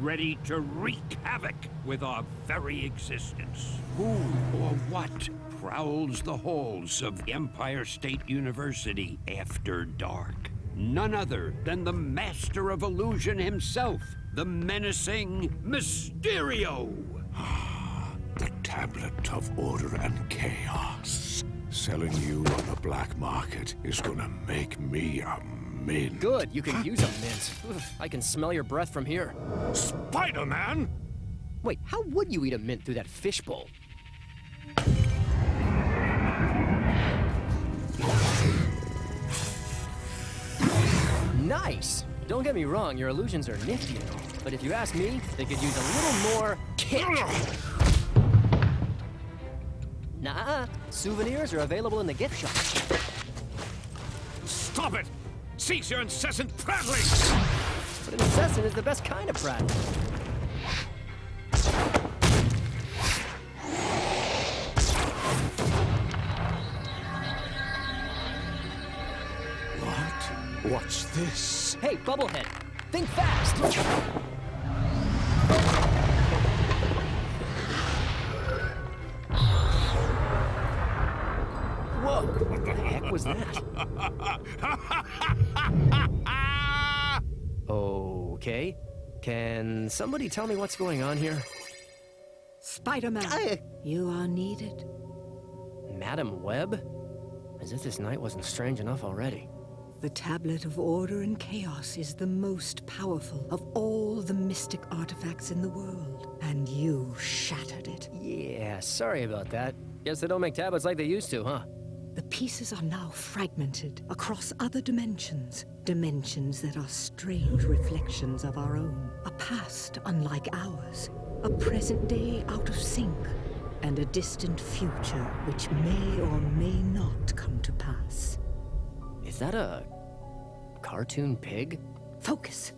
ready to wreak havoc with our very existence. Who or what prowls the halls of Empire State University after dark? None other than the master of illusion himself, the menacing Mysterio! The Tablet of Order and Chaos. Selling you on the black market is gonna make me a mint. Good, you can use a mint. Oof, I can smell your breath from here. Spider-Man? Wait, how would you eat a mint through that fishbowl? Nice! Don't get me wrong, your illusions are nifty and all, but if you ask me, they could use a little more kick. Nah, souvenirs are available in the gift shop. Stop it! Cease your incessant prattling! But an assassin is the best kind of prattling. What? What's this? Hey, Bubblehead, think fast! Whoa, what the heck was that? Okay, can somebody tell me what's going on here? Spider-Man, you are needed. Madam Web? As if this night wasn't strange enough already. The Tablet of Order and Chaos is the most powerful of all the mystic artifacts in the world, and you shattered it. Yeah, sorry about that. Guess they don't make tablets like they used to, huh? The pieces are now fragmented across other dimensions. Dimensions that are strange reflections of our own. A past unlike ours. A present day out of sync. And a distant future which may or may not come to pass. Is that a cartoon pig? Focus.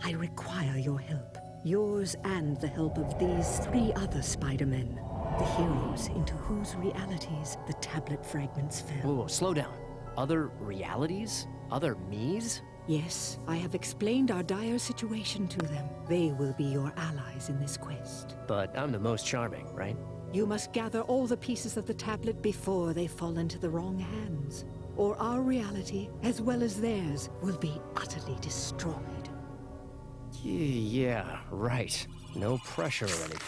I require your help. Yours and the help of these 3 other Spider-Men. The heroes into whose realities the tablet fragments fell. Whoa, slow down. Other realities? Other me's? Yes, I have explained our dire situation to them. They will be your allies in this quest. But I'm the most charming, right? You must gather all the pieces of the tablet before they fall into the wrong hands. Or our reality, as well as theirs, will be utterly destroyed. Yeah, right. No pressure or anything.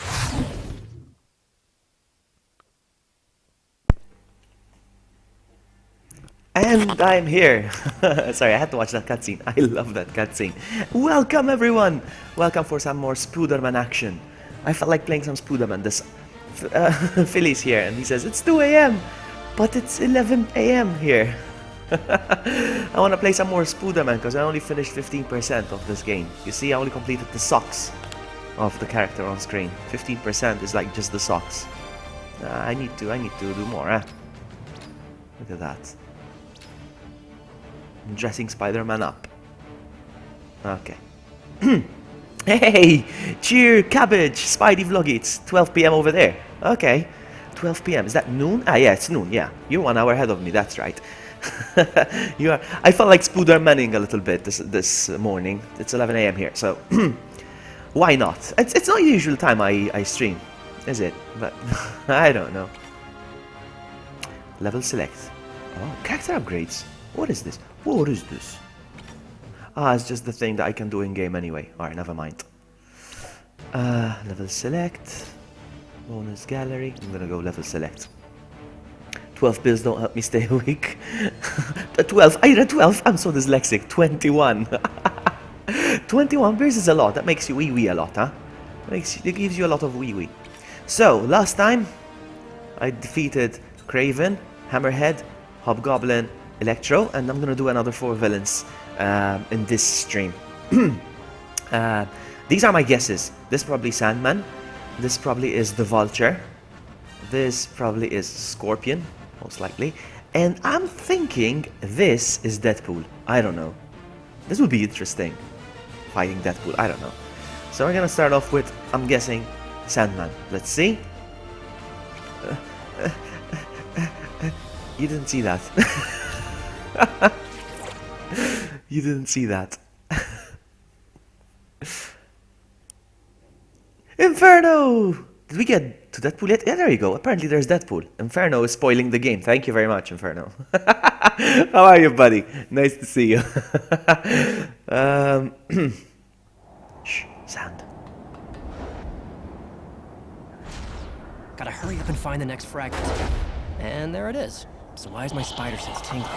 And I'm here. Sorry, I had to watch that cutscene. I love that cutscene. Welcome, everyone. Welcome for some more Spooderman action. I felt like playing some Spooderman. This Philly's here, and he says it's 2 a.m., but it's 11 a.m. here. I want to play some more Spooderman because I only finished 15% of this game. You see, I only completed the socks of the character on screen. 15% is like just the socks. I need to do more. Look at that. I'm dressing Spider-Man up. Okay. Hey! Cheer, cabbage! Spidey vlog, it's 12 p.m. over there. Okay. 12 p.m. Is that noon? Ah, yeah, it's noon, yeah. You're 1 hour ahead of me, that's right. You are. I felt like Spoodermaning a little bit this morning. It's 11 a.m. here, so why not? It's not the usual time I stream, is it? But I don't know. Level select. Oh, character upgrades. What is this? What is this? Ah, it's just the thing that I can do in game anyway. Alright, never mind. Level select. Bonus gallery. I'm gonna go level select. 12 pills don't help me stay awake. 12. I read 12. I'm so dyslexic. 21. 21 pills is a lot. That makes you wee-wee a lot, huh? It gives you a lot of wee-wee. So, last time, I defeated Kraven, Hammerhead, Hobgoblin, Electro, and I'm gonna do another 4 villains in this stream. These are my guesses. This is probably Sandman. This probably is the Vulture. This probably is Scorpion, most likely. And I'm thinking this is Deadpool. I don't know. This would be interesting. Fighting Deadpool, I don't know. So we're gonna start off with, I'm guessing, Sandman. Let's see. You didn't see that. You didn't see that. Inferno! Did we get to Deadpool yet? Yeah, there you go. Apparently there's Deadpool. Inferno is spoiling the game. Thank you very much, Inferno. How are you, buddy? Nice to see you. Shh, sound. Gotta hurry up and find the next fragment. And there it is. So why is my spider sense tingling?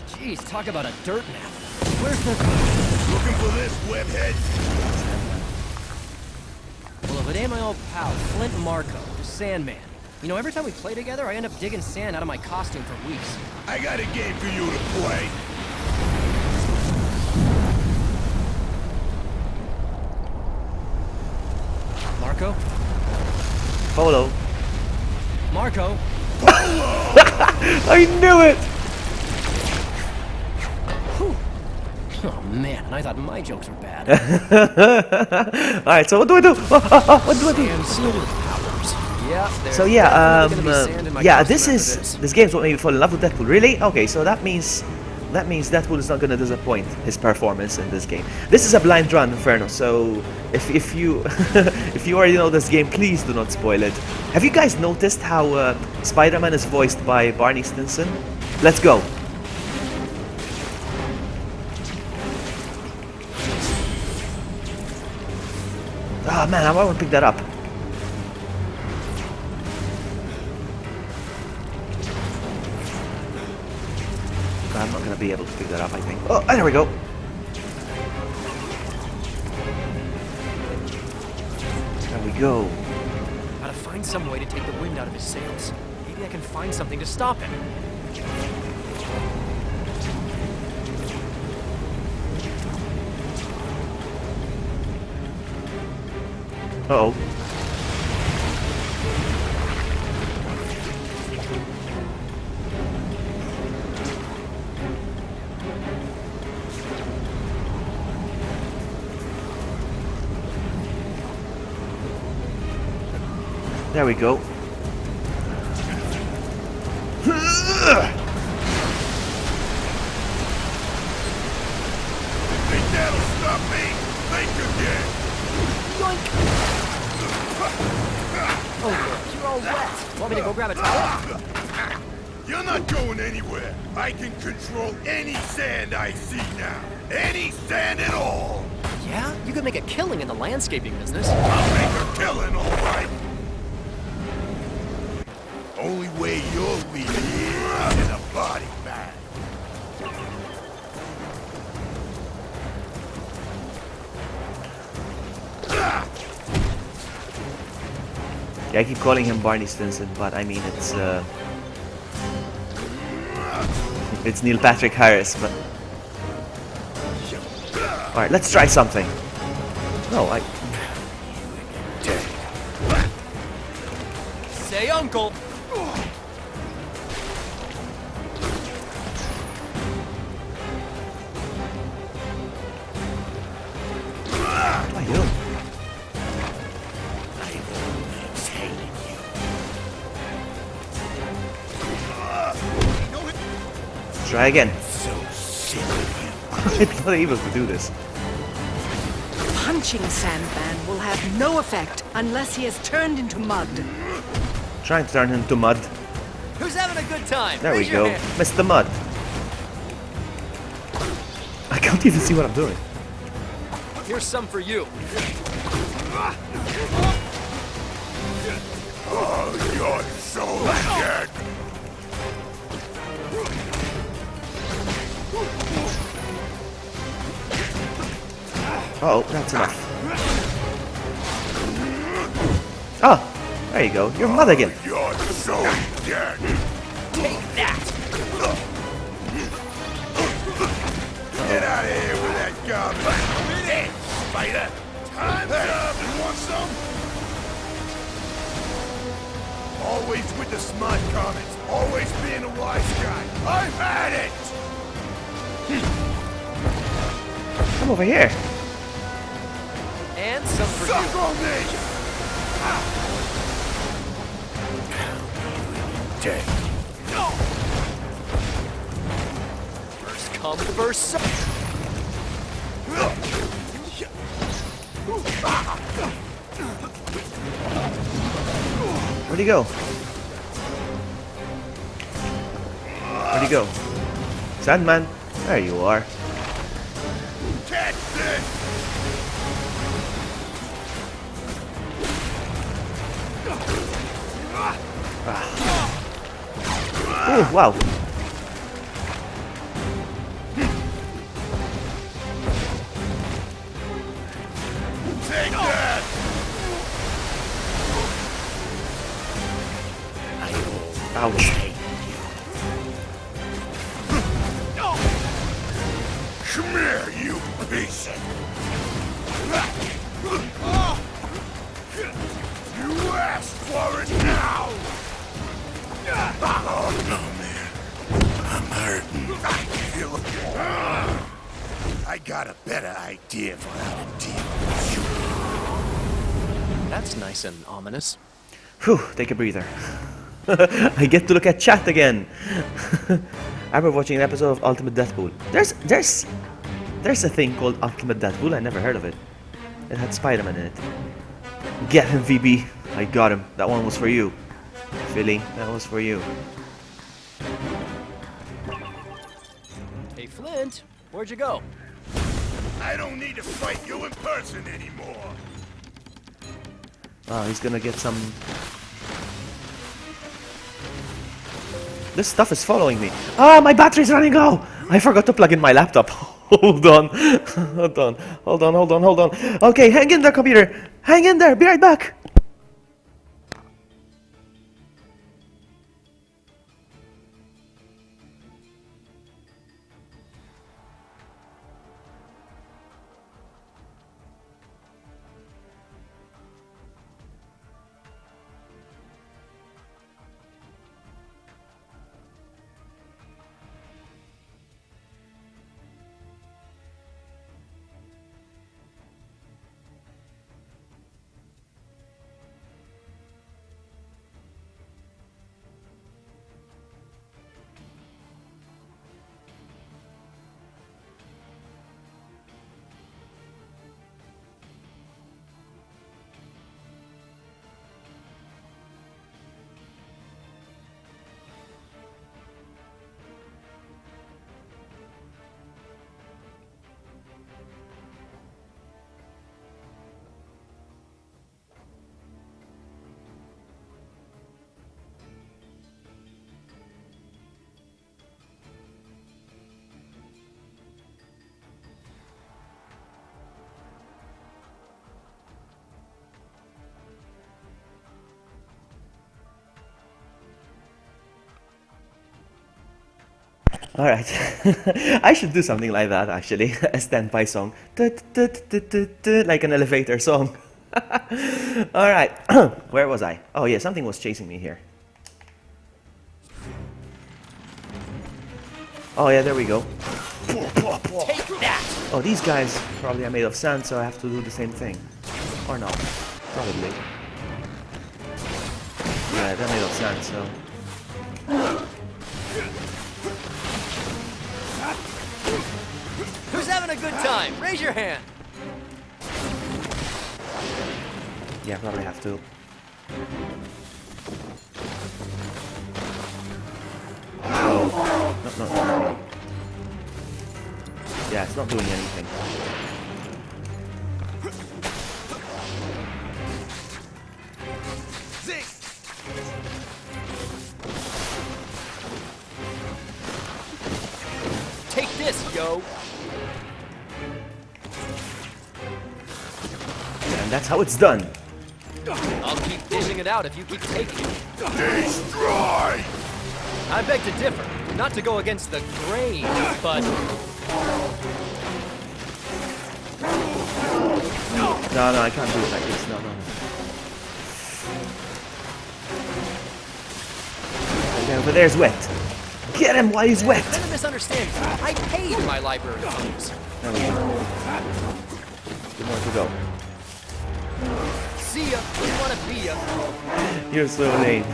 Jeez, talk about a dirt nap. Where's the... Looking for this, webhead? Well, if it ain't my old pal, Flint Marco, the Sandman. You know, every time we play together, I end up digging sand out of my costume for weeks. I got a game for you to play. Marco? Polo. Marco? I knew it! Oh man, and I thought my jokes were bad. Alright, so what do I do? What do I do? And superpowers. Yeah, So this game's what made me fall in love with Deadpool. Really? Okay, so that means Deadpool is not gonna disappoint his performance in this game. This is a blind run, Inferno. So if you if you already know this game, please do not spoil it. Have you guys noticed how Spider-Man is voiced by Barney Stinson? Let's go. Ah man, I want to pick that up. I'm not gonna be able to pick that up, I think. Oh, there we go. There we go. Gotta find some way to take the wind out of his sails. Maybe I can find something to stop him. Uh-oh. There we go. Think that'll stop me? Think again. Oh, look, you're all wet. Want me to go grab a towel? You're not going anywhere. I can control any sand I see now. Any sand at all. Yeah? You could make a killing in the landscaping business. I'll make a killing, all right. Only way you're leaving is in a body bag. Yeah, I keep calling him Barney Stinson, but I mean it's Neil Patrick Harris, but alright, let's try something. No, Say uncle! What do I do? Try again. I'm not able to do this. Punching Sandman will have no effect unless he is turned into mud. Trying to turn him into mud. Who's having a good time? There we Raise your go. hand. Mr. Mud. I can't even see what I'm doing. Here's some for you. Oh, you're so dead. Oh, that's enough. Oh, there you go. You're mud again. You're so dead. Take that! Get out of here with that garbage. Hey, spider. Time's up. You want some? Always with the smart comments. Always being a wise guy. I've had it. Come over here. And some for Suck you. on me. day. First come, first serve. Where'd he go? Where'd he go? Sandman, there you are. Catch this! Oh, wow. Take that! Ouch. Come here, you piece! You asked for it now! Oh no, man. I'm hurting. I got a better idea for how to deal with you. That's nice and ominous. Whew, take a breather. I get to look at chat again. I remember watching an episode of Ultimate Deathpool. There's a thing called Ultimate Deathpool. I never heard of it. It had Spider-Man in it. Get him, VB. I got him. That one was for you. Philly, that was for you. Hey, Flint, where'd you go? I don't need to fight you in person anymore. Oh, he's gonna get some... This stuff is following me. Ah, my battery's running low! I forgot to plug in my laptop. Hold on. Hold on. Okay, hang in there, computer. Hang in there. Be right back. Alright. I should do something like that actually. A standby song. Like an elevator song. Alright. Where was I? Oh yeah, something was chasing me here. Oh yeah, there we go. Take that! Oh, these guys probably are made of sand, so I have to do the same thing. Or not. Probably. Yeah, they're made of sand, so... Who's having a good time? Raise your hand! Yeah, probably have to. Oh. No. Yeah, it's not doing anything. Take this, yo! And that's how it's done. I'll keep dishing it out if you keep taking it. Destroy! I beg to differ. Not to go against the grain, but... No, I can't do it like this. No. Okay, over there's wet. Get him while he's wet. Then a misunderstanding. I paid my library fees. There we go. Good more to go. See ya. We wanna be ya. You're so lame.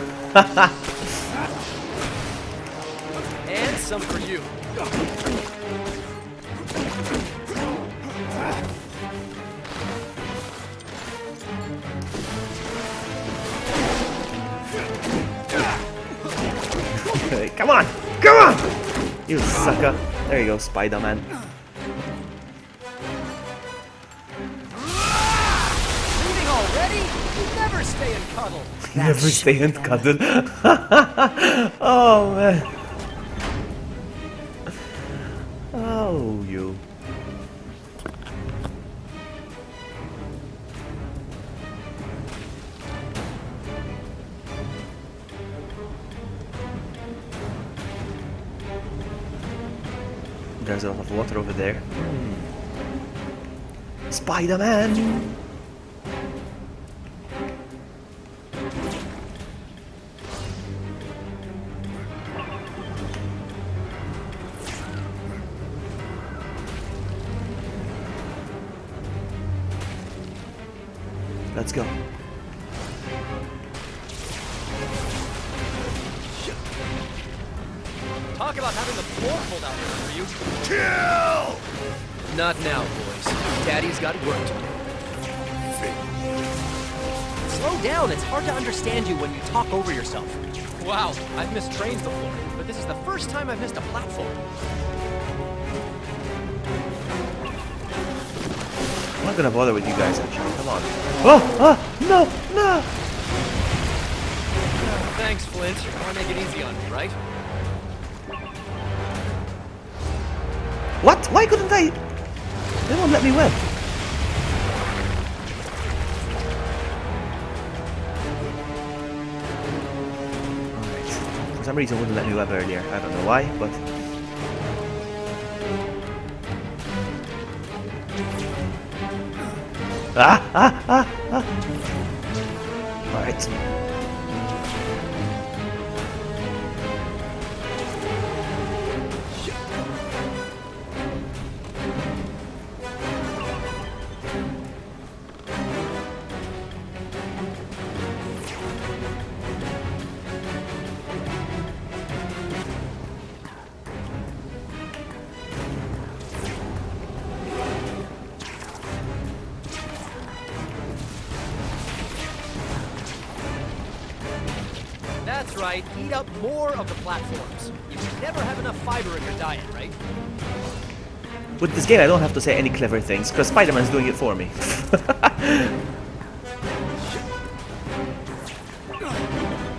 some for you. Okay, come on! Come on! You sucker. There you go, Spider-Man. Leaving already? You never stay in cuddle. Never stay in cuddle. Oh, man. Oh, you. There's a lot of water over there. Spider-Man! Let's go. Talk about having the floor pulled out here for you. Kill! Not now, boys. Daddy's got work to do. Slow down. It's hard to understand you when you talk over yourself. Wow, I've missed trains before, but this is the first time I've missed a platform. I'm not gonna bother with you guys actually. Come on. Oh! Oh! No! No! Thanks, Flint. You want to make it easy on me, right? What? Why couldn't I? They won't let me win. Alright. For some reason it wouldn't let me web earlier. I don't know why, but... Ah! Alright. That's right. Eat up more of the platforms. You can never have enough fiber in your diet, right? With this game I don't have to say any clever things, because Spider-Man's doing it for me.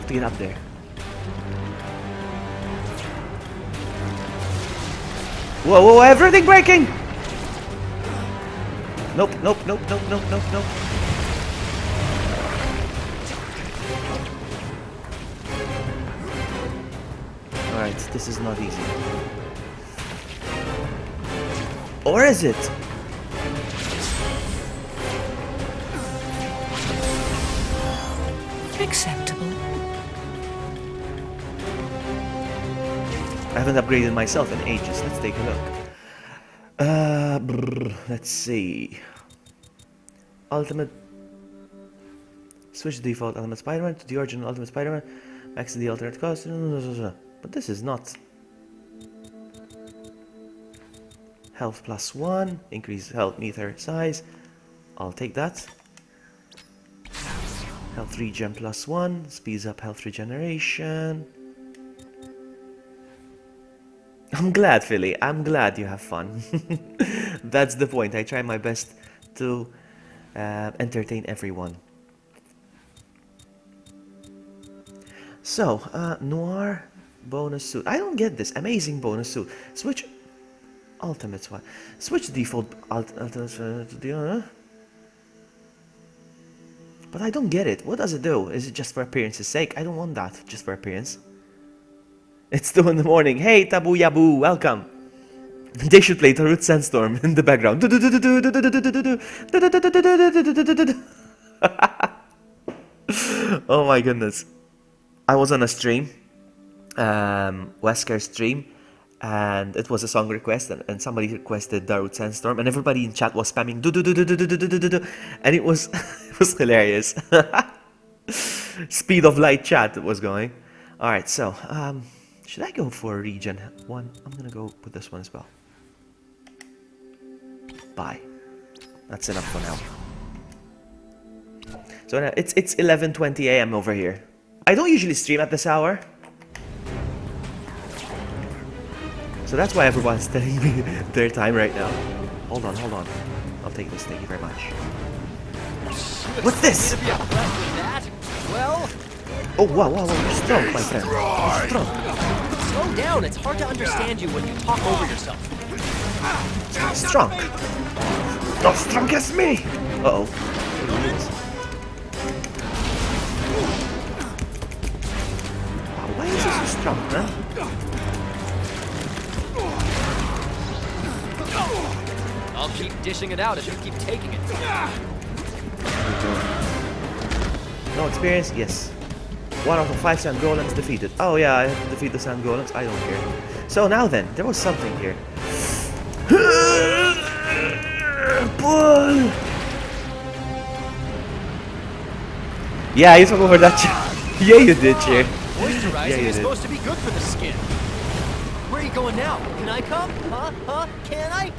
To get up there. Whoa, whoa, everything breaking! Nope, nope, nope, nope, nope, nope, nope. Alright, this is not easy. Or is it? Acceptable. I haven't upgraded myself in ages. Let's take a look. Let's see. Ultimate. Switch the default Ultimate Spider-Man to the original Ultimate Spider-Man. Max the alternate cost. But this is not. Health plus 1. Increase health meter size. I'll take that. Health regen plus 1. Speeds up health regeneration. I'm glad, Philly. I'm glad you have fun. That's the point. I try my best to entertain everyone. So, Noir bonus suit. I don't get this. Amazing bonus suit. Switch ultimate one. Switch default ultimate to the but I don't get it. What does it do? Is it just for appearance's sake? I don't want that. Just for appearance. It's 2 in the morning. Hey, Tabu Yabu, welcome. They should play Darude Sandstorm in the background. Oh my goodness. I was on a stream, Wesker stream, and it was a song request, and somebody requested Darude Sandstorm, and everybody in chat was spamming and it was it was hilarious. Speed of light chat was going. All right, so Should I go for regen 1? I'm gonna go with this one as well. Bye. That's enough for now. So now it's 11:20 a.m. over here. I don't usually stream at this hour. So that's why everyone's telling me their time right now. Hold on. I'll take this, thank you very much. What's this? Well, Oh, wow, you're strong, my friend. You're strong. slow down. It's hard to understand you when you talk over yourself. Strong. Not strong as me! Uh-oh. Wow, why is he so strong, man? I'll keep dishing it out if you keep taking it. No experience? Yes. 1 out of 5 sand golems defeated. Oh yeah, I have to defeat the sand golems. I don't care. So now then, there was something here. Pull! Yeah, you took over that. Yeah, you did, Chair. Moisturizing Yeah, you is did. supposed to be good for the skin. Where are you going now? Can I come? Huh? Can I?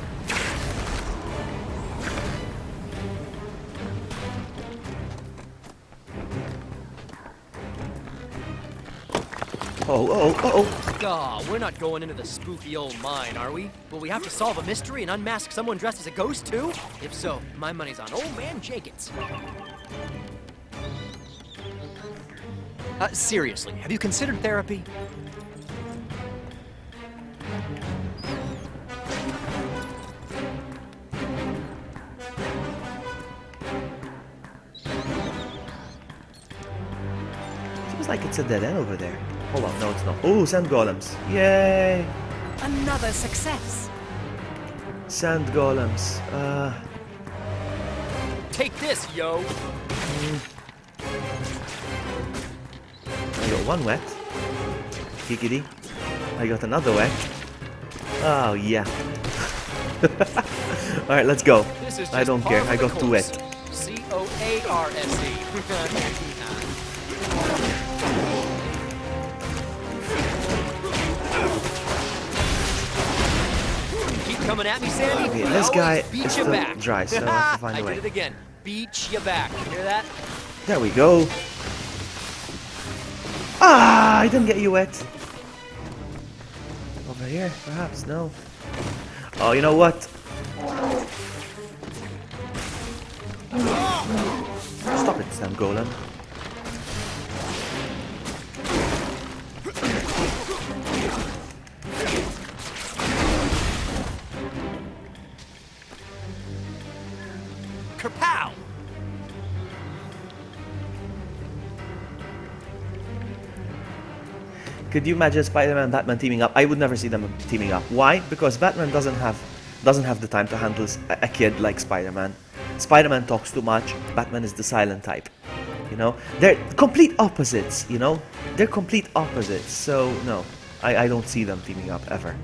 Oh. Aw, we're not going into the spooky old mine, are we? Will we have to solve a mystery and unmask someone dressed as a ghost, too? If so, my money's on old man Jenkins. Seriously, have you considered therapy? Seems like it's a dead end over there. Hold on, no it's not. Oh, sand golems. Yay! Another success. Sand golems. Take this, yo! I got one wet. Giggity. I got another wet. Oh, yeah. Alright, let's go. This is I just don't care. par I for the got two course. wet. C-O-A-R-S-E. Keep coming at me, Sandy. Okay, I this always guy beat is you still back. dry, so I have to find a I way. did it again. Beat you back. You hear that? There we go. Ah, I didn't get you wet. Over here, perhaps, no. Oh, you know what? Stop it, Sam Golem. Kerpow! Could you imagine Spider-Man and Batman teaming up? I would never see them teaming up. Why? Because Batman doesn't have the time to handle a kid like Spider-Man. Spider-Man talks too much. Batman is the silent type. You know, they're complete opposites. You know, they're complete opposites. So no, I don't see them teaming up ever.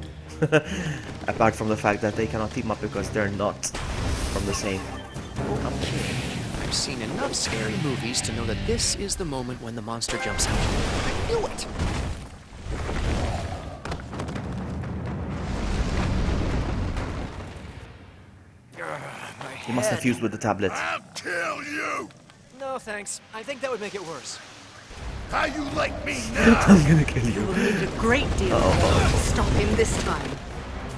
Apart from the fact that they cannot team up because they're not from the same. Okay. I've seen enough scary movies to know that this is the moment when the monster jumps out. I knew it! You must have fused with the tablet. I'll kill you! No, thanks. I think that would make it worse. How you like me now? I'm gonna kill You you. will need a great deal more to stop him this time.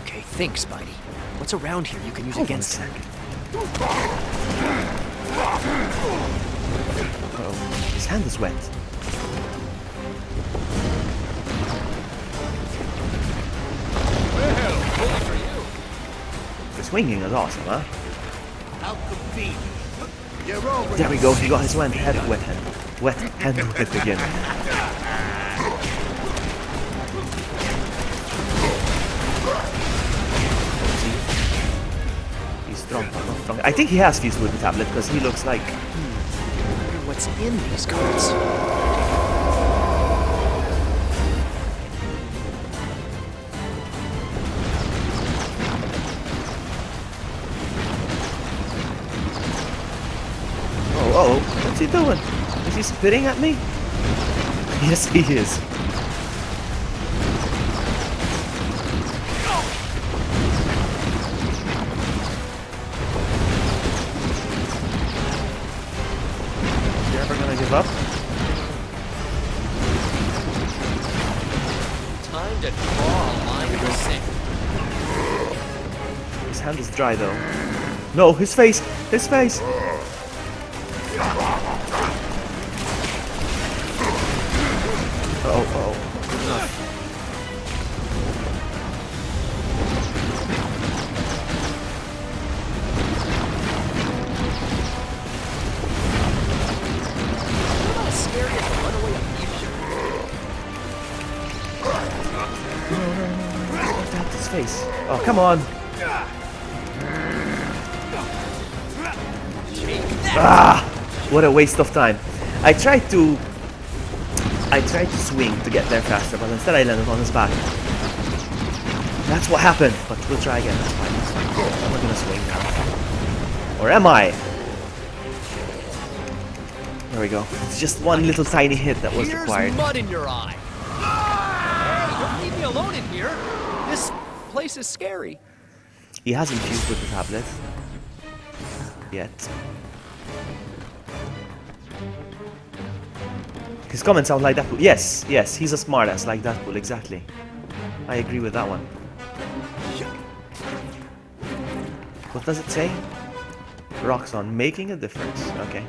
Okay, think, Spidey. What's around here you can use Hold on a against him? sec. Uh-oh. His hand is wet. Only for you. The swinging is awesome, huh? I'll compete. You're over. There we go. He got his wet hand. Wet hand wet again. He's strong, but not strong. I think he has fused with the tablet because he looks like. I wonder what's in these cards. Oh, what's he doing? Is he spitting at me? Yes, he is. Time to draw a line in the sand. His hand is dry though. No, his face! His face! Good enough. Not as scary as the runaway amoeba. That's his face. Oh, come on! Ah! What a waste of time. I tried to swing to get there faster, but instead I landed on his back. That's what happened, but we'll try again. That's fine. That's fine. I'm not gonna swing now. Or am I? There we go. It's just one little tiny hit that was required. Here's mud in your eye. Hey, don't leave me alone in here. This place is scary. He hasn't fused with the tablet. Yet. His comments sound like Deadpool. Yes, yes, he's a smartass like Deadpool, exactly. I agree with that one. What does it say? Roxxon, making a difference. Okay.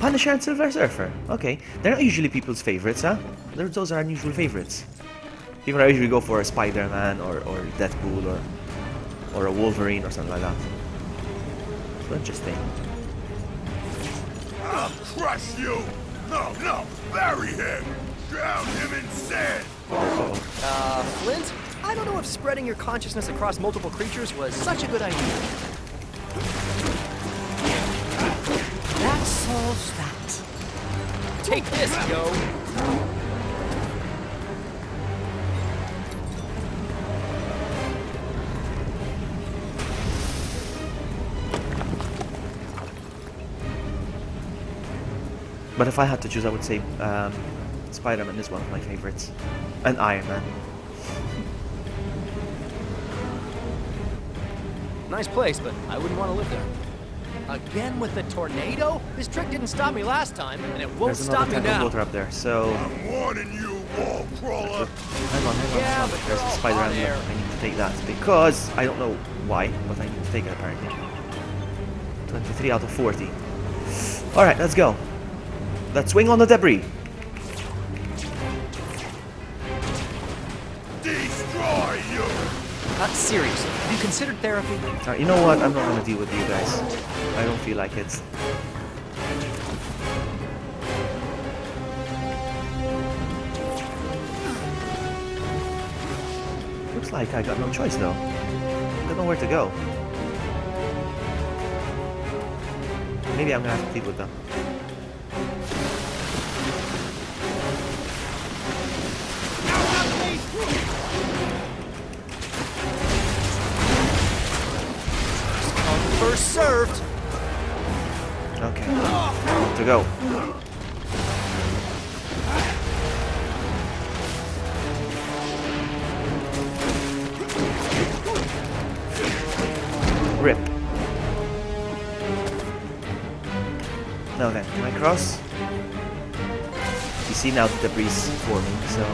Punisher and Silver Surfer. Okay. They're not usually people's favorites, huh? Those are unusual favorites. People are usually go for a Spider-Man or Deadpool or a Wolverine or something like that. So interesting. I'll crush you! No, bury him! Drown him in sand! Flint, I don't know if spreading your consciousness across multiple creatures was such a good idea. That solves that. Take this, yo. But if I had to choose, I would say Spider-Man is one of my favorites. And Iron Man. Nice place, but I wouldn't want to live there. Again with the tornado? This trick didn't stop me last time, and it won't There's stop another me tank now. water up there, so... I'm warning you, wall crawler! Hang on. Yeah, but There's they're a all spider hot emblem. air. I need to take that because I don't know why, but I need to take it apparently. 23 out of 40. Alright, let's go. Let's swing on the debris. Destroy you! Seriously, have you considered therapy? Alright, you know what? I'm not gonna deal with you guys. I don't feel like it. Looks like I got no choice though. I don't know where to go. Maybe I'm gonna have to deal with them. First served. Okay. To go. Rip. Now then, can I cross? You see now the debris is forming, so...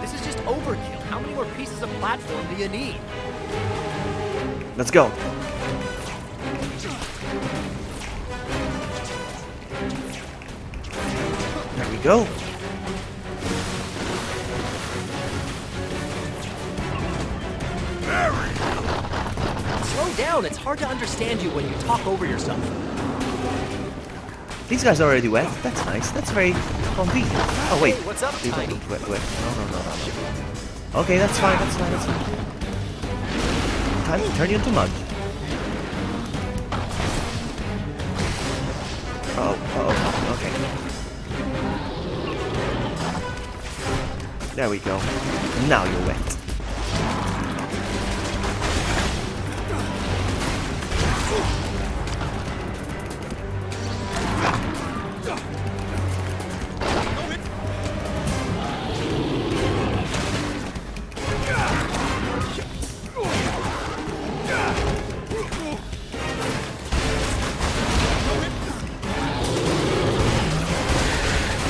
This is just overkill. How many more pieces of platform do you need? Let's go. There we go. Slow down. It's hard to understand you when you talk over yourself. These guys are already wet. That's nice. That's very convenient. Oh wait. Hey, what's up, They don't Tiny? look wet. No. Okay, that's fine. Time to turn you into mud. Oh, okay. There we go. Now you're wet.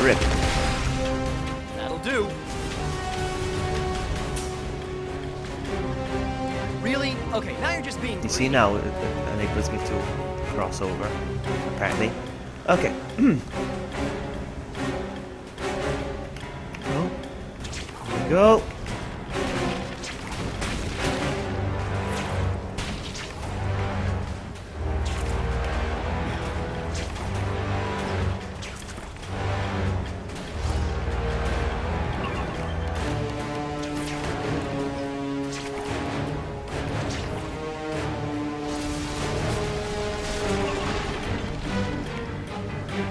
Rip. That'll do. Really? Okay, now you're just being You see now, it enables me to cross over, apparently. Okay. Go. There we go.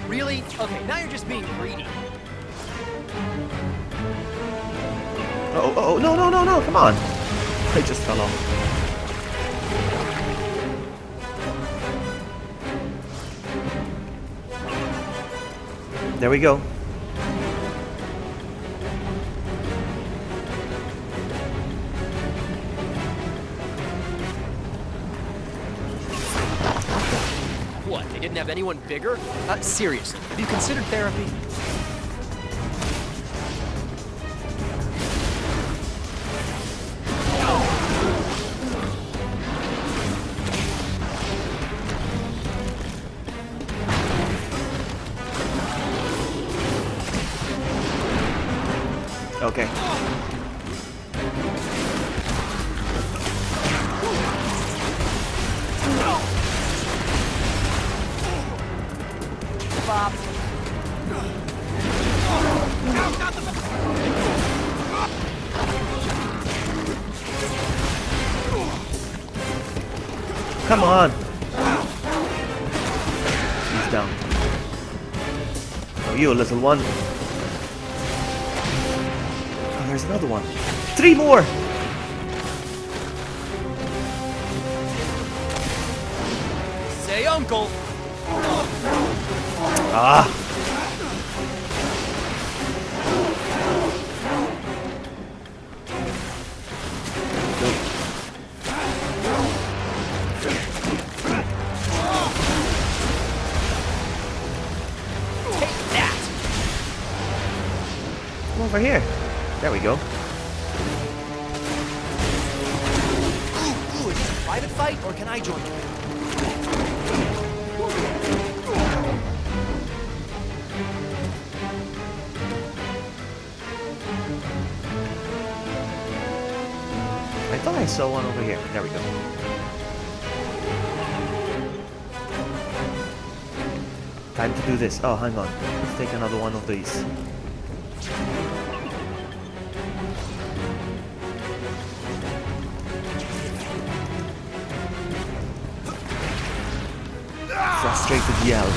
Really? Okay, now you're just being greedy. Oh, no, no, no, no, come on. I just fell off. There we go. What, they didn't have anyone bigger? Seriously, have you considered therapy? Okay. Bob. Come on. He's down. Oh, you little one. Oh, there's another one. 3 more. Say uncle. Ah. Take that. Come over here. There we go. Ooh, is this a private fight, or can I join you? I thought I saw one over here. There we go. Time to do this. Oh, hang on. Let's take another one of these. Frustrated yell.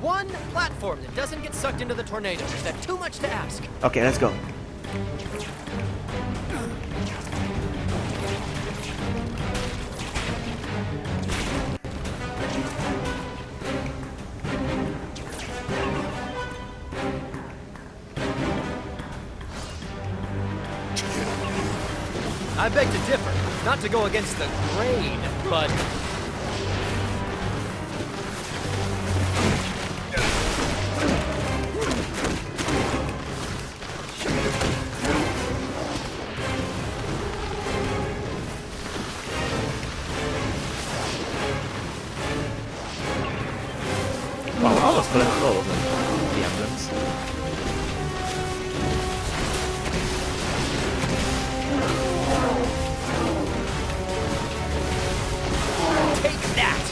One platform that doesn't get sucked into the tornado. Is that too much to ask? Okay, let's go. I beg to differ. Not to go against the grain, but... Wow, I almost collected all of them. The emblems. Take that!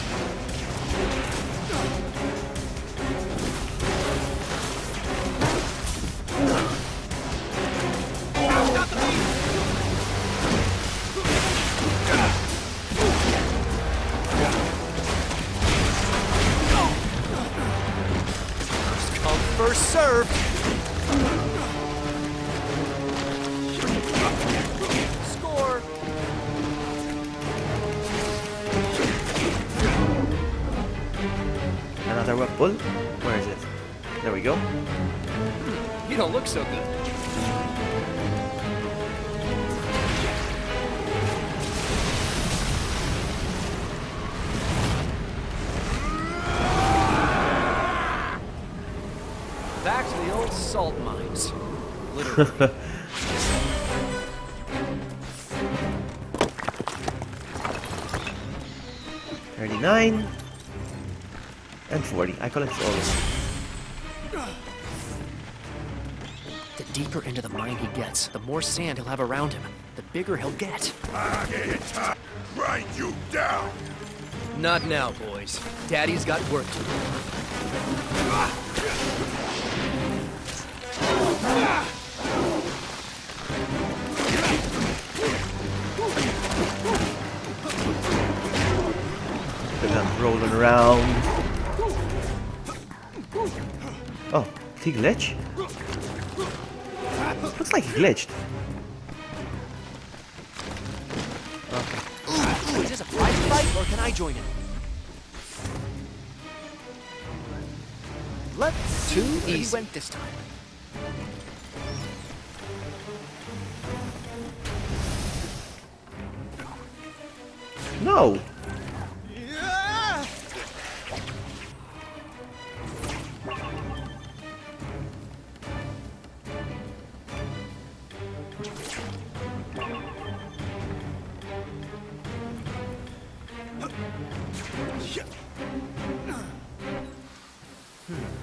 First come, first served. Score. Another web pull. Where is it? There we go. You don't look so good. Back to the old salt mines. Literally. 39 and 40. I collect all of them. The deeper into the mine he gets, the more sand he'll have around him. The bigger he'll get. Grind you down! Not now, boys. Daddy's got work to do. Because I'm rolling around. Oh, did he glitch? Looks like he glitched. Ooh, is this a private fight, or can I join in? Let's see where he went this time. No!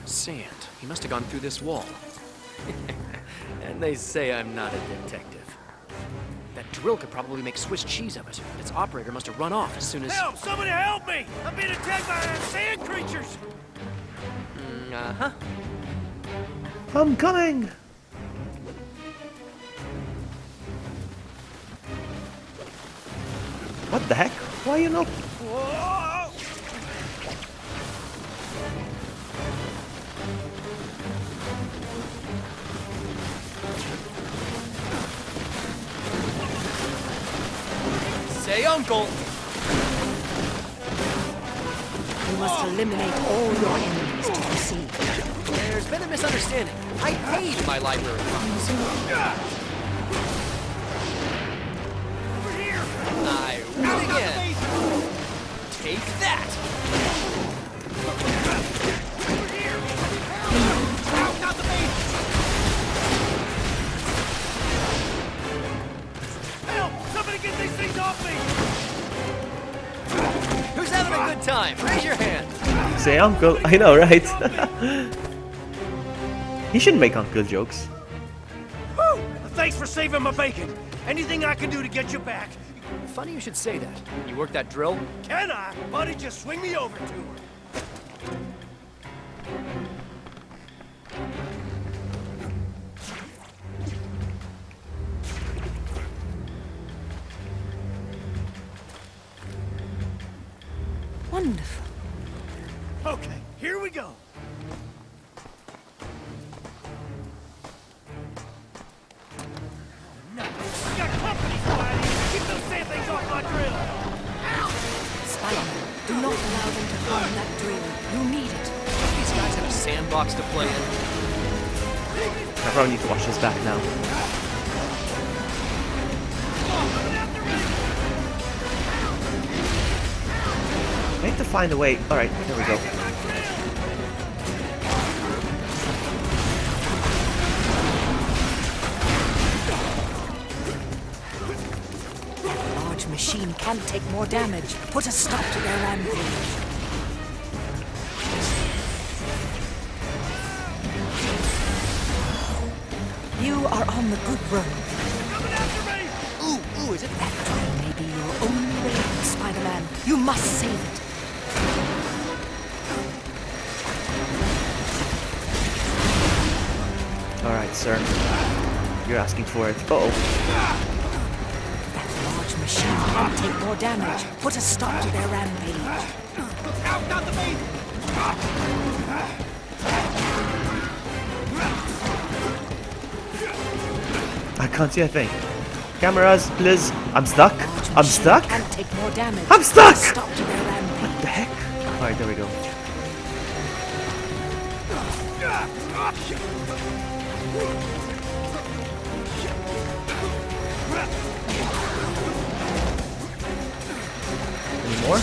Sand. He must have gone through this wall. And they say I'm not a detective. That drill could probably make Swiss cheese of it. Its operator must have run off as soon as... Help! Somebody help me! I'm being attacked by sand creatures! Uh-huh. I'm coming! What the heck? Why are you not... Whoa! Say uncle! You must eliminate all your enemies to proceed. There's been a misunderstanding. I paid my library fees. Over here! I win again. Take that! Over here! Out, not the base! Help! Somebody get these things off me! Who's having a good time? Raise your hand. Say uncle. I know, right? He shouldn't make uncle jokes. Whew! Thanks for saving my bacon. Anything I can do to get you back? Funny you should say that. You work that drill? Can I? Buddy, just swing me over to her. Wonderful. Okay, here we go. No, I got company, Spidey. Keep those sand things off my drill. Spider-Man, do not allow them to harm that drill. You need it. These guys have a sandbox to play in. I probably need to watch this back now. I need to find a way. Alright, there we go. That large machine can't take more damage. Put a stop to their rampage. You are on the good road. Coming after me! Ooh, is it That drill may be your only way, Spider-Man. You must save it. Alright, sir. You're asking for it. Uh-oh. That large machine can't take more damage. Put a stop to their rampage. Out, not the base! I can't see a thing. Cameras, please. I'm stuck. Large I'm machine stuck. Can't take more damage. I'm stuck! Put a stop to their rampage. What the heck? Alright, there we go. Any more?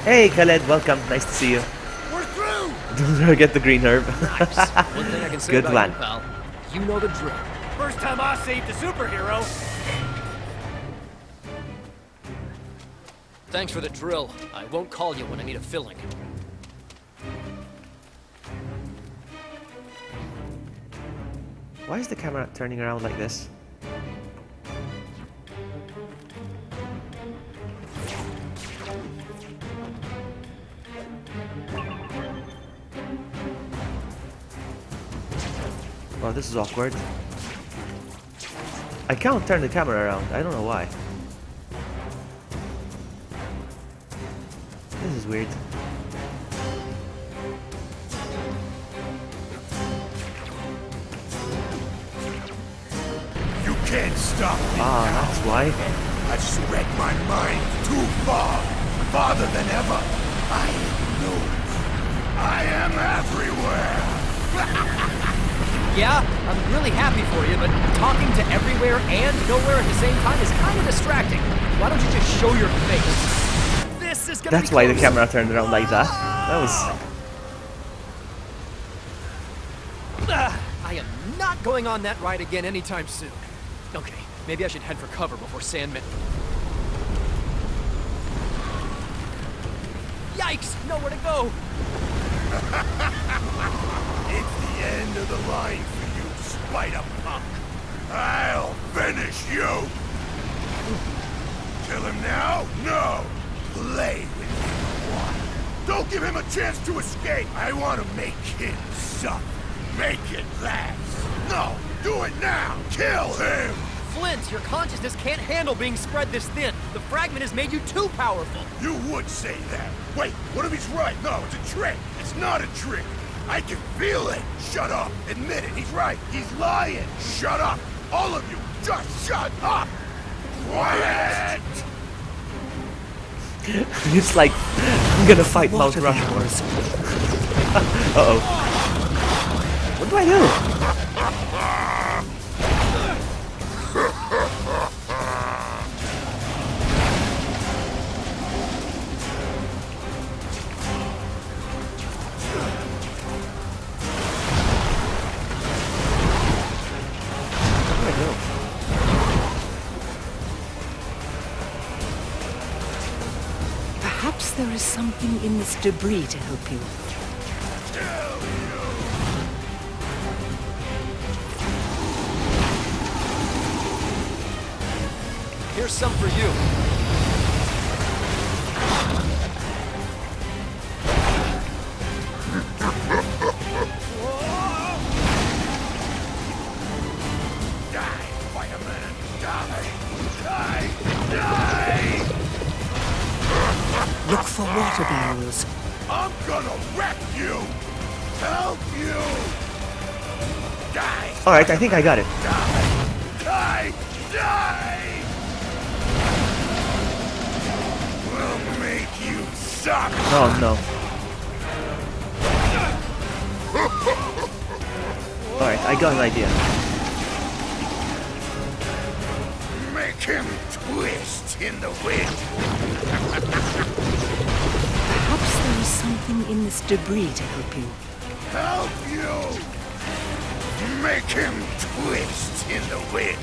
Hey, Khaled, welcome. Nice to see you. We're through! Don't forget the green herb. Nice. One thing I can say Good about one. you, pal. You know the drill. First time I saved a superhero. Thanks for the drill. I won't call you when I need a filling. Why is the camera turning around like this? Oh, this is awkward. I can't turn the camera around. I don't know why. This is weird. You can't stop me Ah, now. that's why. I've spread my mind too far, farther than ever. I know. I am everywhere. Yeah, I'm really happy for you, but talking to everywhere and nowhere at the same time is kind of distracting. Why don't you just show your face? This is gonna That's be why the close. camera turned around like that. That was... I am not going on that ride again anytime soon. Okay, maybe I should head for cover before Sandman... Yikes! Nowhere to go! It's the end of the line for you, Spider-Punk. I'll finish you. Kill him now? No. Play with him a while. Don't give him a chance to escape. I want to make him suffer. Make it last. No, do it now. Kill him. Flint, your consciousness can't handle being spread this thin. The fragment has made you too powerful. You would say that. Wait, what if he's right? No, it's a trick. It's not a trick. I can feel it. Shut up. Admit it. He's right. He's lying. Shut up. All of you, just shut up. Quiet. It's like, I'm gonna fight Mount Rushmore. Uh-oh. What do I do? What do I do? Perhaps there is something in this debris to help you. Here's some for you. Die, Spider-Man. Die. Die. Die. Look for water barrels. I'm gonna wreck you. Help you. Die. Alright, I think I got it. Die. Die. We'll make you suck. Oh no. Alright, I got an idea. Make him twist in the wind. Perhaps there is something in this debris to help you. Help you. Make him twist in the wind.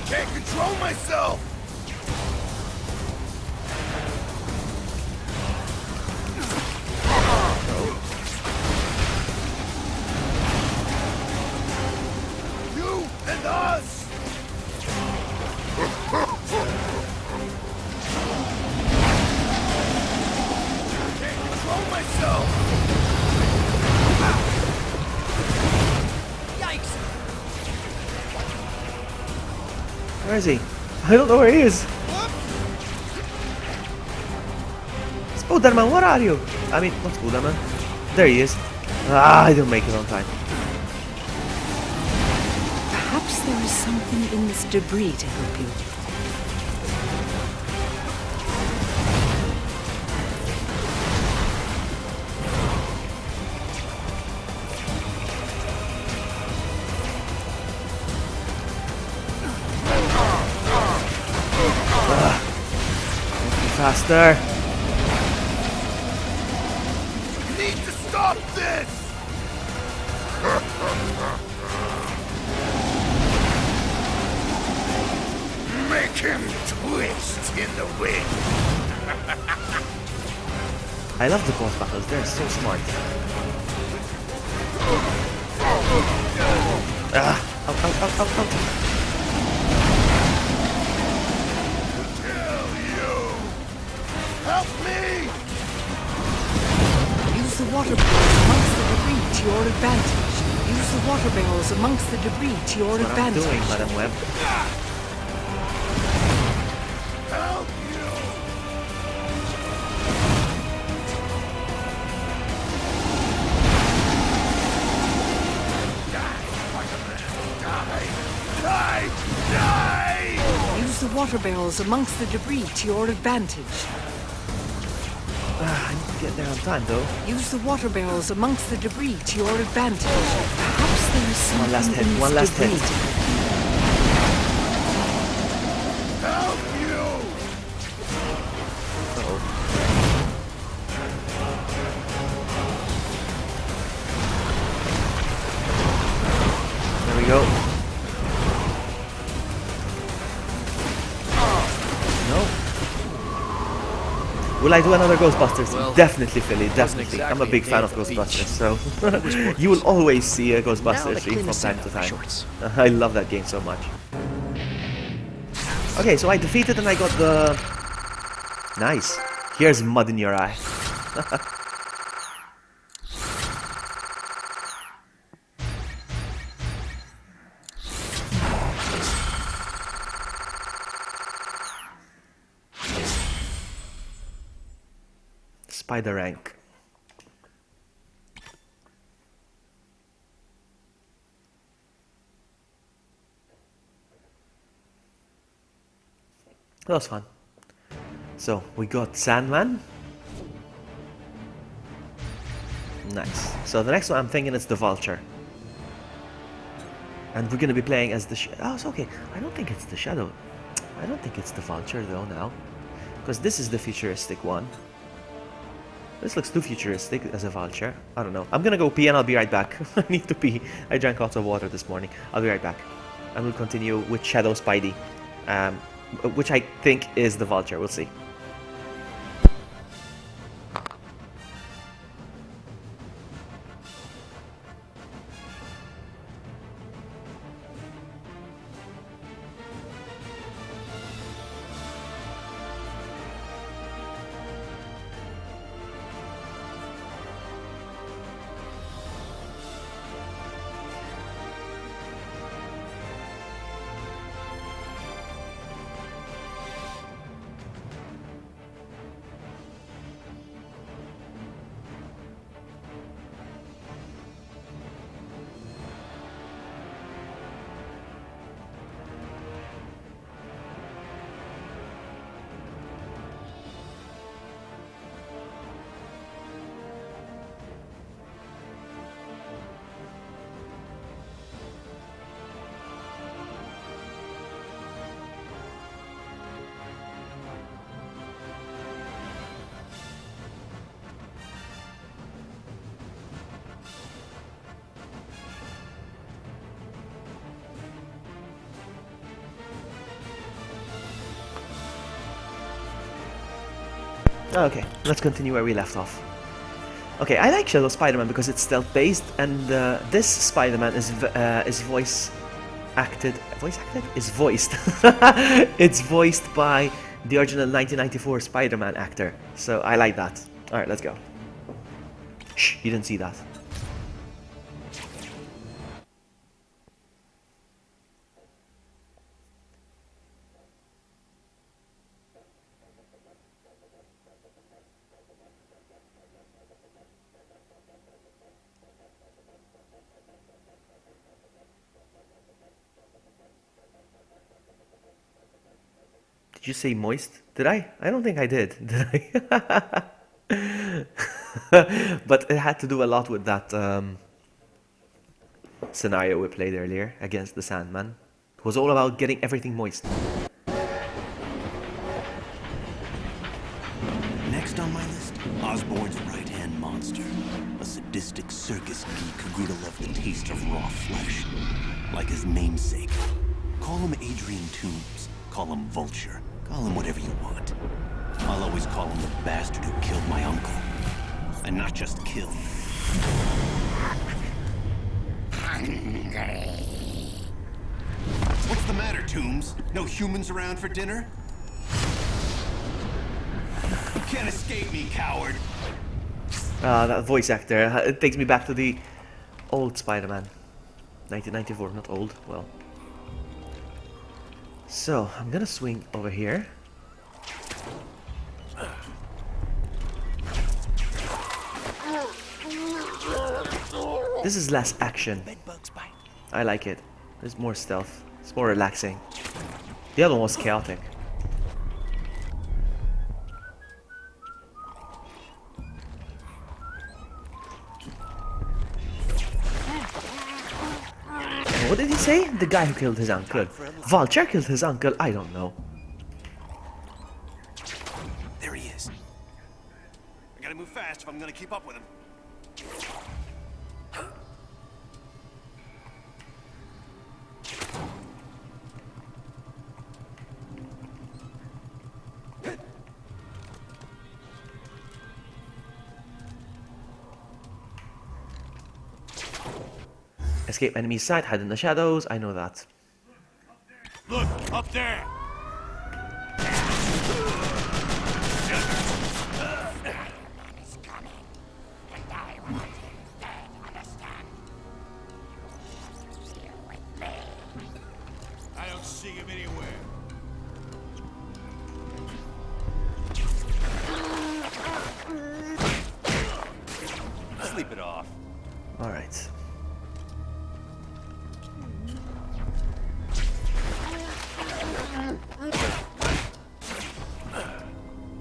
Can't control myself. You and us. Can't control myself. Yikes! Where is he? I don't know where he is. Spider-Man, where are you? I mean, not Spider-Man. There he is. Ah, I didn't make it on time. Perhaps there is something in this debris to help you. faster. Need to stop this! Make him twist in the wind. I love the boss battles, they're so smart. Ah! Out, out, out, out, out! Kill you! Help me! Use the water barrels amongst the debris to your advantage. Use the water barrels amongst the debris to your That's what I'm advantage. doing, Madam Web. Help you! Die! Die! Use the water barrels amongst the debris to your advantage. Ah, I need to get there on time, though. Use the water barrels amongst the debris to your advantage. Perhaps there is something One last hit, in this one last debris. hit. Help you! Uh-oh. There we go. No. Will I do another Ghostbusters? Well, definitely, Philly, definitely. exactly I'm a big a fan day of at the Ghostbusters, beach. so you will always see a Now Ghostbusters the stream from cleanest time end to of my time. shorts. I love that game so much. Okay, so I defeated and I got the... Nice. Here's mud in your eye. Spider rank. That was fun. So we got Sandman. Nice. So the next one I'm thinking is the Vulture. And we're gonna be playing as the oh, it's okay. I don't think it's the Shadow. I don't think it's the Vulture though now. Because this is the futuristic one. This looks too futuristic as a Vulture. I don't know. I'm gonna go pee and I'll be right back. I need to pee. I drank lots of water this morning. I'll be right back. And we'll continue with Shadow Spidey. Which I think is the Vulture. We'll see. Okay, let's continue where we left off. Okay, I like Shadow Spider-Man because it's stealth-based, and this Spider-Man is voiced. It's voiced by the original 1994 Spider-Man actor, so I like that. All right, let's go. Shh, you didn't see that. Did you say moist? Did I? I don't think I did. Did I? But it had to do a lot with that scenario we played earlier against the Sandman. It was all about getting everything moist. Next on my list, Osborn's right-hand monster. A sadistic circus geek who grew to love the taste of raw flesh. Like his namesake. Call him Adrian Toombs. Call him Vulture. Call him whatever you want. I'll always call him the bastard who killed my uncle. And not just killed. What's the matter, Toombs? No humans around for dinner? You can't escape me, coward! That voice actor, it takes me back to the old Spider-Man. 1994, not old, well. So, I'm gonna swing over here. This is less action. I like it. There's more stealth. It's more relaxing. The other one was chaotic. What did he say? The guy who killed his uncle. Vulture killed his uncle? I don't know. There he is. I gotta move fast if I'm gonna keep up with him. Escape enemy sight, hide in the shadows. I know that. Look, up there! I don't see him anywhere. Sleep it off. Alright.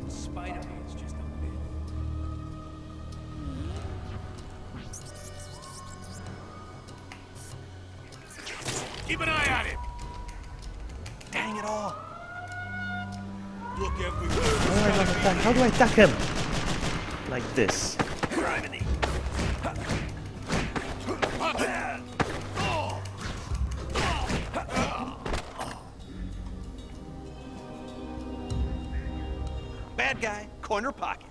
Spider-Man's just a myth. Keep an eye on him! Dang it all. Look everywhere. How do I attack him? Like this. Criminy. Bad guy, corner pocket.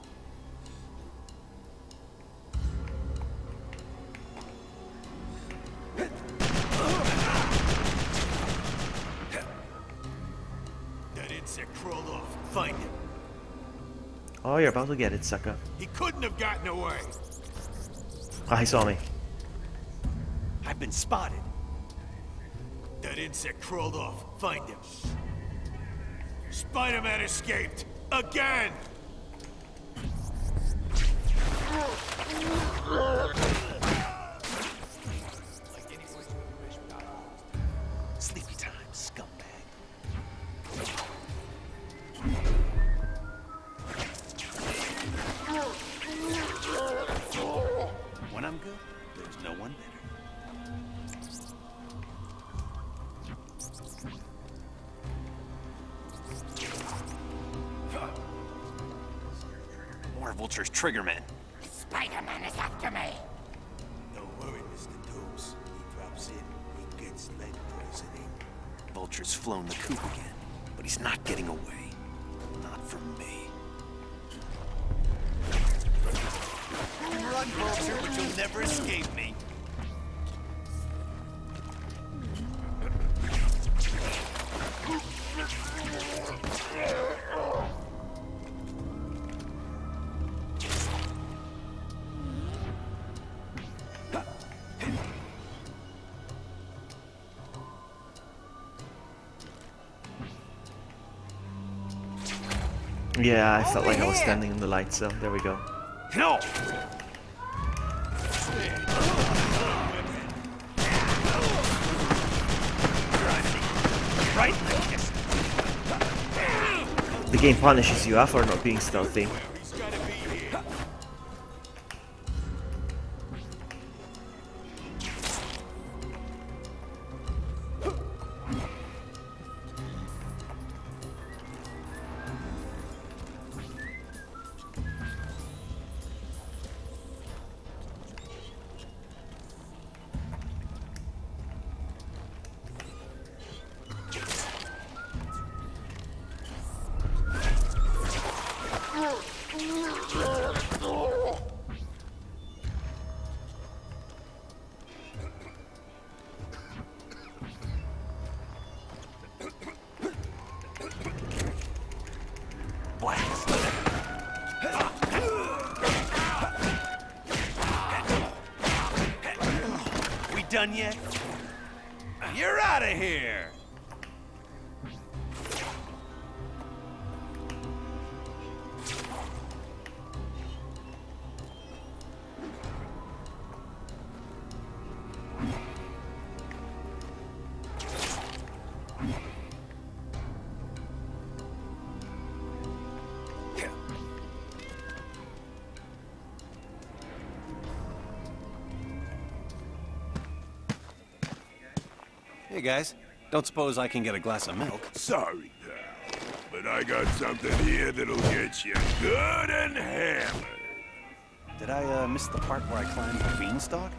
That insect crawled off. Find him. Oh, you're about to get it, sucker. He couldn't have gotten away. Ah, he saw me. I've been spotted. That insect crawled off. Find him. Spider-Man escaped. Again! Sleepy time, scumbag. When I'm good, there's no one better. More Vulture's Triggermen. Spider-Man is after me. Don't worry, Mr. Toombs. He drops in, he gets lead poisoning. Vulture's flown the coop again, but he's not getting away. Not from me. Run, Vulture, but you'll never escape me. Yeah, I felt like I was standing in the light, so there we go. No! Right in the kiss. The game punishes you for not being stealthy. He's gotta be here. Blast. We done yet? You're out of here! Hey guys, don't suppose I can get a glass of milk? Sorry, pal. But I got something here that'll get you good and hammered. Did I miss the part where I climbed the beanstalk?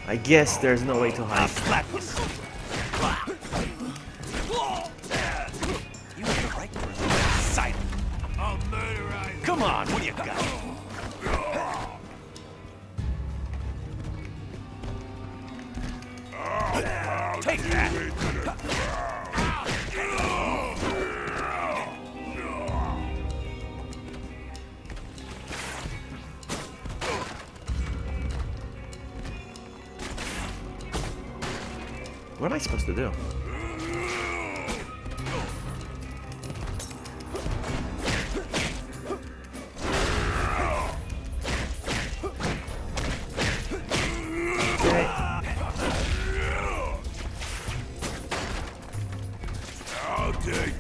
I guess there's no way to hide. Slap you. You have the right to remain silent. I'll murderize. Come on, what do you got? Take that! What am I supposed to do? Okay. I'll take it.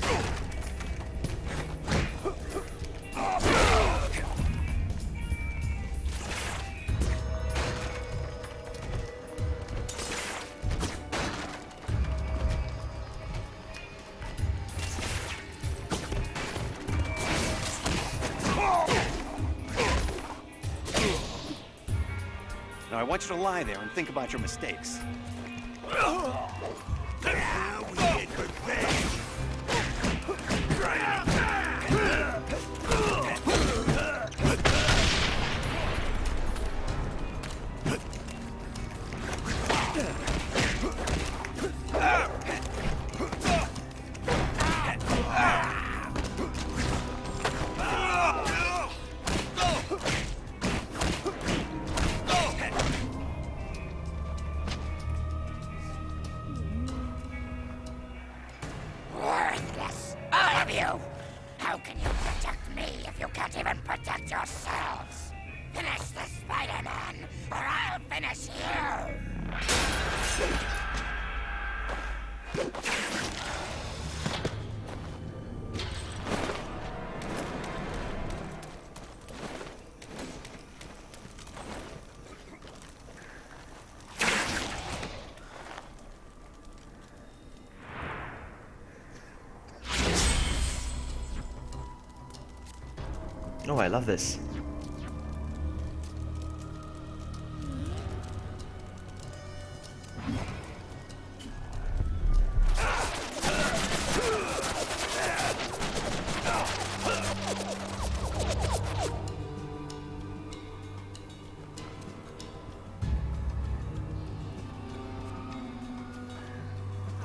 Now I want you to lie there and think about your mistakes. Now we get revenge. Worthless, all of you! How can you protect me if you can't even protect yourselves? Finish the Spider-Man, or I'll finish you! Oh, I love this.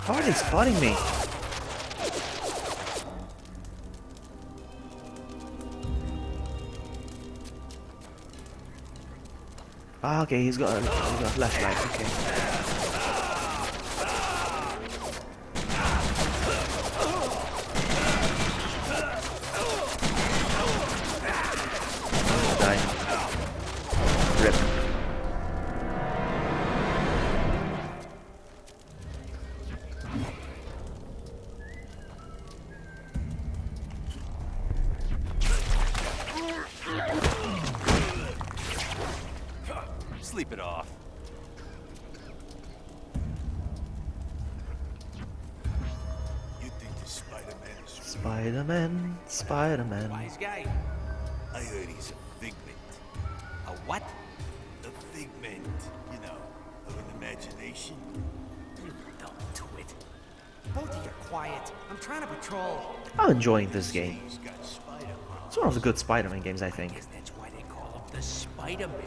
How are they spotting me? Ah, okay, he's got a flashlight, okay. Die. Rip. Sleep it off. You think the Spider-Man is Spider-Man, Spider-Man. Wise guy. I heard he's a figment. A what? A figment. quiet. I'm trying to patrol. I'm enjoying this game. It's one of the good Spider-Man games, I think. That's why they call him the Spider-Man.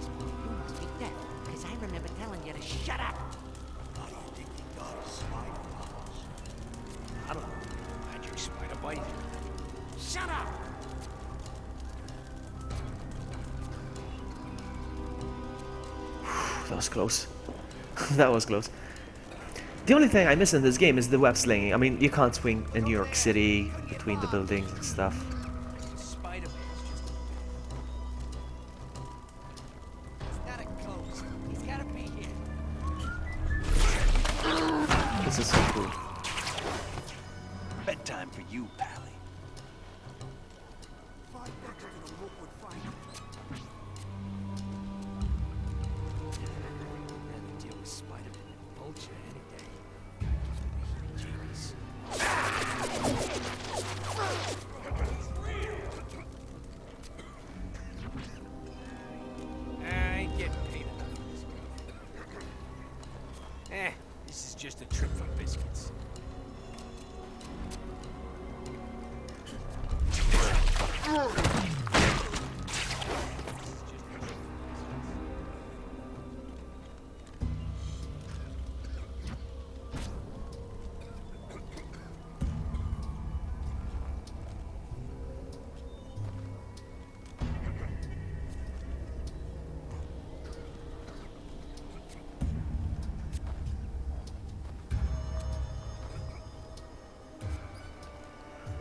You must be deaf, because I remember telling you to shut up. I don't know. Magic spider bite. Shut up! That was close. That was close. The only thing I miss in this game is the web slinging. I mean, you can't swing in New York City between the buildings and stuff. Spider-Man's just... He's gotta close. He's gotta be here. This is so cool. Bedtime for you, Pally. Rather deal with Spider-Man and Vulture any day. Jeez. I ain't getting paid enough for this guy. This is just a trip for biscuits.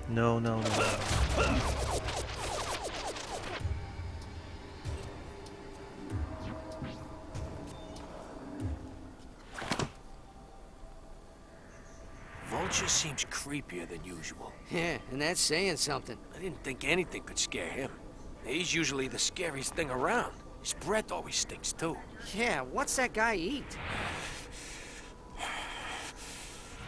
No, no, no. Vulture seems creepier than usual. Yeah, and that's saying something. I didn't think anything could scare him. He's usually the scariest thing around. His breath always stinks, too. Yeah, what's that guy eat?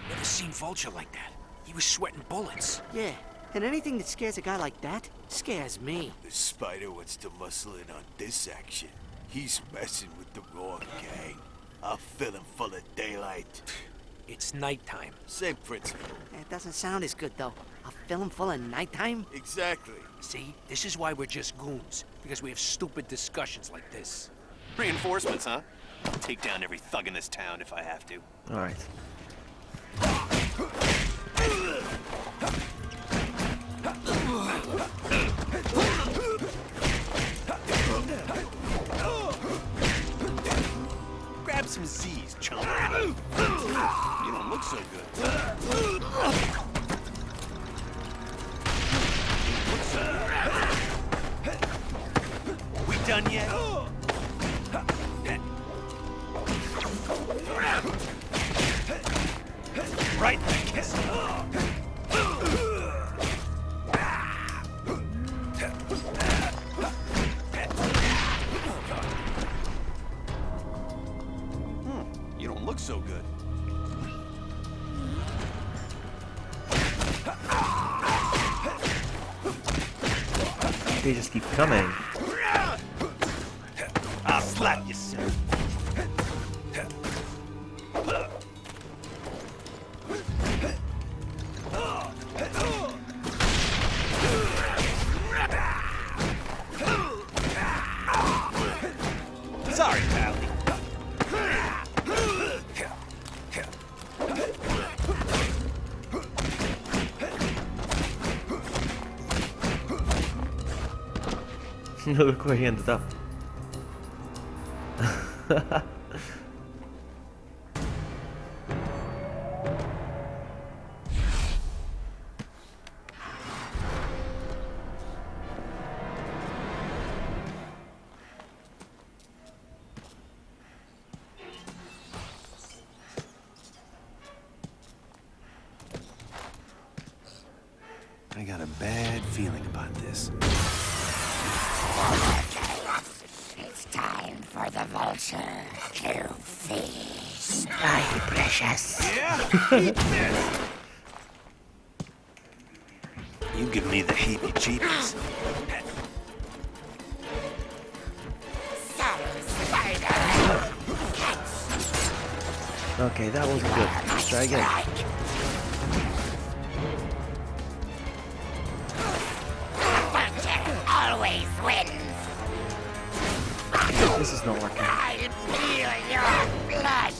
Never seen Vulture like that. He was sweating bullets. Yeah, and anything that scares a guy like that scares me. The spider wants to muscle in on this action. He's messing with the wrong gang. I'll fill him full of daylight. It's nighttime. Same principle. It doesn't sound as good, though. A film full of nighttime? Exactly. See, this is why we're just goons. Because we have stupid discussions like this. Reinforcements, huh? I'll take down every thug in this town if I have to. Alright. Grab some Z's, chump. You don't look so good. We done yet? Right like this. You don't look so good. They just keep coming. I'll slap you, sir. Sorry, Pally. Look where he ended up. I got a bad feeling about this. It's time for the Vulture to feast. My precious. You give me the heebie-jeebies. Sorry, Spider. Okay, that wasn't good. Let's try again. Vulture always wins. This is not working. I'll peel your flesh.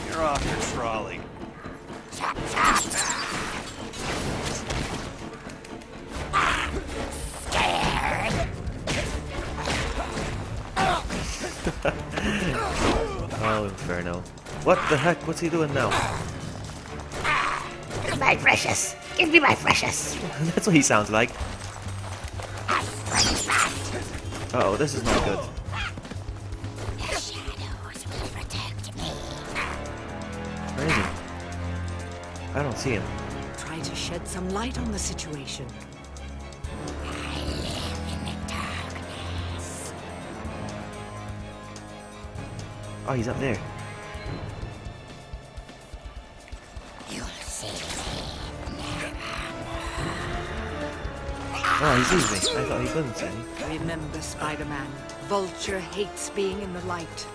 You're off your trolley. Chop, chop. Scared? Oh, Inferno. What the heck? What's he doing now? My precious. Give me my precious. That's what he sounds like. Uh oh, this is not good. The shadows will protect me. Where is he? I don't see him. Try to shed some light on the situation. I live in the darkness. Oh, he's up there. You'll see me. Oh, he sees me. I thought he couldn't see me. Remember, Spider-Man, Vulture hates being in the light.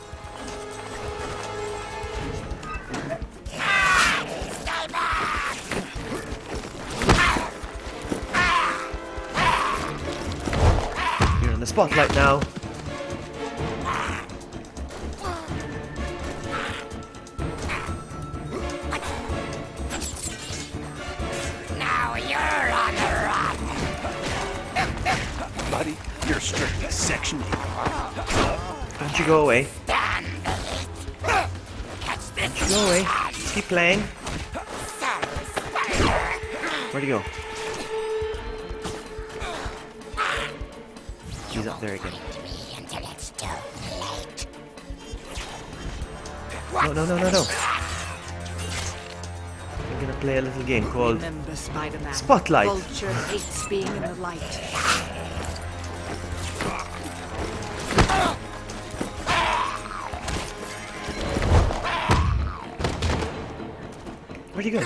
You're in the spotlight now. Now you're on the run. Buddy, you're strictly Section 8. Don't you go away. Stand the heat. Catch this. Don't you go away. Just keep playing. Son, spider. Where'd he go? He's up there again. Me until it's too late. No, no, no, no, no. I'm gonna play a little game called Remember, Spider-Man, Spotlight. Vulture hates being in the light. Where'd he go?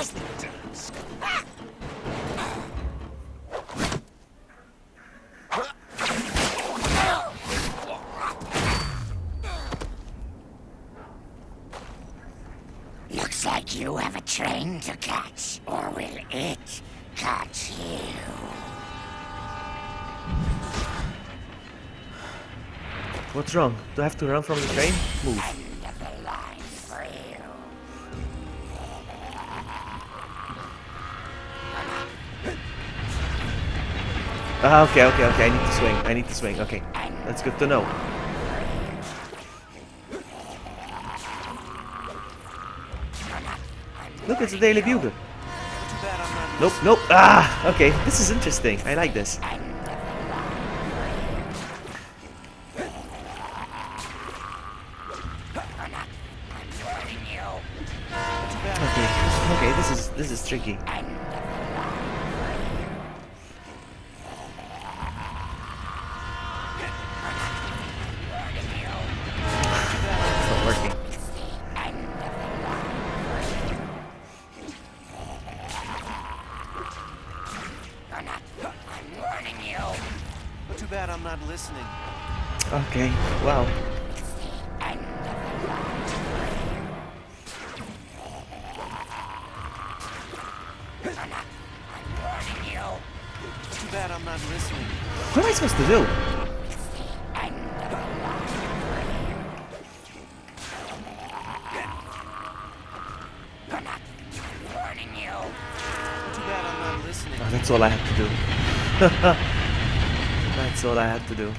Looks like you have a train to catch, or will it catch you? What's wrong? Do I have to run from the train? Move. End of the line for you. Ah, okay, okay, okay. I need to swing. I need to swing. Okay. That's good to know. Look, it's a Daily Bugle. Nope, nope. Ah, okay. This is interesting. I like this. Okay, okay. This is tricky. It's not working. Too bad I'm not listening. Okay. Wow. Too bad I'm not listening. What am I supposed to do? Too bad I'm not listening. Oh, that's all I had to do. That's all I had to do.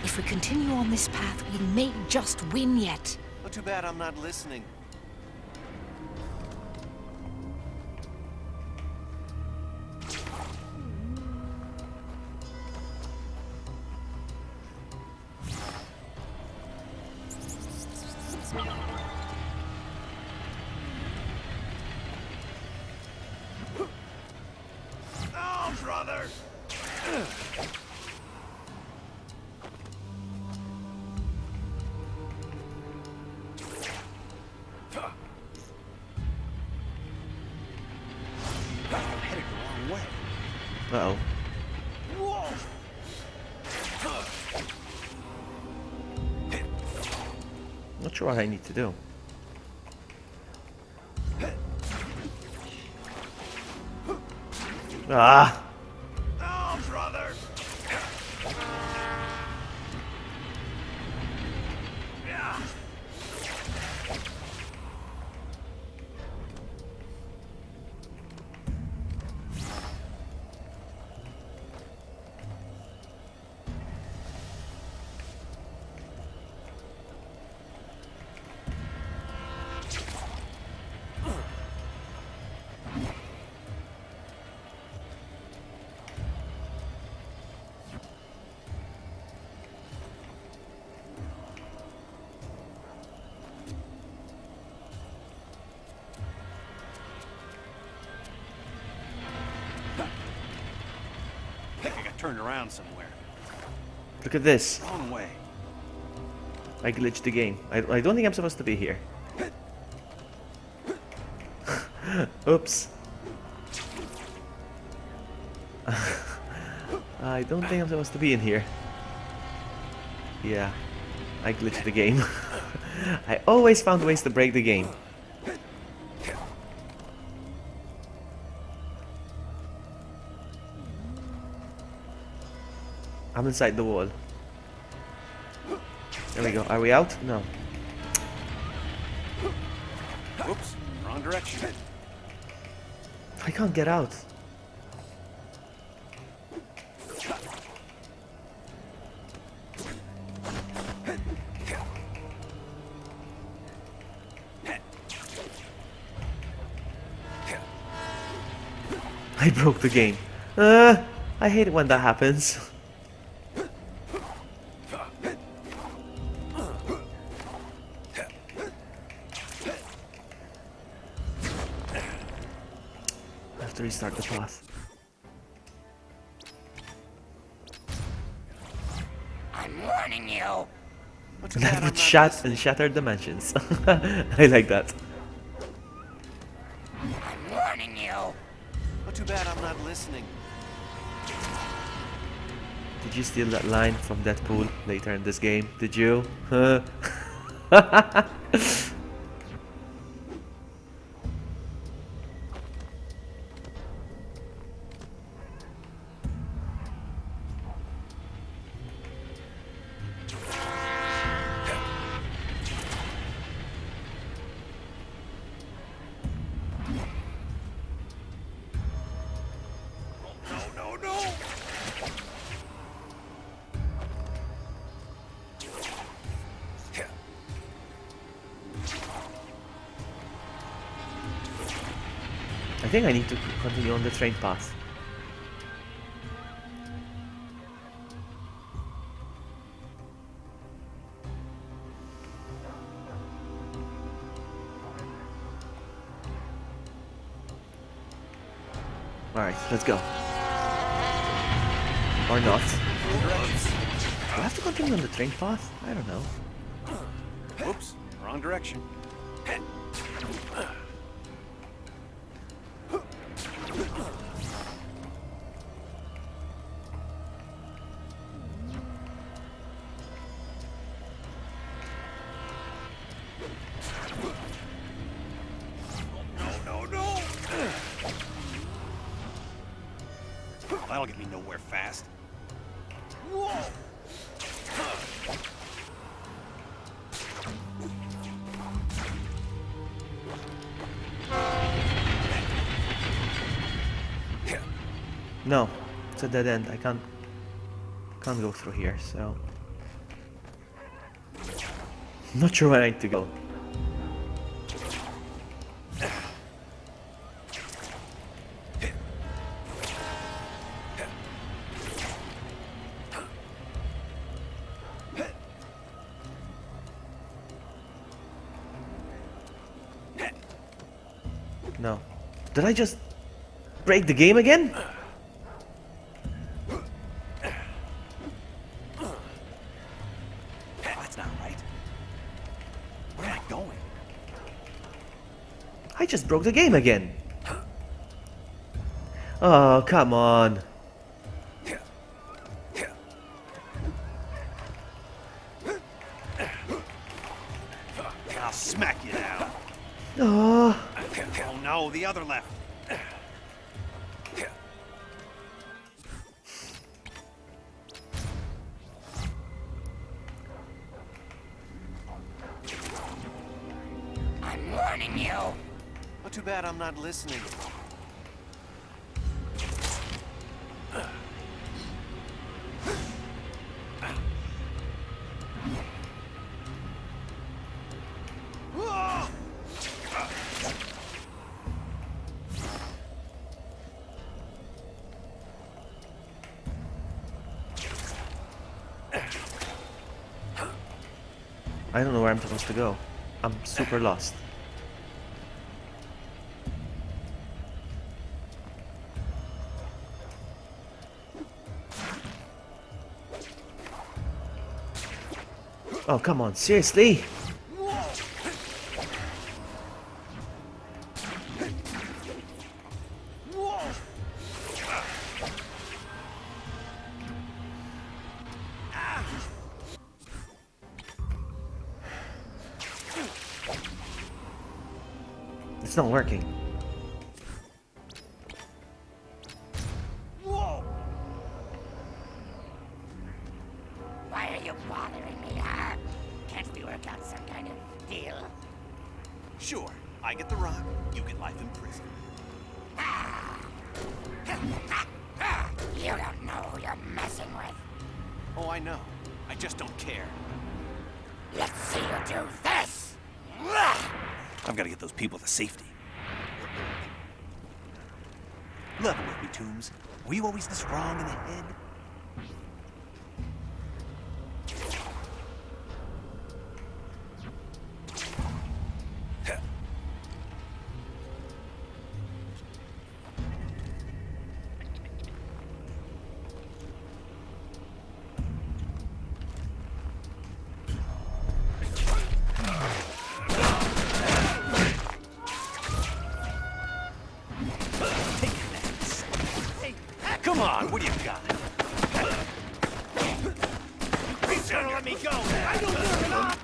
If we continue on this path, we may just win yet. Oh, too bad I'm not listening. Oh, brother! sure what I need to do. Ah! Oh, brother! I think I got turned around somewhere. Look at this. Wrong way. I glitched the game. I don't think I'm supposed to be here. Oops. I don't think I'm supposed to be in here. Yeah, I glitched the game. I always found ways to break the game. I'm inside the wall. There we go. Are we out? No. Whoops, wrong direction. I can't get out. I broke the game. I hate it when that happens. I have to restart the path. I'm warning you. What's That that I'm would not shattered dimensions. I like that. I'm warning you. Not too bad I'm not listening. Did you steal that line from Deadpool later in this game? Did you? Huh? No, no, no! I think I need to continue on the train path. Alright, let's go. Or not. Do I have to continue on the train path? I don't know. Whoops, wrong direction. No, no! That'll get me nowhere fast. Whoa! No, it's a dead end. I can't go through here, so I'm not sure where I need to go. No. Did I just break the game again? That's not right. Where am I going? I just broke the game again. Oh, come on. smack you down. Oh, Oh no, the other left. I'm warning you. Not too bad I'm not listening. I don't know where I'm supposed to go. I'm super lost. Oh, come on, seriously? It's not working. Why are you bothering me, huh? Can't we work out some kind of deal? Sure, I get the rock, you get life in prison. You don't know who you're messing with. Oh, I know. I just don't care. Let's see you do this! I've got to get those people to safety. Level with me, Toombs. Were you always this wrong in the head? Come on, what do you got? He's gonna let me go! I don't give it up!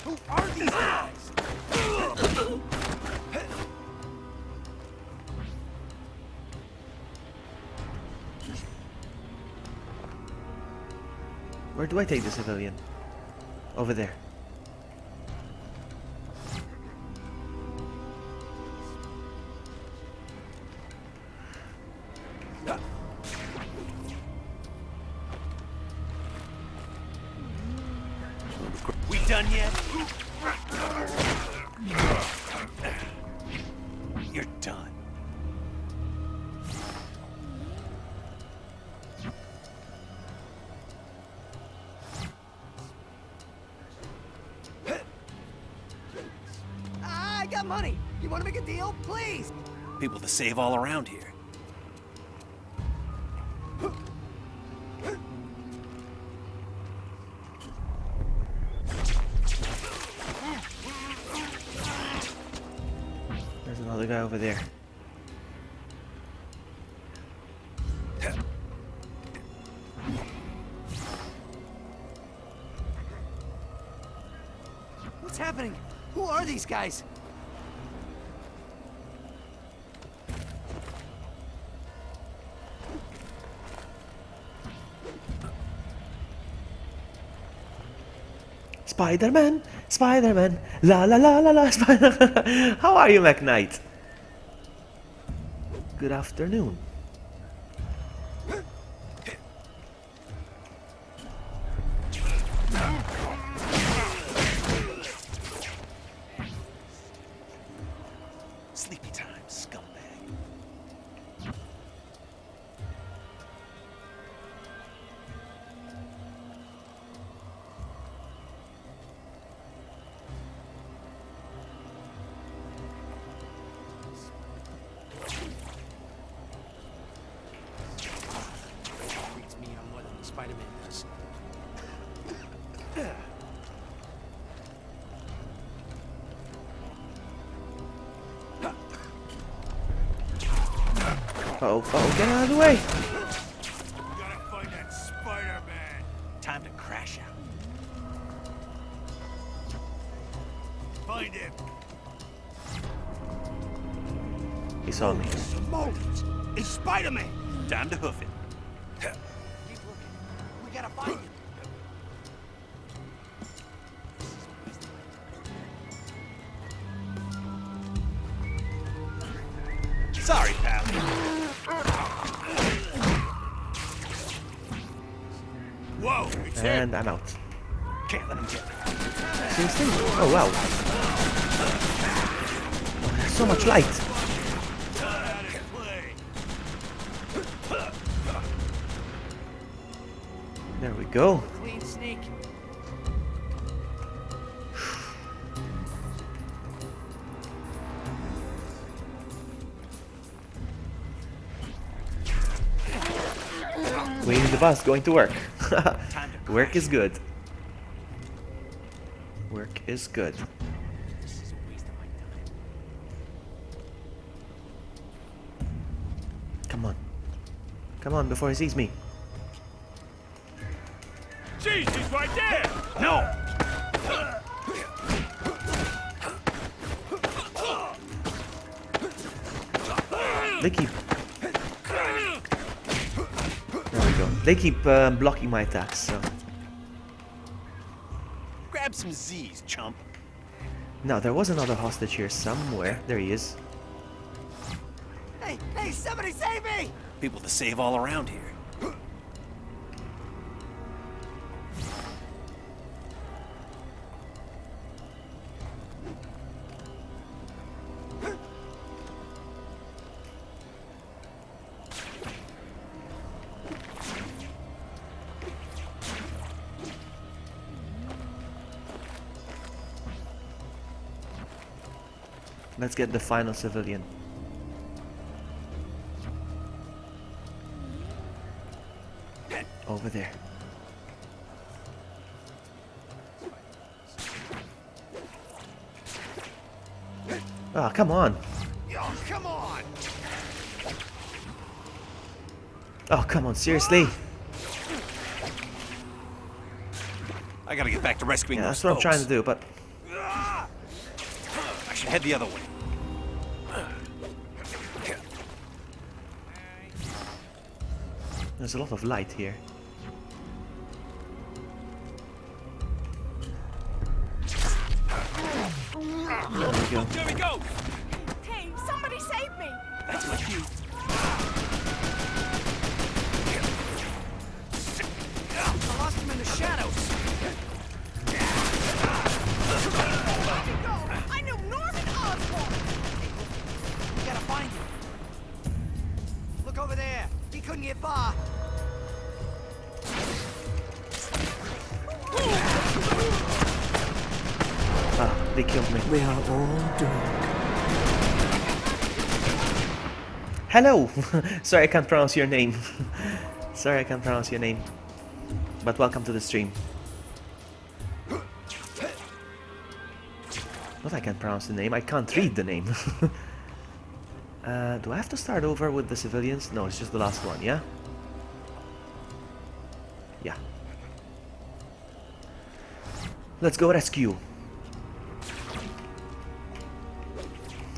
Who are these guys? Where do I take the civilian? Over there. We done yet? You're done. I got money. You want to make a deal? Please. People to save all around here. There's another guy over there. What's happening? Who are these guys? Spider-Man! Spider-Man! La la la la la! Spider. How are you, McKnight? Good afternoon. Sleepy time, scumbag. Freaks me out more than Spider-Man does. Uh-oh, uh-oh, get out of the way! Gotta find that Spider He saw me. Smoked! It's Spider-Man! Time to hoof it. Keep looking. We gotta find him. Sorry, pal. Whoa, it's him! And I'm out. Can't let him get me. Seriously? Oh wow. Oh, there's so much light. There we go. Clean sneak. Waiting the bus, going to work. Work is good. Work is good. Come on. Come on before he sees me. Jeez, he's right there! No! They keep... There we go. They keep blocking my attacks, so... Grab some Z's, chump. Now, there was another hostage here somewhere. There he is. Hey, hey, somebody save me! People to save all around here. Let's get the final civilian. Over there. Oh, come on. Oh, come on! Oh, come on, seriously? I gotta get back to rescuing Yeah, those that's what I'm trying to folks. do, but... I should head the other way. There's a lot of light here. There we go. Here we go! Hey, somebody save me! That's my cue. I lost him in the shadows. Where'd you go? I knew Norman Osborn! We gotta find him. Look over there. He couldn't get far. Ah, they killed me. We are all doomed. Hello! Sorry, I can't pronounce your name. Sorry, I can't pronounce your name. But welcome to the stream. Not I can't pronounce the name, I can't read the name. Do I have to start over with the civilians? No, it's just the last one, yeah? Yeah. Let's go rescue.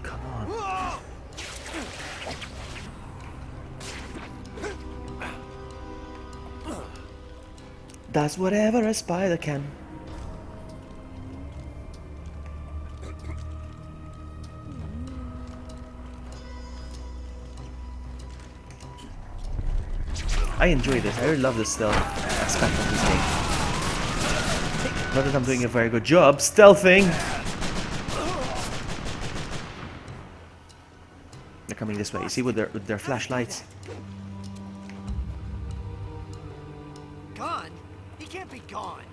Come on. Does whatever a spider can. I enjoy this. I really love this stealth aspect of this game. Not that I'm doing a very good job stealthing. They're coming this way. You see with their flashlights. Gone? He can't be gone.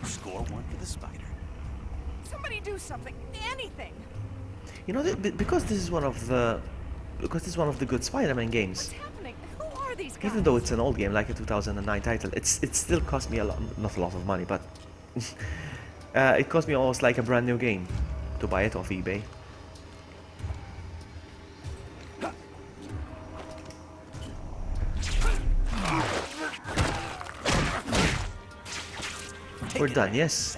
Score one for the spider. Somebody do something. Anything. You know, because this is one of the good Spider-Man games. Happening? Who are these guys? Even though it's an old game, like a 2009 title, it still cost me not a lot of money, but it cost me almost like a brand new game to buy it off eBay. We're done, yes.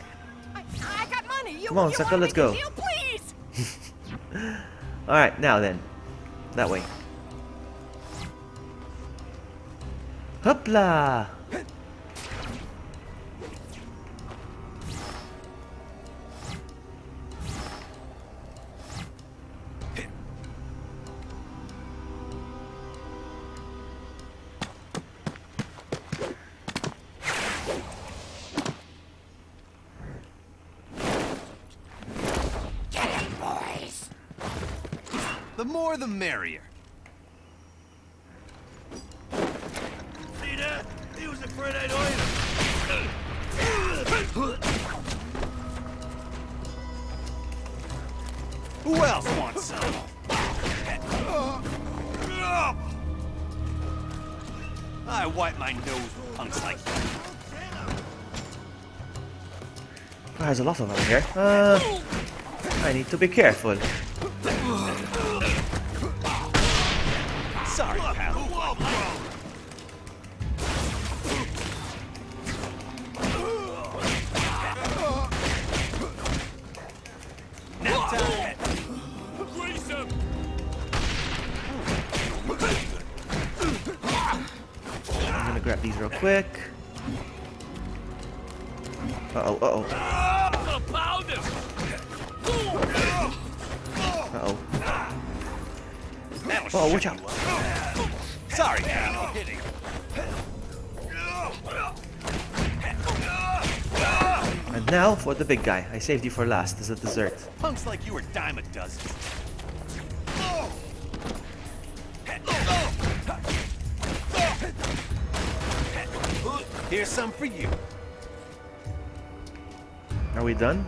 I got money. Come on, sucker, let's go. Deal, please. Alright, now then. That way. Hoopla! Get him, boys. The more the merrier. See that? He was afraid I'd oil him. Who else wants some? I wipe my nose with punks like you. There's a lot of them here. I need to be careful. Sorry, pal. Now time. Grease him! I'm gonna grab these real quick. Uh-oh, uh-oh. Pound him! Uh-oh. That'll Oh, shut watch out. you up. Sorry, pal. No hitting. And now for the big guy. I saved you for last as a dessert. Punks like you are dime a dozen. Here's some for you. Are we done?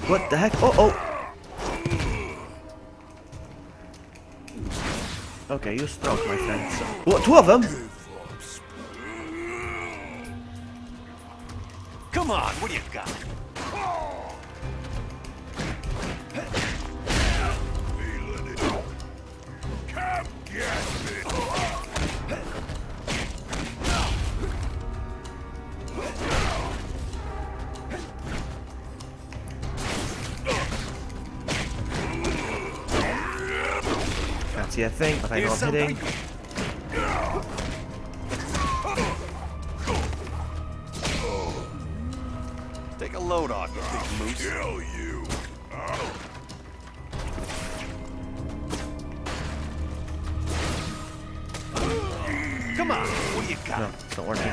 What the heck? Oh, oh! Okay, you strong, my friend. What, two of them? Come on, what do you got? Come get me. Can't see a thing, but I know Here's I'm some for hitting. Take a load off, you big moose. Kill you. Come on, what do you got? No, it's not working.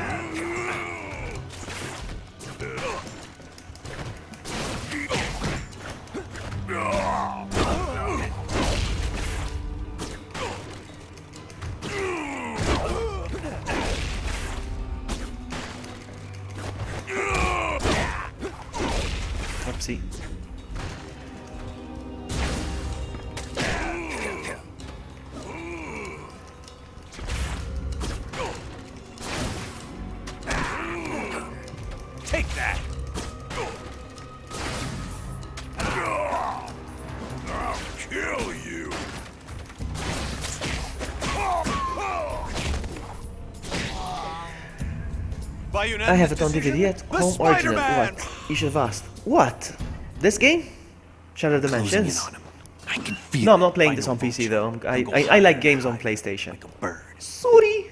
Oopsie. Take that! I'll kill you. I have it on DVD at home original. What? You should have asked. What? This game? Shattered Dimensions? I can feel No, I'm not it. playing I this know on those PC though. goes I like high, games on high, PlayStation. like a bird. Sorry.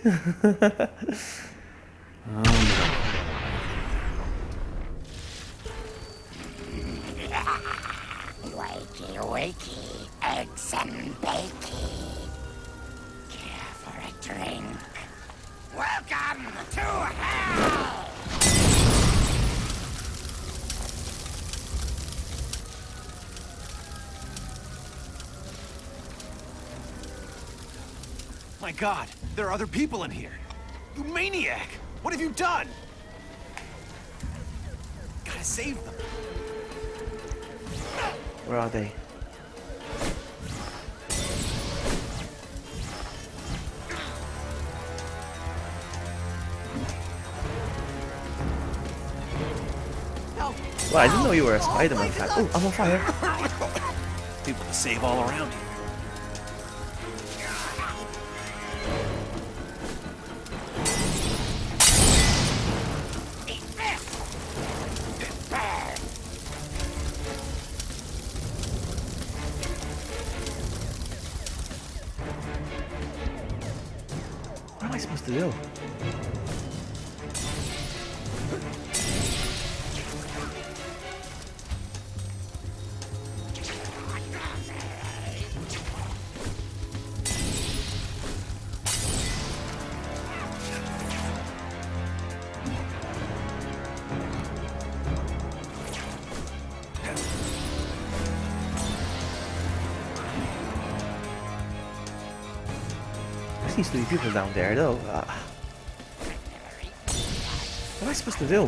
Wakey, wakey, eggs and bakey. Care for a drink? Welcome to hell! My God, there are other people in here. You maniac! What have you done? Gotta save them. Where are they? Well, I didn't know you were a Spider-Man fan. Oh, I'm on fire. People to save all around here. What am I supposed to do? There seems to be people down there, though. What am I supposed to do?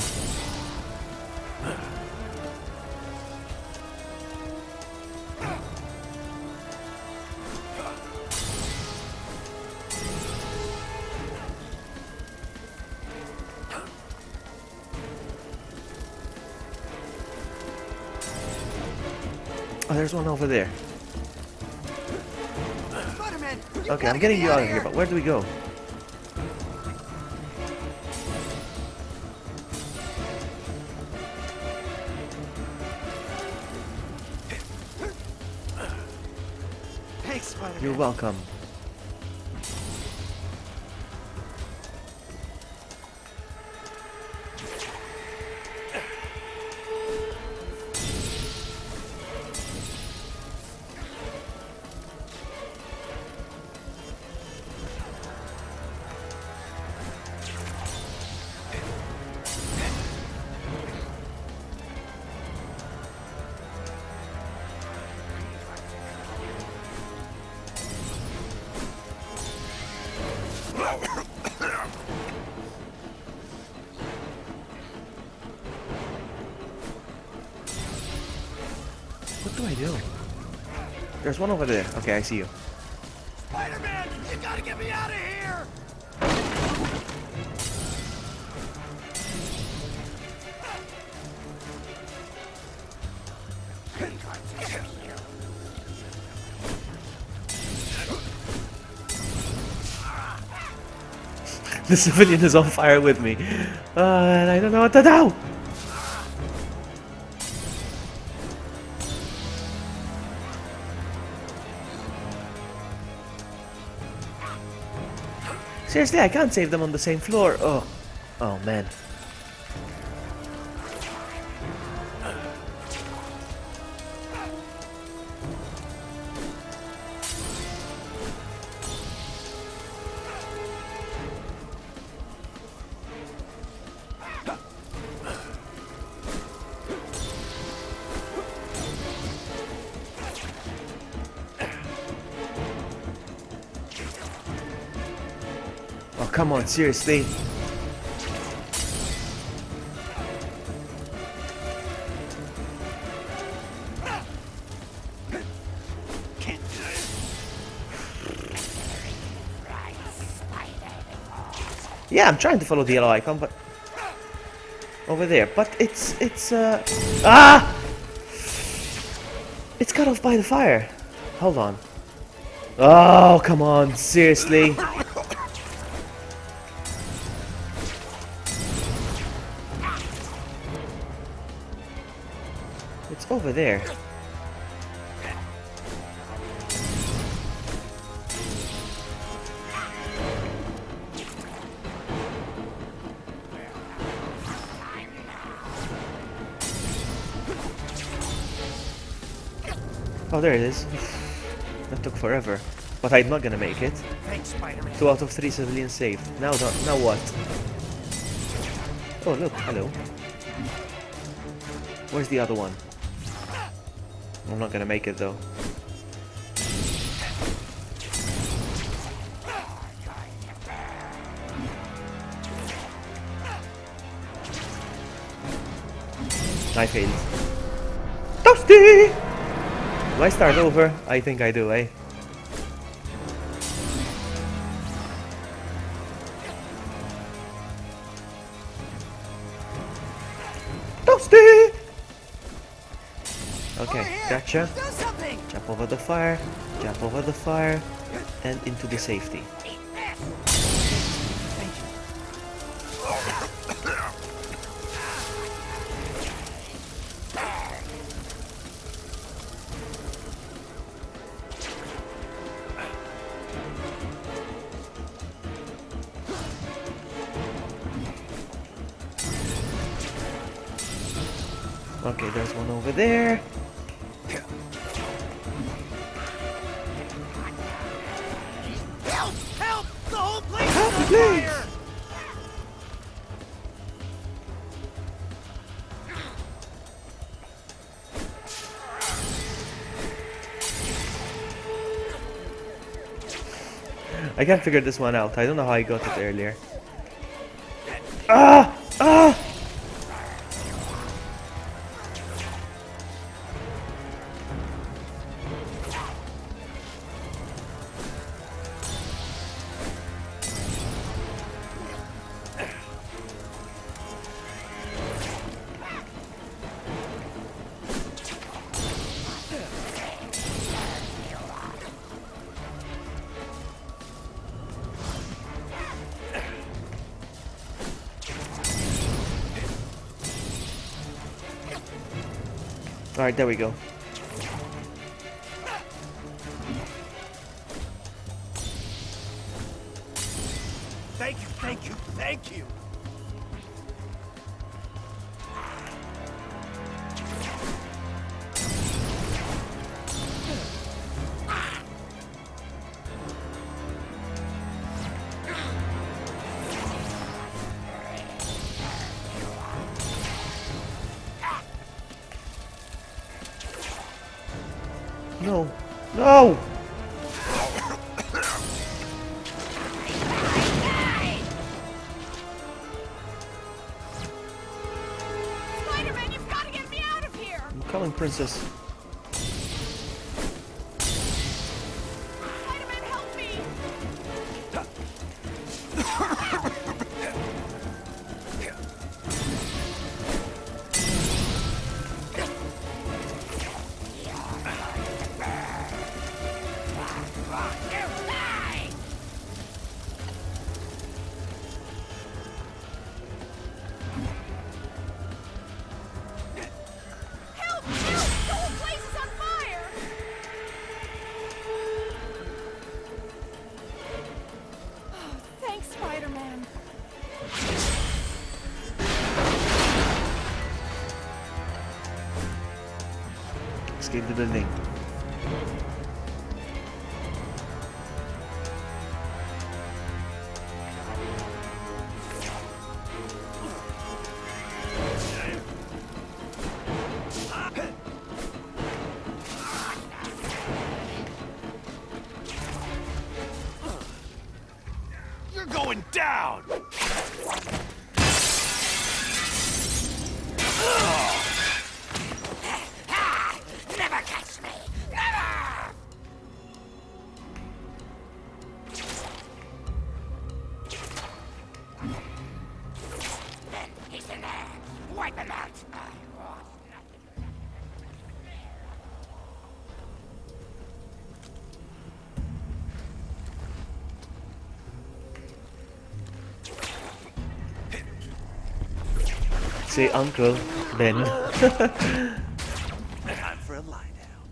Oh, there's one over there. Spider-Man, Okay, I'm getting you out of here, but where do we go? Thanks, Spider-Man. You're welcome. What do I do? There's one over there. Okay, I see you. Spider-Man, you gotta get me out of here! The civilian is on fire with me. And I don't know what to do. Seriously, I can't save them on the same floor. Oh, oh man. Oh, come on, seriously. Yeah, I'm trying to follow the yellow icon, but over there. But it's ah! It's cut off by the fire. Hold on. Oh, come on, seriously. It's over there. Oh, there it is. That took forever. But I'm not gonna make it. Thanks, Spider-Man. 2 out of 3 civilians saved. Now what? Oh, look, hello. Where's the other one? I'm not gonna make it though. I failed. Toasty! Do I start over? I think I do, eh? Toasty! Okay, gotcha. Do something! Jump over the fire, jump over the fire, and into the safety. Okay, there's one over there. Help! Help! The whole place is Help, on please! fire! I can't figure this one out. I don't know how I got it earlier. Ah! Ah! Alright, there we go. Thank you, thank you, thank you! No. No! Spider-Man, you've got to get me out of here! I'm coming, princess. Spider-Man, help me! Help! Help! The whole place is on fire! Oh, thanks, Spider-Man. Escape the building. You're going down! Never catch me! Never! He's in there! Wipe him out! Say Uncle Ben. Time for a lie down.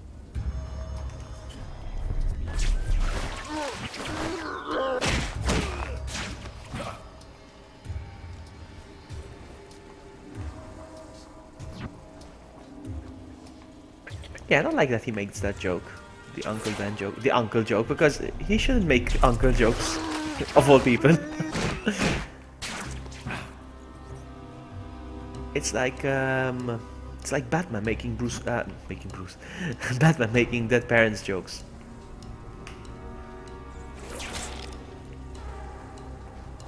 Yeah, I don't like that he makes that joke. The Uncle Ben joke. The uncle joke, because he shouldn't make uncle jokes. Of all people. It's like Batman making Batman making dead parents jokes.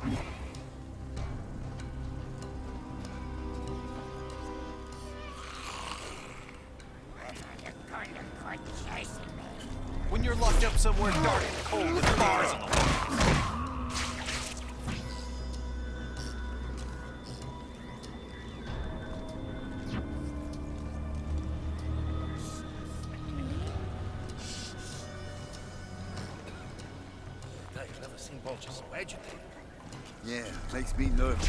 You're going to were chasing me. When you're locked up somewhere dark and cold with bars on the wall. I've never seen Vulture so agitated. Yeah, makes me nervous.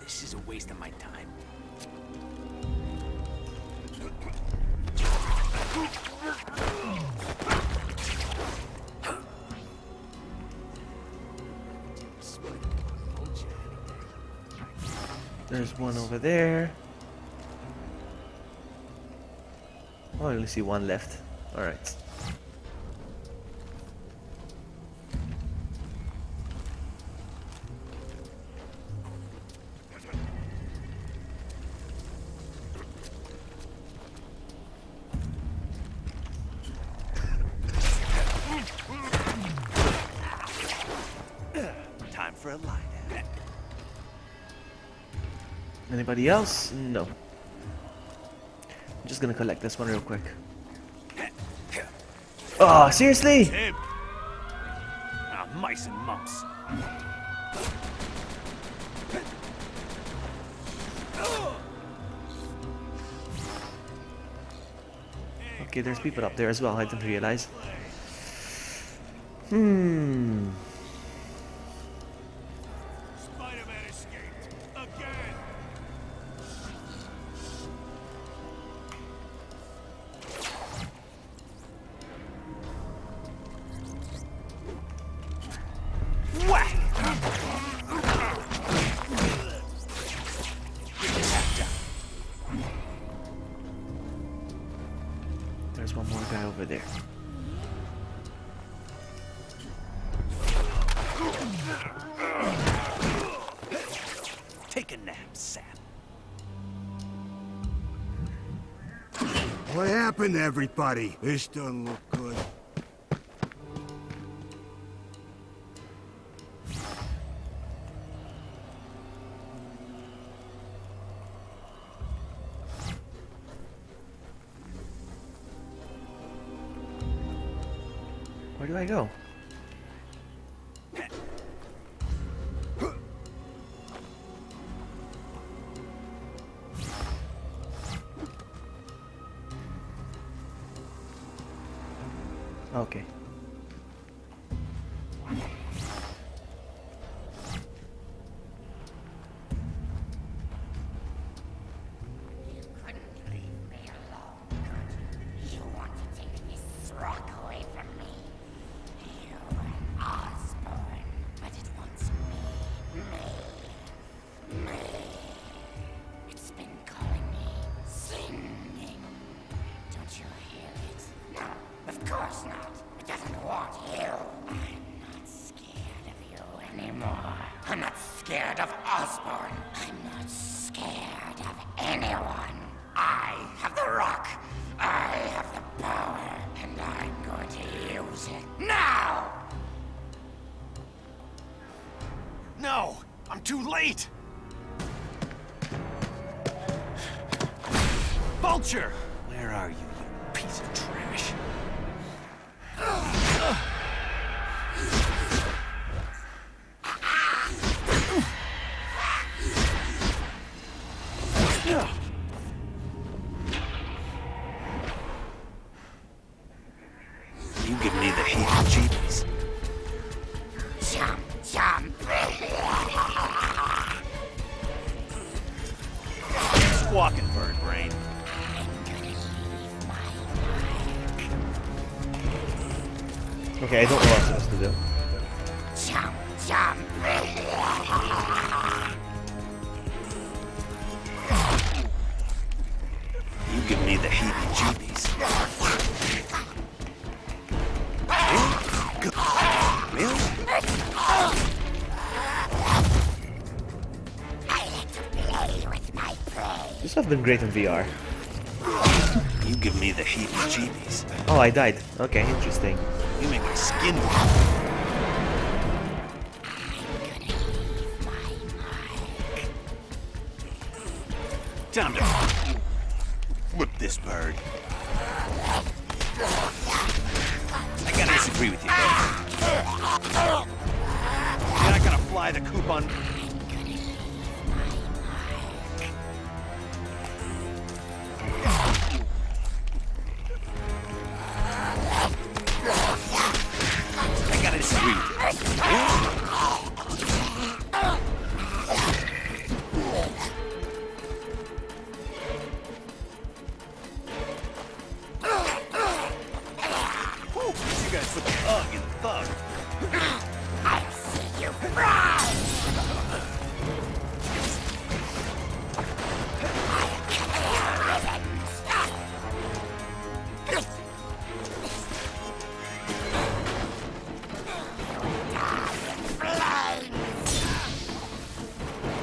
This is a waste of my time. There's one over there. Oh, I only see one left. Alright. Time for a lie down. Anybody else? No. I'm just gonna collect this one real quick. Oh, seriously? Him. Ah, mice and mumps. Okay, there's people up there as well. I didn't realize. Spider-Man escaped again. There's one more guy over there. Take a nap, sap. What happened to everybody? This doesn't look good. Where do I go? Okay. Couldn't leave me alone, could you? You want to take this rock away from me? You and Osborn, but it wants me. It's been calling me, singing. Don't you hear it? No, of course not. It doesn't want you. I'm not scared of you anymore. I'm not scared of Osborn. I'm not scared of anyone. I have the rock. I have the power, and I'm going to use it now! No! I'm too late! Vulture! Where are you, you piece of trash? You give me the heebie-jeebies. Jump, jump! Squawking bird brain. Okay, I don't know what I'm supposed to do. Jump, jump! You give me the heebie-jeebies. Really? I like to play with my prey. This would have been great in VR. You give me the heebie-jeebies. Oh, I died. Okay, interesting. You make my skin time to flip this bird. I gotta disagree with you, buddy. You're not gonna fly the coop on. I gotta disagree with you. You guys put the thug in the thug. I see you fry!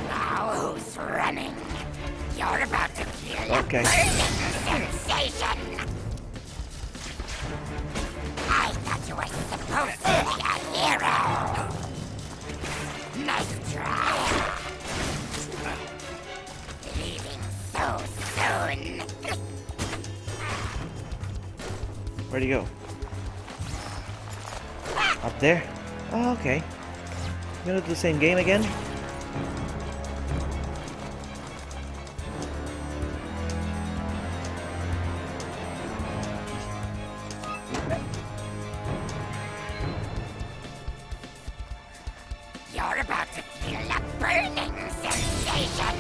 Now who's running? You're about to feel a Okay. burning sensation! I thought you were supposed to be a hero! Nice try! Leaving so soon! Where'd he go? Up there? Oh, okay. You gonna do the same game again? You're about to feel a burning sensation!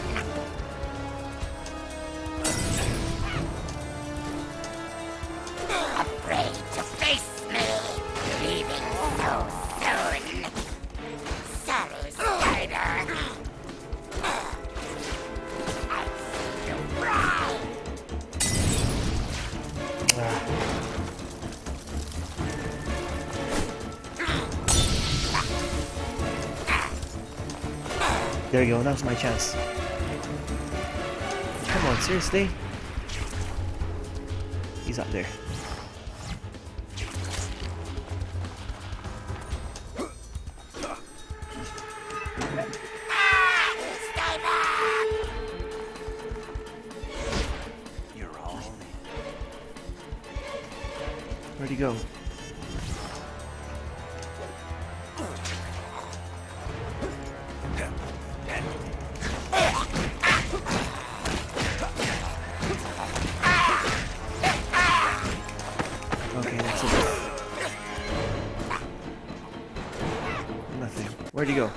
Afraid to face me, leaving so soon! Sorry, Spider! I see you fry! There you go, now's my chance. Come on, seriously? He's up there. Stay back! You're all Where'd he go? Okay, that's it. Nothing. Where'd he go?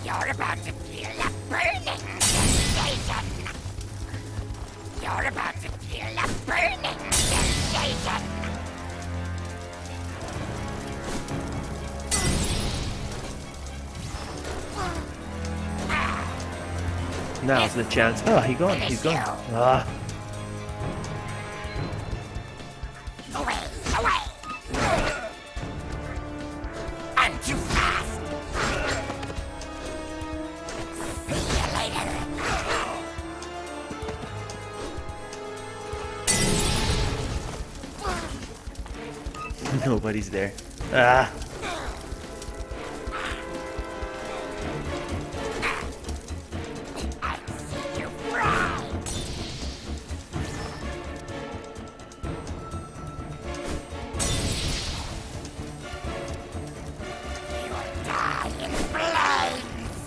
You're about to feel a burning sensation! You're about to feel a burning sensation! Now's the chance. Oh, he's gone. He's gone. Ah. Away! Away! I'm too fast! See you later! Nobody's there. Ah. I see you fry! You'll die in flames!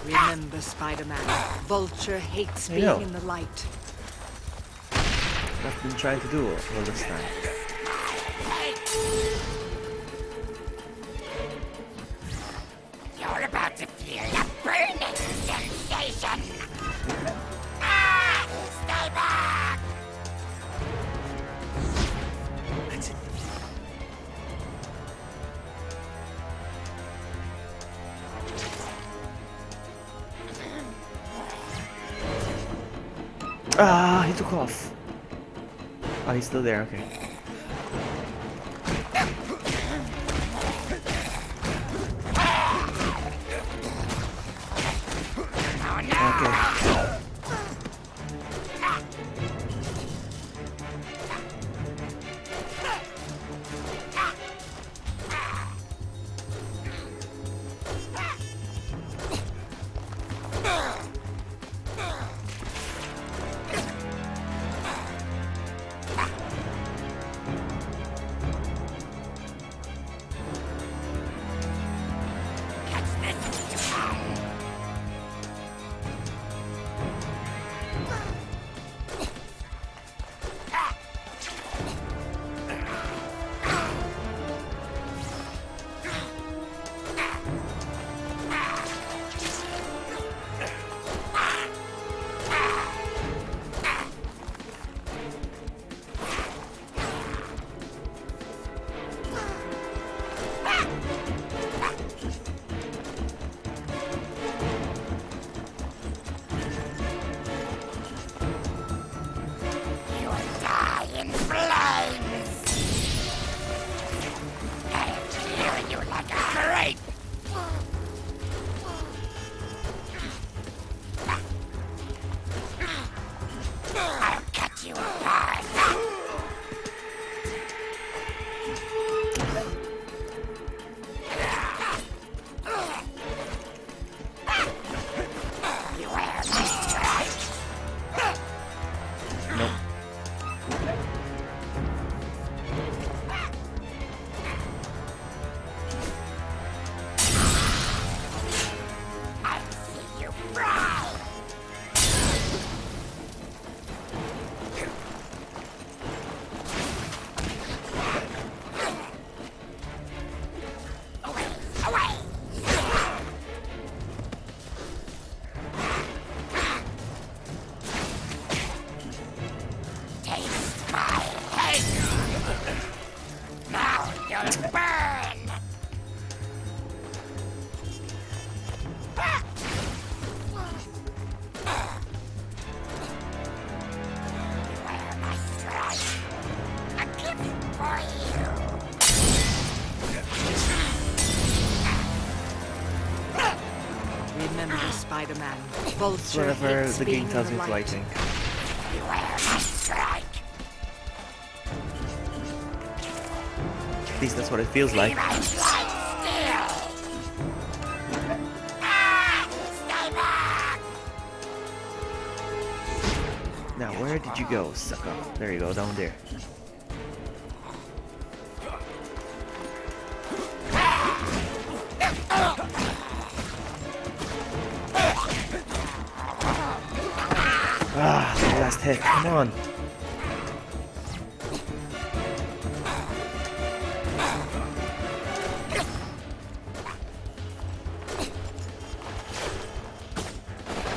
Remember, Spider-Man, Vulture hates I being know. in the light. I've been trying to do all this time. You're about to feel a burning sensation! Ah! Stay back! That's it. Ah, he took off. Oh, he's still there, okay. Okay. Remember, Spider-Man. Vulture Whatever hates the game being tells in me the to, I light. think. At least that's what it feels like. Now, where did you go, sucker? There you go, down there. Ah, the last hit, come on.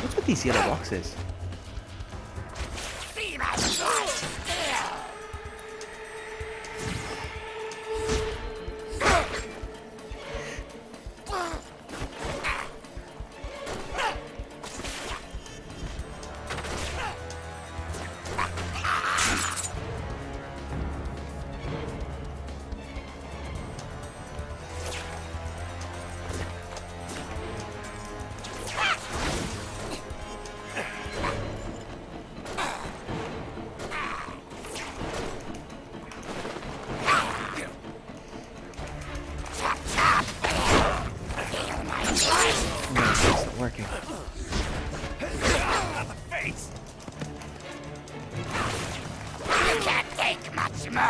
What's with these yellow boxes? Working. You can't take much more.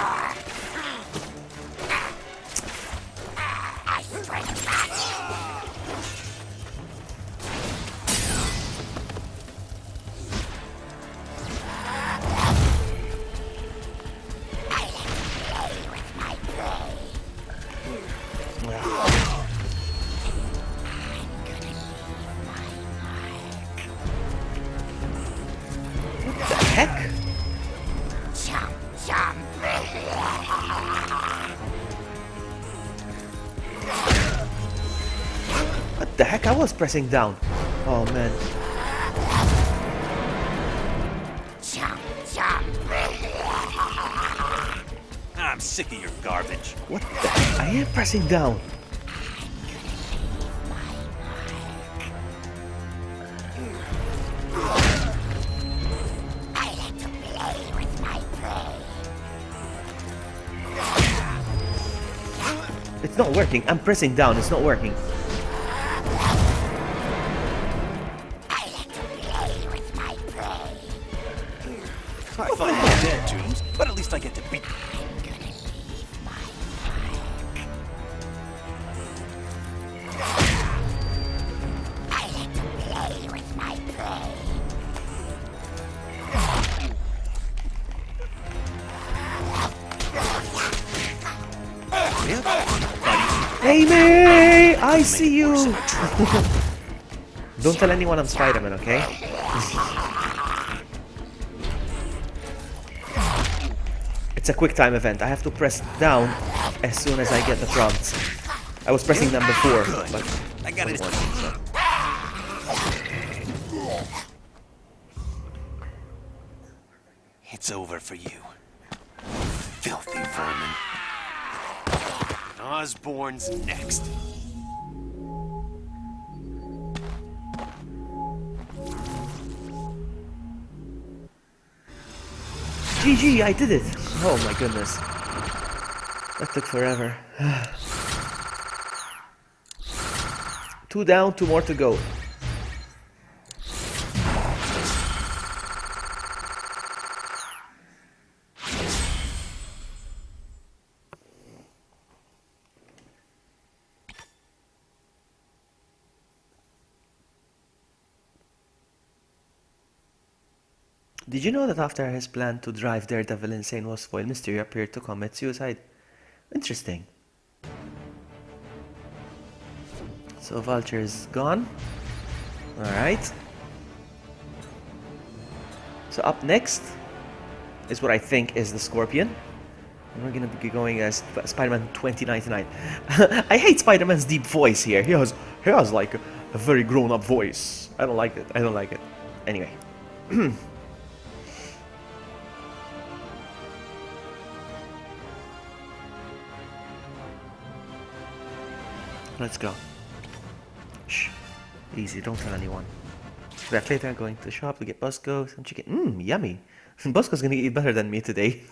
I strike back. I like to play with my prey. What the heck? Chomp, chomp. What the heck? I was pressing down. Oh man. sick of your garbage. What the? I am pressing down. I like to play with my prey. It's not working. I'm pressing down. It's not working. I like to play with my prey. I thought you were dead, Tombs, but at least I get to beat. I like to play with my prey. Amy! I see you! Don't tell anyone I'm Spider-Man, okay? It's a quick time event. I have to press down as soon as I get the prompts. I was pressing them before, but I got it. It's over for you. Filthy vermin. Osborn's next. GG, I did it! Oh my goodness. That took forever. 2 down, 2 more to go. Did you know that after his plan to drive Daredevil insane was foiled, Mysterio appeared to commit suicide? Interesting. So Vulture is gone. Alright. So up next is what I think is the Scorpion. And we're gonna be going as Spider-Man 2099. I hate Spider-Man's deep voice here. He has like a very grown-up voice. I don't like it. I don't like it. Anyway. Let's go. Shh. Easy, don't tell anyone. Back later, I'm going to the shop to get Bosco some chicken. Yummy. Bosco's gonna eat better than me today.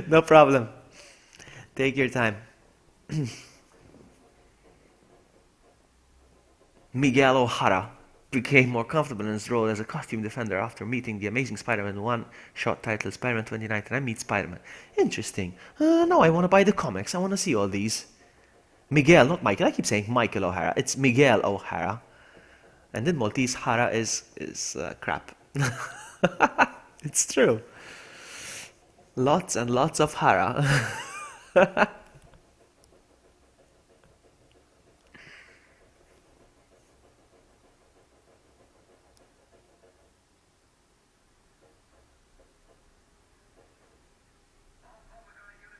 No problem. Take your time. Miguel O'Hara became more comfortable in his role as a costume defender after meeting the Amazing Spider-Man one-shot titled Spider-Man 2099 Meets Spider-Man. Interesting. No, I want to buy the comics. I want to see all these. Miguel, not Michael. I keep saying Michael O'Hara. It's Miguel O'Hara. And in Maltese, Hara is crap. It's true. Lots and lots of Hara.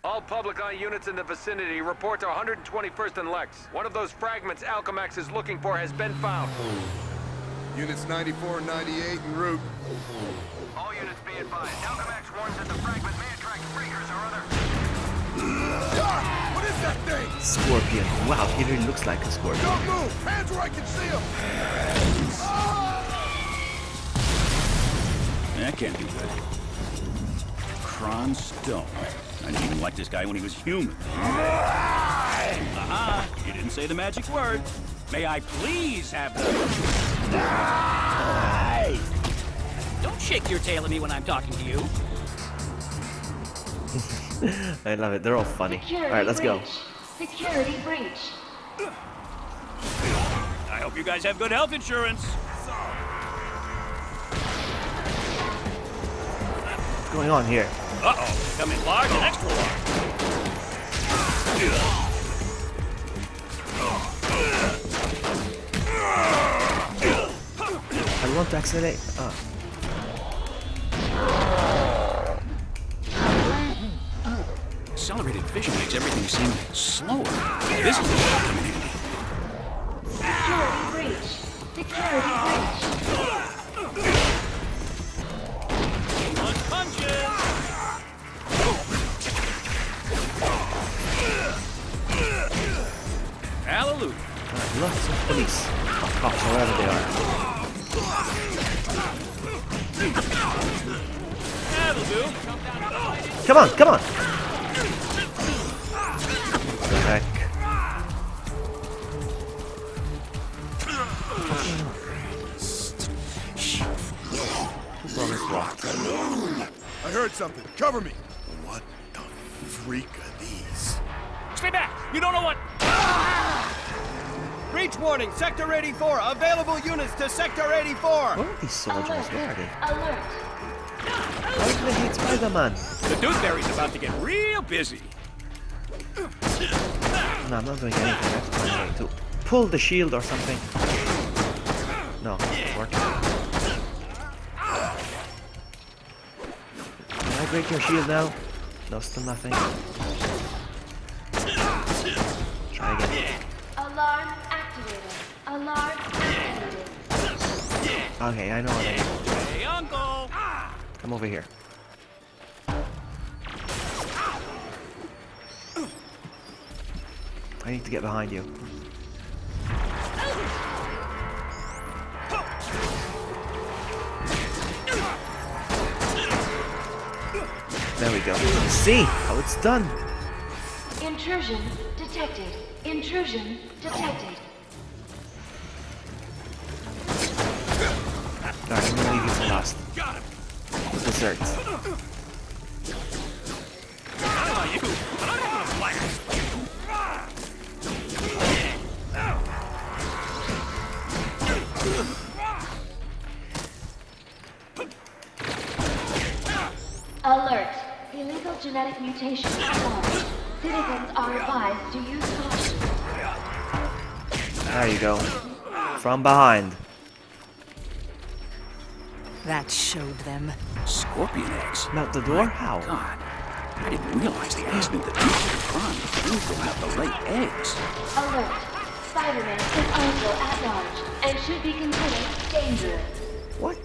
All public eye units in the vicinity report to 121st and Lex. One of those fragments Alchemax is looking for has been found. Units 94 and 98 en route. All units be advised. Alchemax warns that the fragment may attract freakers or other... What is that thing? Scorpion. Wow, he really looks like a scorpion. Don't move! Hands where I can see them! That can't be good. Kron Stone. I didn't even like this guy when he was human. Aha! You didn't say the magic word. May I please have the... Don't shake your tail at me when I'm talking to you. I love it. They're all funny. Alright, let's go. Security breach. I hope you guys have good health insurance. What's going on here? Uh-oh. Come in large and extra large. I want to accelerate. Accelerated vision makes everything seem slower. This is coming in. Security breach. Security breach. Unconscious. Hallelujah. Alright, lots of police. Or cops, or wherever they are. That'll do. Come on, come on! What the heck? What's wrong with what? I heard something. Cover me. What the freak are these? Stay back! You don't know what... Breach warning, Sector 84. Available units to Sector 84. What are these soldiers? Where are they? Alert. Why do they hate Spider-Man? The Doothberry's about to get real busy. No, I'm not doing anything. I have to find a way to pull the shield or something. No, it's working. Can I break your shield now? No, still nothing. Try again. Alarm activated. Alarm activated. Okay, I know what I need. Hey, Uncle! Come over here. I need to get behind you. There we go. See how it's done. Intrusion detected. Intrusion detected. Alright, I'm gonna leave you for last. Dessert. Alert. Illegal genetic mutation acknowledged. Citizens are advised to use caution. There you go. From behind. That showed them. Scorpion eggs. Out the door? How? God, I didn't realize the accident that Prime will have to lay eggs. Alert. Spider-Man is also at large and should be considered dangerous. What?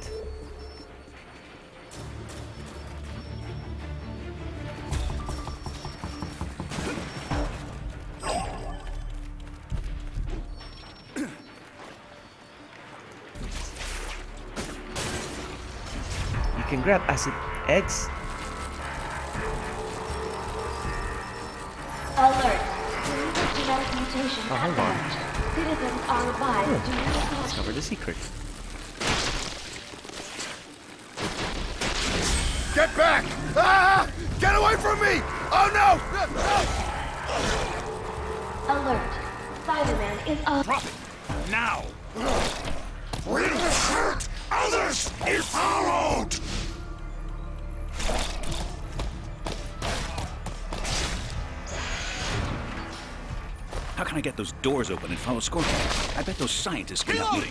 You can grab acid eggs. Alert. Illegal genetic mutation Oh, hold at on. large. Citizens are advised to use caution. Discover the secret. Get back! Ah! Get away from me! Oh no! Alert. Spider-Man is on. Drop it! Now! We hurt others! He followed! How can I get those doors open and follow Scorpion? I bet those scientists can help me.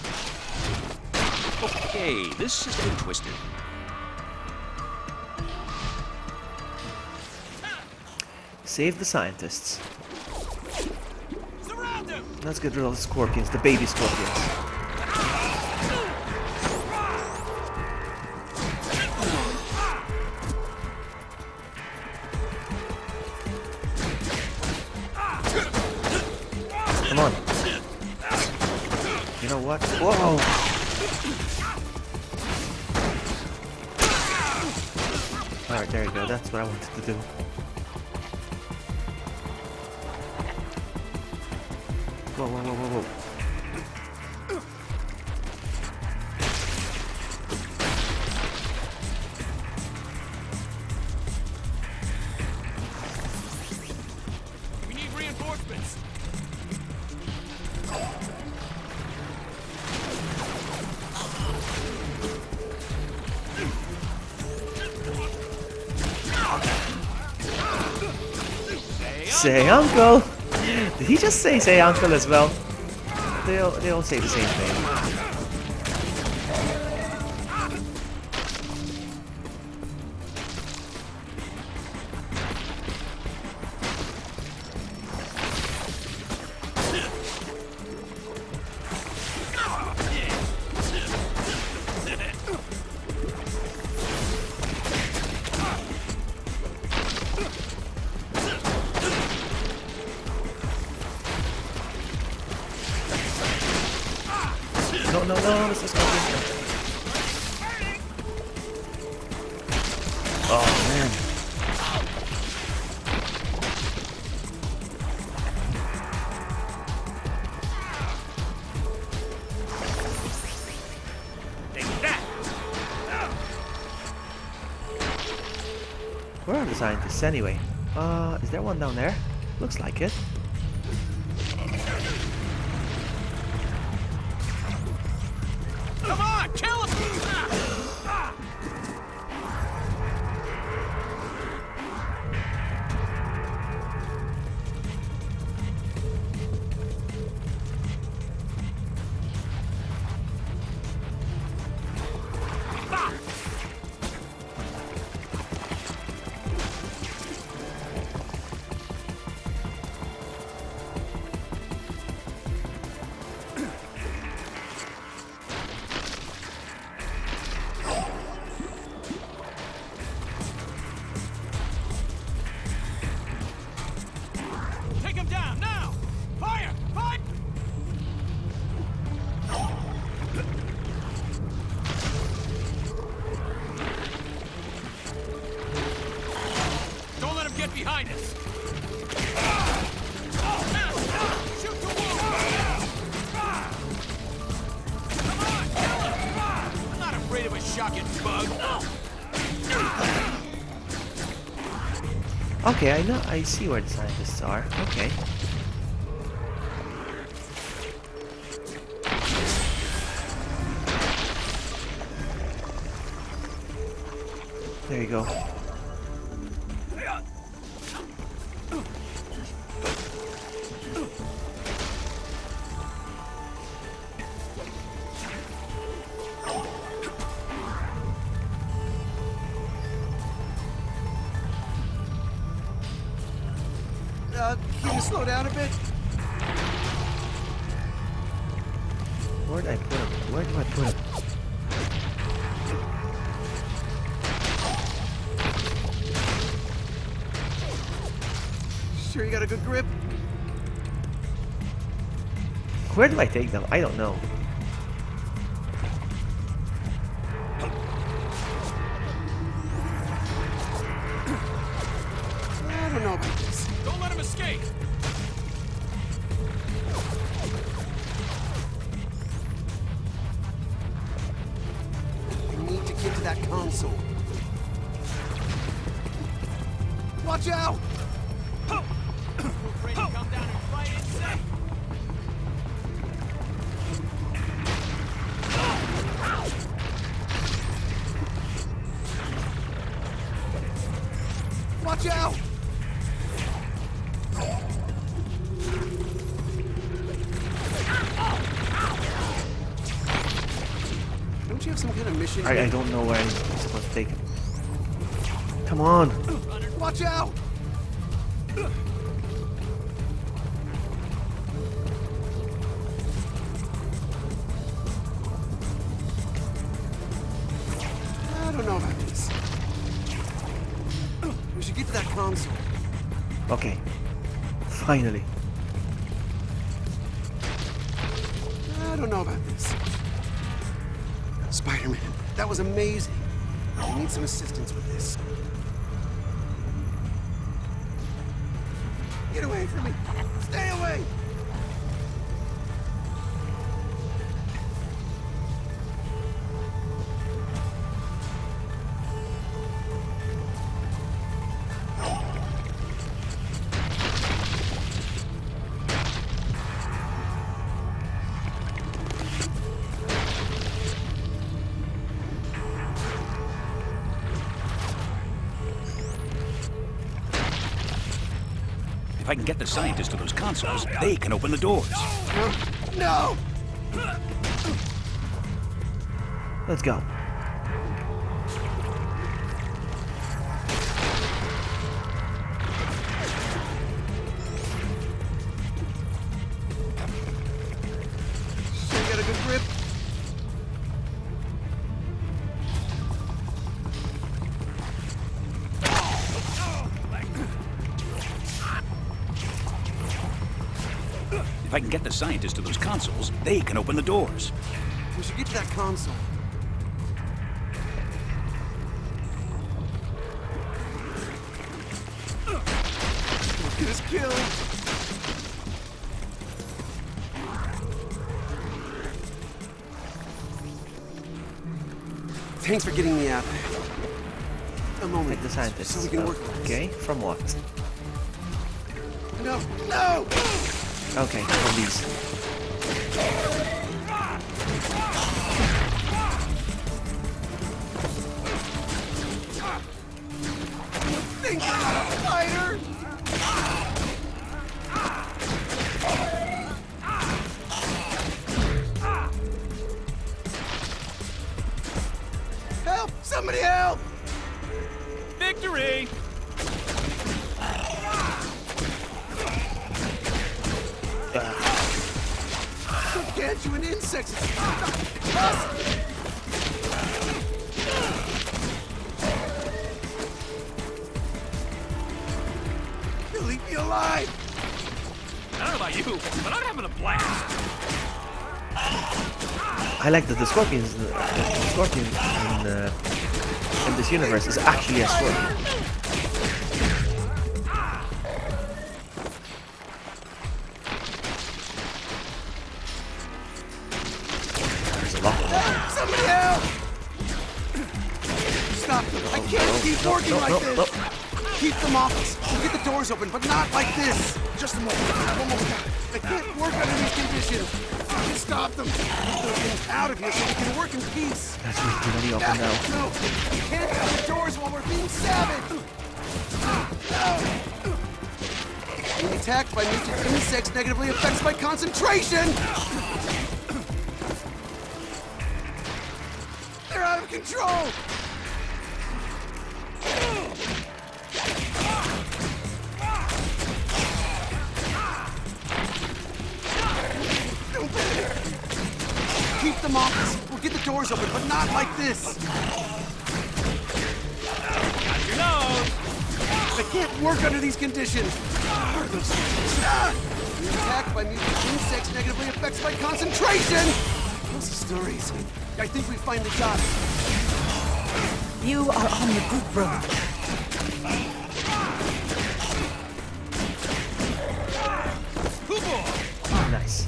Okay, this is getting twisted. Save the scientists. Let's get rid of the scorpions, the baby scorpions. Come on. You know what? Whoa! Alright, there you go. That's what I wanted to do. Whoa, whoa, whoa, whoa, whoa. We need reinforcements. Say uncle! Did he just say uncle as well? They all say the same thing. Oh man. Where are the scientists anyway? Is there one down there? Looks like it. Come on, kill him! Take him down, now! Fire! Fire! Don't let him get behind us! Shoot the wall! Come on, kill him! I'm not afraid of a shocking bug! Okay, I see where the scientists are. Okay. There you go. Can you slow down a bit? Where did I put him? Where do I put him? Sure you got a good grip? Where do I take them? I don't know. I don't know about this. Don't let him escape! We need to get to that console. Watch out! Afraid to come down and fight inside? Watch out! Don't you have some kind of mission? I don't know where I'm supposed to take him. Come on! Watch out! I don't know about this. We should get to that console. Okay. Finally. I don't know about this. Spider-Man, that was amazing. I need some assistance with this. Get away from me! Stay away! If I can get the scientists to those consoles, they can open the doors. No! Let's go. Sure you got a good grip? If I can get the scientists to those consoles, they can open the doors. We should Get to that console. Get us killed. Thanks for getting me out. A moment. Like the scientist. So we can work. Okay, from what? No! No! Okay, from these. Think you're not a fighter? Help! Somebody help! Victory! Gargantuan insects! You'll eat me alive! I don't know about you, but I'm having a blast. I like that the scorpion in this universe is actually a scorpion. There's a lot of them. Somebody help! Stop them! I can't keep working like this! Keep them off us! We'll get the doors open, but not like this! Just a moment. I've almost got it. I can't work under these conditions. Stop them! Get those things out of here so we can work in peace! That's way too many of them now. No! We can't have the doors while we're being savage! Being attacked by mutant insects negatively affects my concentration! They're out of control! Keep them off us. We'll get the doors open, but not like this. Got your nose. I can't work under these conditions. Being attacked by mutant insects negatively affects my concentration. Those stories. I think we finally got it. You are on the good road. Nice.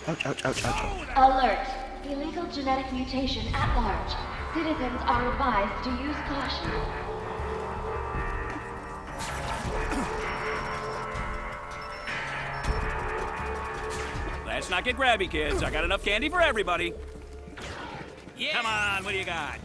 Ouch, ouch, ouch, ouch. Alert! Illegal genetic mutation at large. Citizens are advised to use caution. Let's not get grabby, kids. I got enough candy for everybody. Yeah. Come on, what do you got?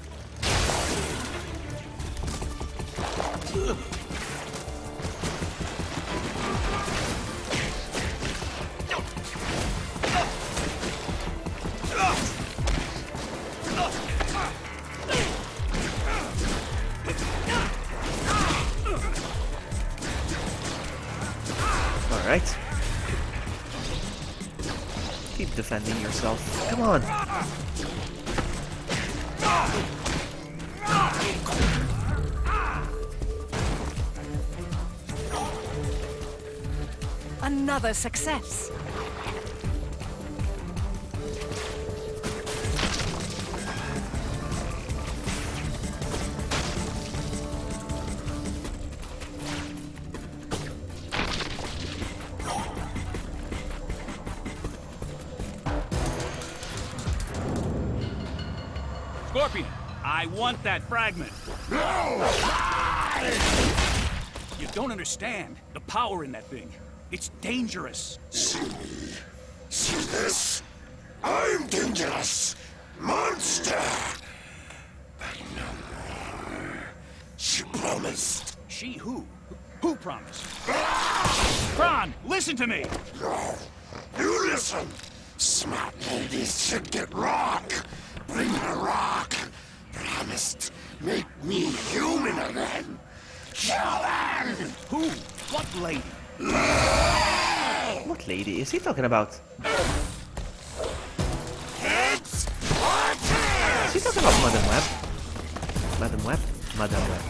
All right. Keep defending yourself. Come on. Another success. Scorpion, I want that fragment. No! You don't understand the power in that thing. It's dangerous. See this? I'm dangerous. Monster! But no more. She promised. She who? Who promised? Kron, listen to me! No. You listen. Smart ladies should get rock. Bring her rock. Promised. Make me human again. Kill them! Who? What lady? What lady is he talking about? Heads What about Madam Web? Madam Web? Madam Web.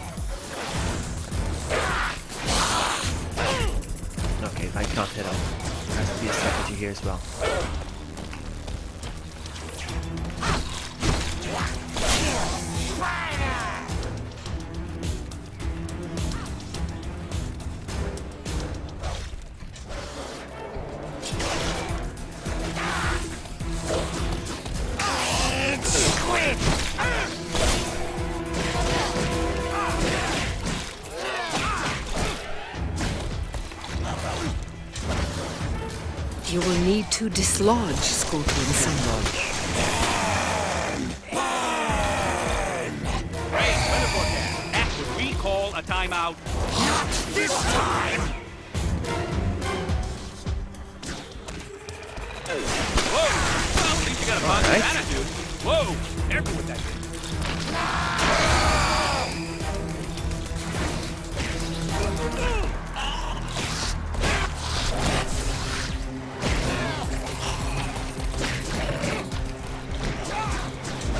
Okay, I can't hit him. There has to be a strategy here as well. You will need to dislodge Scorpion Sun. Hey, weather forecast. Act would we call a timeout? Not this time! Whoa! Well, at least you got a positive attitude. Whoa! Careful with that thing.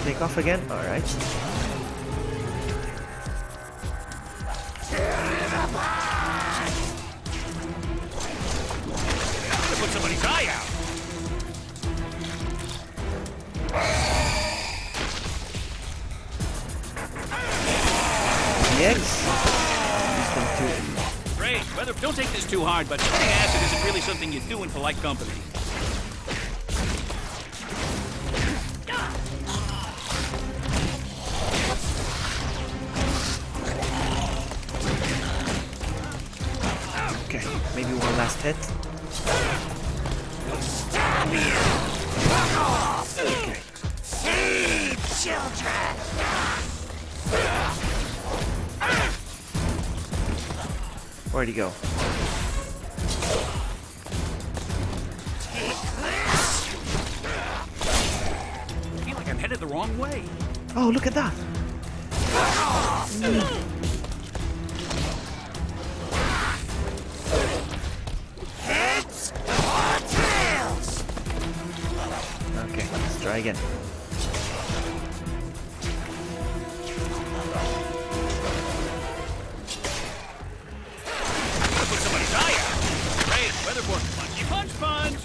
Take off again? Alright. Put somebody's eye out. Yes. Great. Weather, don't take this too hard, but shooting acid isn't really something you do in polite company. Okay, maybe one last hit. Okay. Seed children! Where'd he go? I feel like I'm headed the wrong way. Oh, look at that! Heads or tails? Okay, let's try again. Put somebody's eye out. Great. Weather forecast. Punch, punch.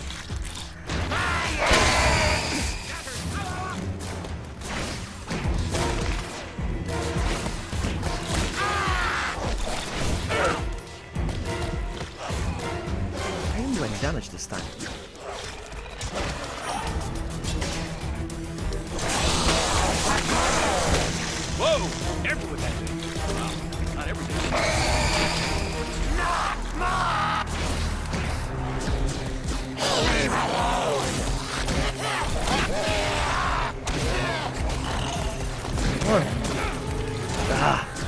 I didn't do any damage this time. Whoa! Careful with that thing. Well, not everything. Not more! Leave alone!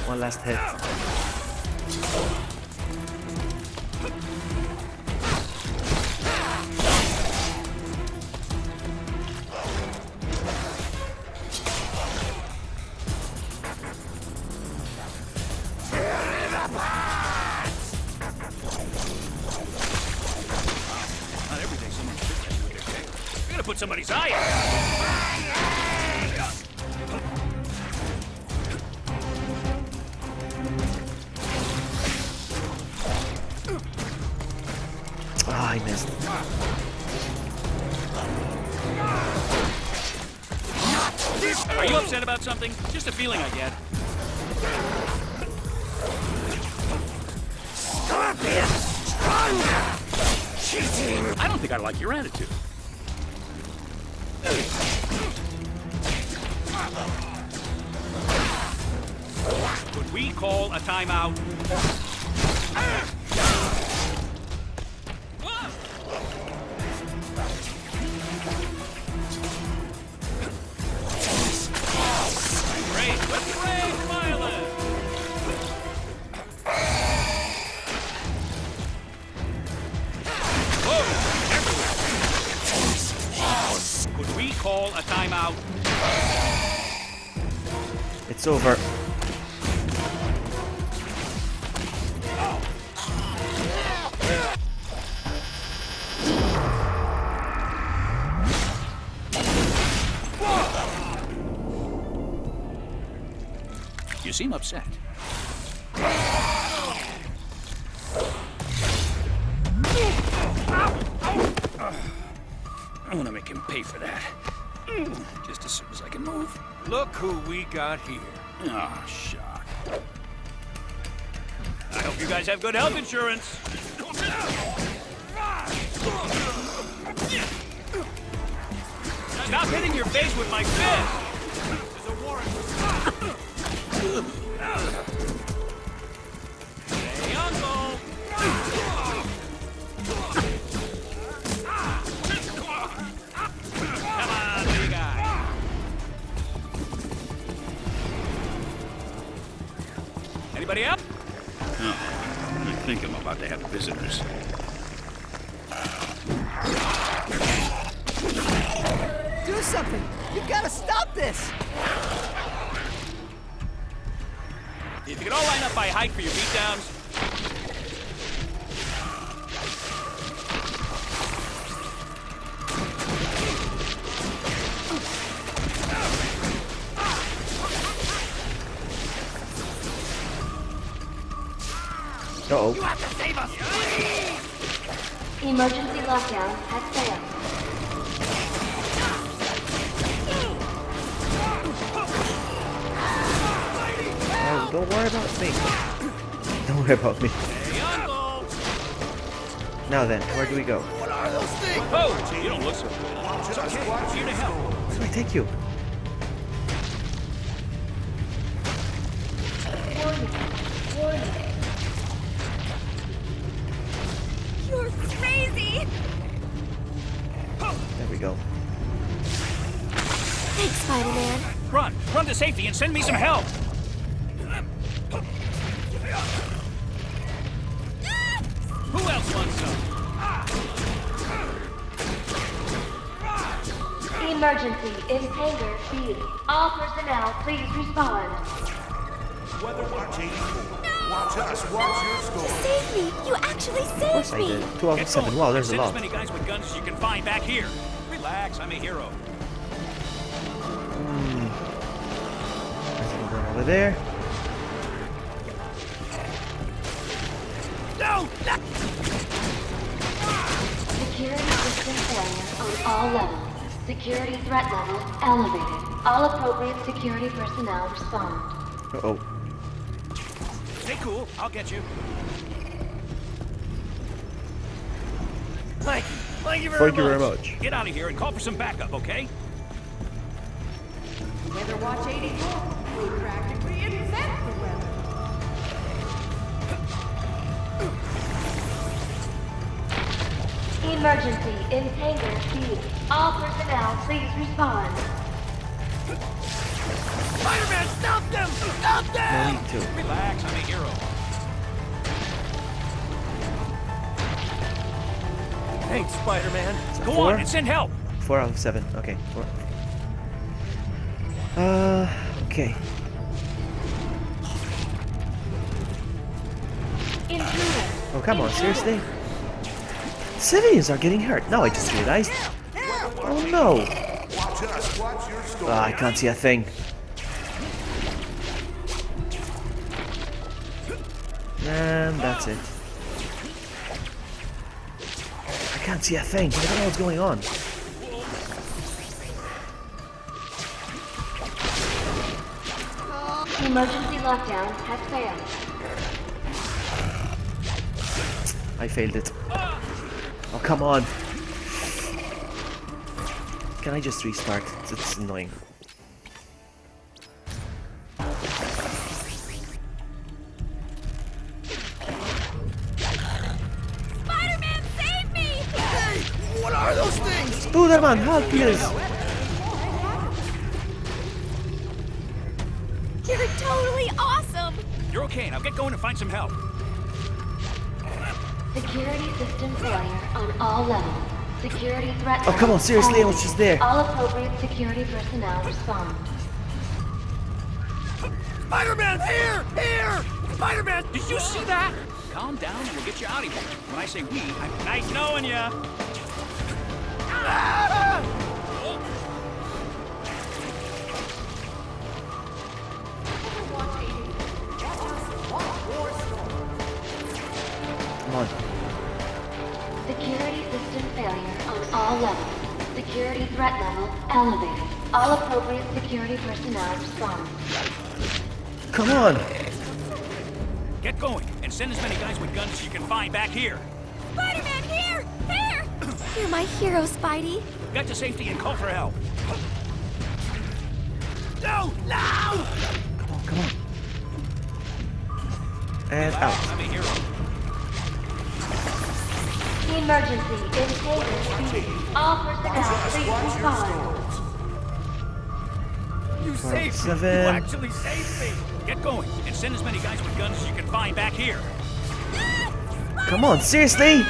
One last hit. Not every day someone fits that with their tail. You're gonna put somebody's eye out. Ah, I missed. Are you upset about something? Just a feeling I get. Scorpion! Stronger! Cheating! I don't think I like your attitude. Could we call a timeout? Great, let's raise violence! Whoa! Everywhere! Could we call a timeout? It's over. You seem upset. I'm gonna make him pay for that. Just as soon as I can move. Look who we got here. Oh, shock. I hope you guys have good health insurance. Stop hitting your face with my fist! There's a warrant. Hey, Uncle! Come on, big guy. Anybody up? Oh, I think I'm about to have visitors. Do something! You gotta stop this! If you could all line up by height for your beatdowns. Uh-oh. You have to save us, please! Emergency lockdown has failed. Oh, don't worry about me. Don't worry about me. Hey, Uncle! Now then, where do we go? What are those things? Oh, you don't look so good. It's okay. I'm here to help. Where do I take you? You're crazy! There we go. Thanks, Spider-Man. Run to safety and send me some help. Who else wants some? Emergency in Hangar B. All personnel, please respond. Weather Watch 84. Watch us, watch your story. Save me! You actually Of course saved I me! did. 2 out of 7. Wow, there's a Send lot. as many guys with guns as you can find back here. Relax, I'm a hero. There's one over there. No! Security system failure on all levels. Security threat level elevated. All appropriate security personnel respond. Uh-oh. Stay cool, I'll get you. Thank you Thank you very much. Get out of here and call for some backup, okay? Weather Watch 84. We practically invent the weather. Emergency in Hangar B. All personnel, please respond. Spider-Man, stop them! Stop No them! need to. Relax, I'm a hero. Thanks, Spider-Man. Go 4? on and send help. 4 out of 7. Okay. 4. Okay. Intruder. Oh, come on, seriously? Civilians are getting hurt. Now I just realized. Oh no. Watch us, watch your story. I can't see a thing. And that's it. I can't see a thing. I don't know what's going on. Emergency lockdown has failed. I failed it. Oh, come on. Can I just restart? It's annoying. Spider-Man, save me! Hey, what are those things? Spider-Man, help please! You're totally awesome! You're okay, now get going and find some help. Security system failure on all levels. Security threat Oh, come on, seriously, I was just there. All appropriate security personnel respond. Spider-Man, here! Here! Spider-Man, did you see that? Calm down and we'll get you out of here. When I say we, I'm nice knowing ya. levels. Security threat level elevated. All appropriate security personnel respond. Come on! Get going, and send as many guys with guns as you can find back here. Spider-Man, here! Here! You're my hero, Spidey. Got to safety and call for help. No! No! Come on. And out. I'm a hero. Emergency intake speed. All personnel please respond. You saved me! 7. You actually saved me! Get going, and send as many guys with guns as you can find back here. Come on, seriously?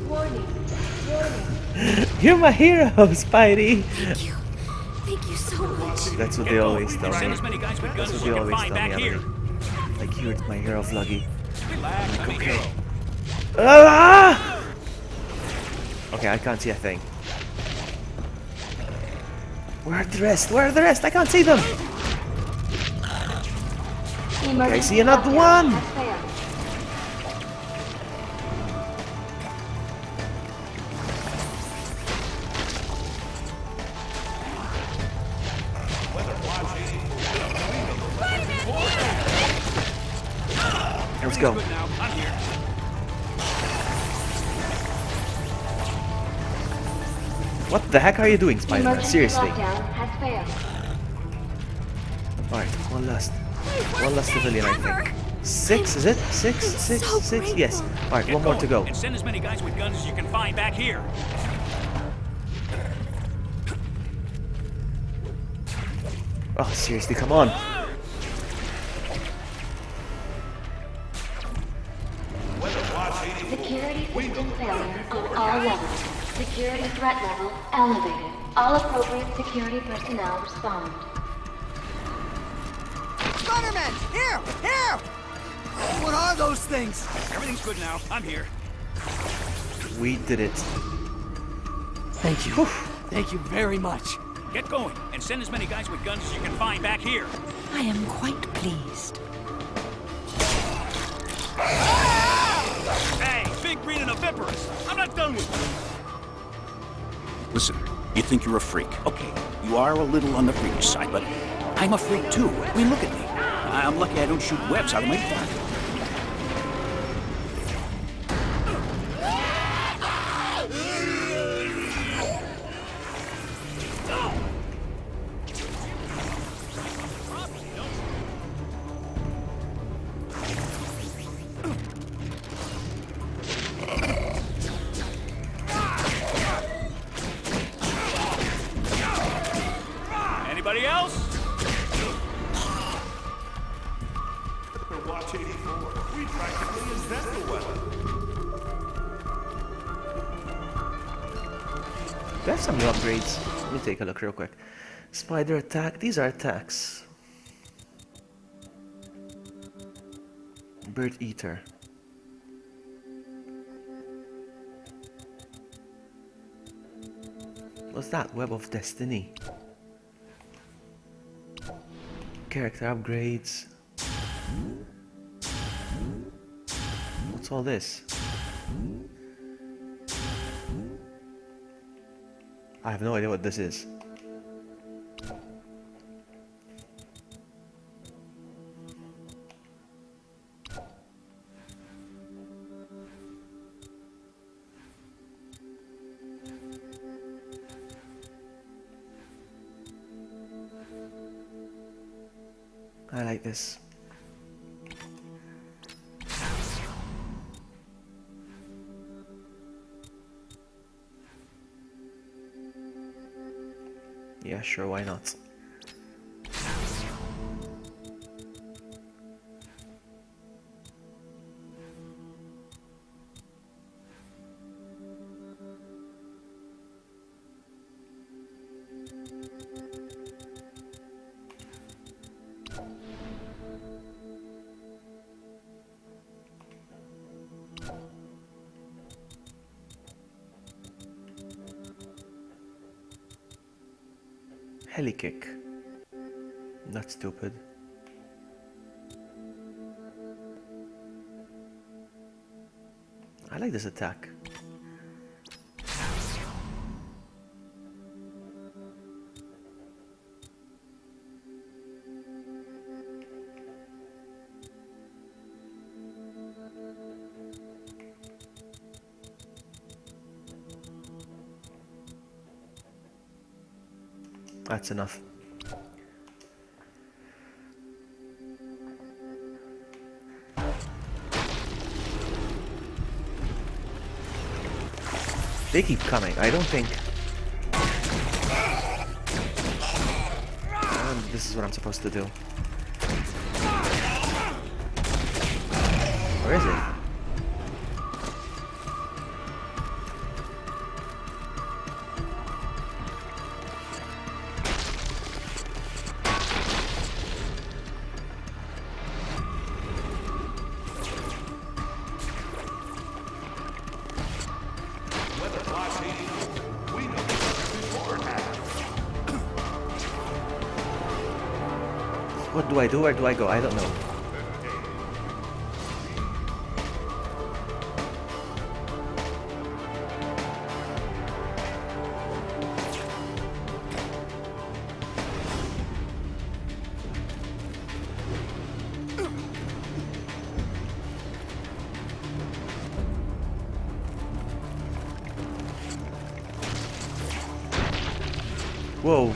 Warning. You're my hero, Spidey! Thank you. Thank you so much. That's what they always tell Send me. as many guys with guns That's as what they you can always find tell me, back here. Emily. Like, you're my hero, Vluggy. Relax, I'm a hero. Ah! Okay, I can't see a thing. Where are the rest? Where are the rest? I can't see them! Okay, I see another one! Let's go. Good now, I'm here. What the heck are you doing, Spider-Man? Emergency Seriously. lockdown has failed. Alright, one last civilian, I think. 6, is it? 6? 6? 6? Yes. Alright, Get one more to going, go. And send as many guys with guns as you can find back here. Oh, seriously, come on. Security system failure on all levels. Security threat level elevated. All appropriate security personnel respond. Spider-Man! Here! Here! What are those things? Everything's good now. I'm here. We did it. Thank you. Thank you very much. Get going, and send as many guys with guns as you can find back here. I am quite pleased. Hey, big, green, and oviparous. I'm not done with you. Listen, you think you're a freak. Okay, you are a little on the freakish side, but I'm a freak too. I mean, look at me. I'm lucky I don't shoot webs out of my butt. Anybody else? Watch 84. We practically invent the weapon. Do I have some new upgrades? Let me take a look real quick. Spider attack. These are attacks. Bird eater. What's that? Web of Destiny. Character upgrades. What's all this? I have no idea what this is. I like this. Yeah, sure, why not? Heli kick. That's stupid. I like this attack. That's enough. They keep coming. I don't think... this is what I'm supposed to do. Where is it? What do I do? Where do I go? I don't know. Whoa.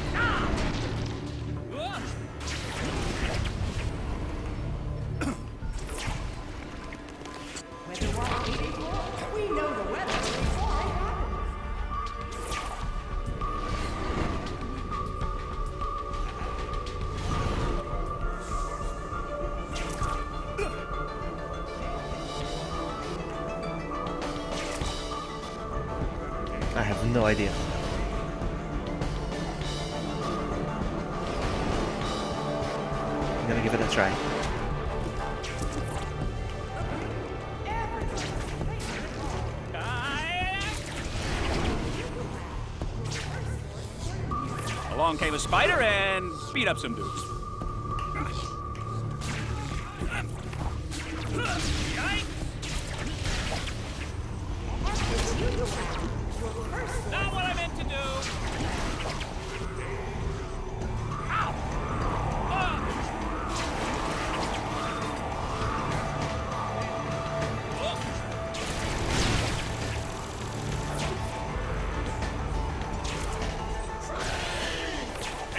I have no idea. I'm gonna give it a try. Along came a spider and beat up some dudes. Not what I meant to do.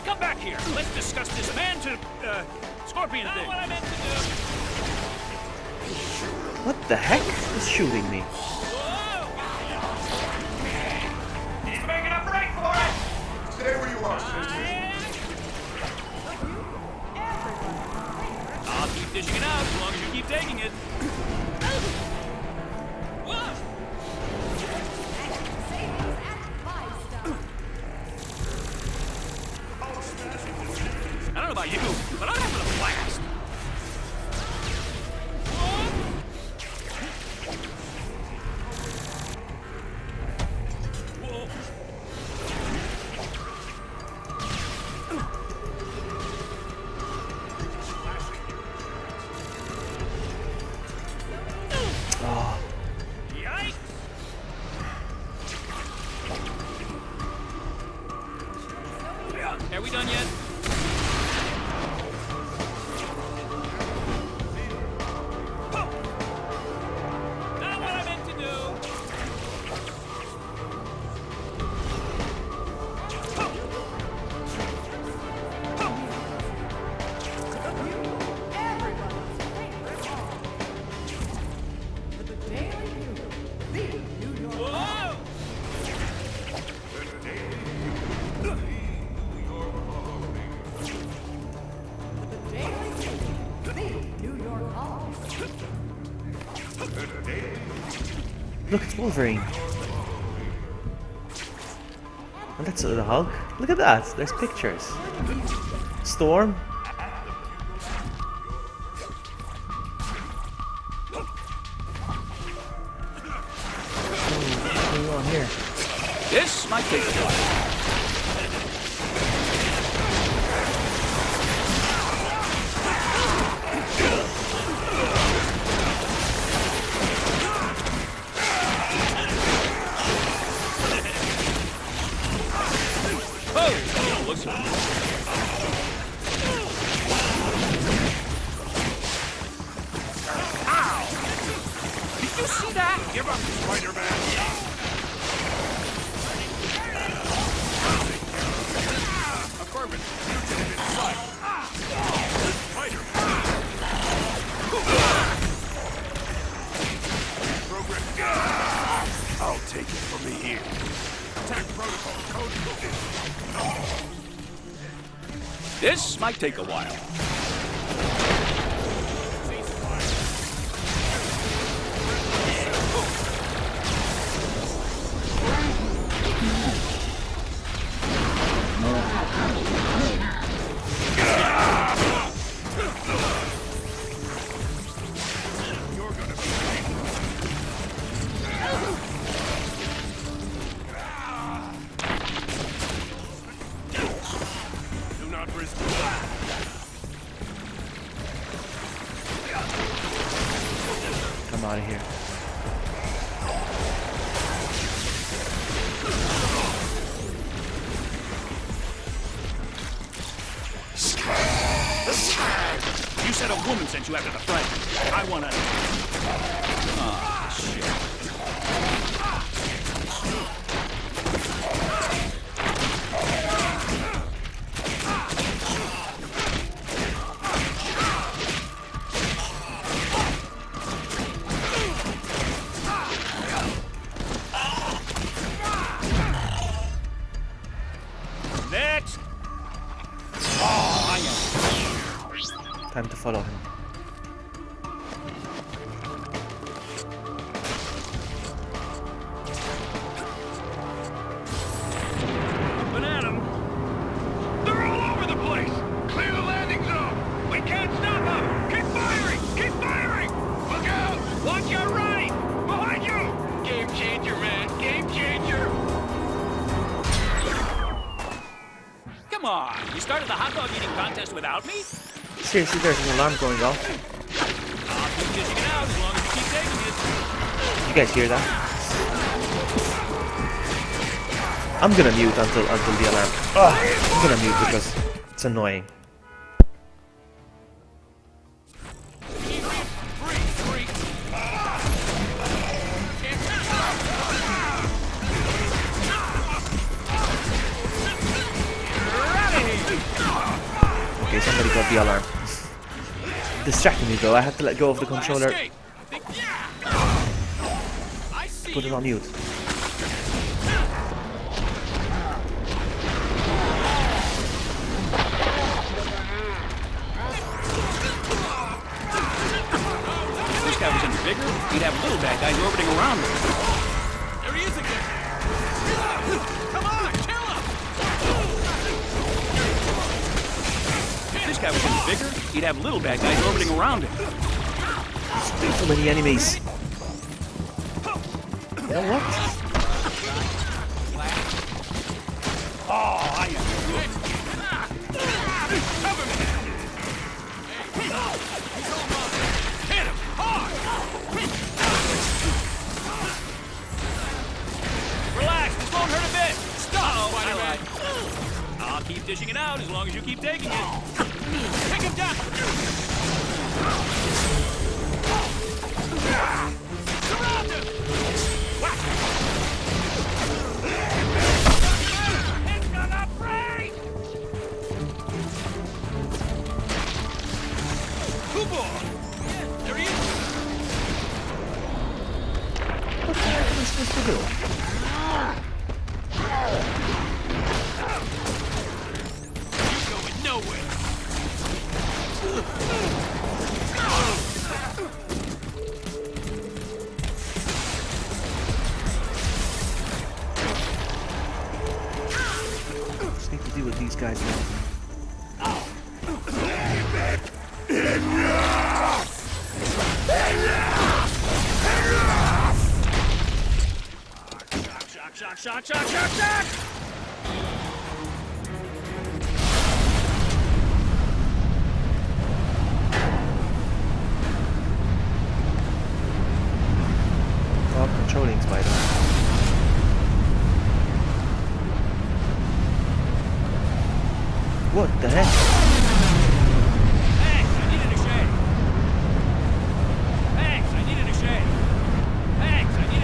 Come back here. Let's discuss this man to scorpion thing. Not what I meant to do. What the heck is shooting me? He's making a break for it! Stay where you are, sister. I'll keep dishing it out as long as you keep taking it. I don't know about you, but I'm having a blast. Oh. Yikes! Are we done yet? Not what I meant to do. Whoa! Look, it's Wolverine. And that's the Hulk. Look at that. There's pictures. Storm. What's going on here? This might take a while. Give up, Spider-Man! Affirmative. Fugitive in sight. Spider-Man! Program. I'll take it from here. Attack protocol code position. This might take a while. Do not risk it. Come out of here. You said a woman sent you after the fragment. I wanna... Ah, shit. Next! Oh, I am... Time to follow him. Up and at 'em. They're all over the place. Clear the landing zone. We can't stop them. Keep firing. Keep firing. Look out. Watch your right. Behind you. Game changer, man. Game changer. Come on! You started the hot dog eating contest without me? Seriously, there's an alarm going off. I'll keep dishing it out as long as you keep taking it. You guys hear that? I'm gonna mute until the alarm. I'm gonna mute because it's annoying. Okay, somebody got the alarm. Distracting me though, I had to let go of the controller. Put it on mute. If this guy was any bigger, he'd have little bad guys orbiting around him. There he is again. Come on, kill him. If this guy was any bigger, he'd have little bad guys orbiting around him. Way too many enemies. You know what? Oh, I am good. Cover me. Hit him hard. Relax, this won't hurt a bit. Stop, Spider-Man. I'll keep dishing it out as long as you keep taking it. Take him down. Surround him. It's gonna break. Good boy. There he is. What the heck am I supposed to do? You're going nowhere. Just need to deal with these guys now. Shock. Stop controlling Spider-Man. What the heck? Thanks, I needed a shave. Thanks, I needed a shave. Thanks, I needed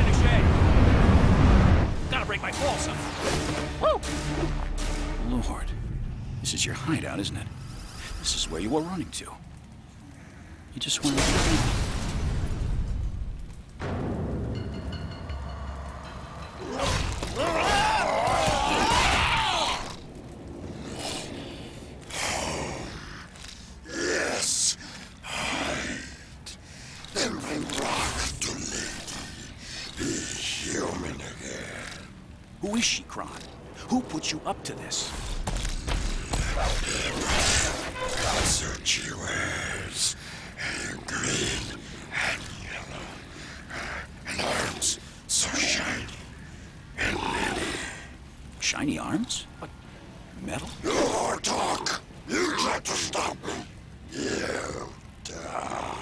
out, isn't it? This is where you were running to. You just wanted to... Yes, hide. Then bring back the lady. Be human again. Who is she, Kron? Who put you up to this? That's what she wears. Green and yellow. And arms so shiny and many. Shiny arms? What? Metal? No more talk. You got to stop me. You die.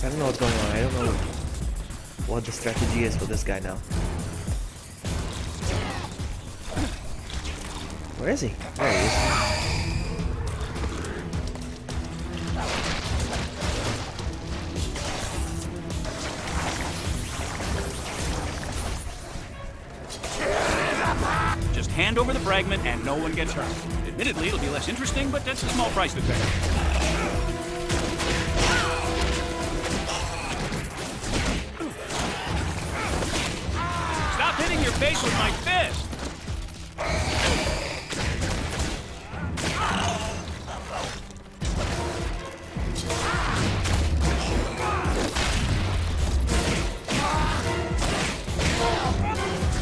I don't know what's going on. I don't know what the strategy is for this guy now. Where is he? There he is. Just hand over the fragment and no one gets hurt. Admittedly, it'll be less interesting, but that's a small price to pay. Stop hitting your face with my fist!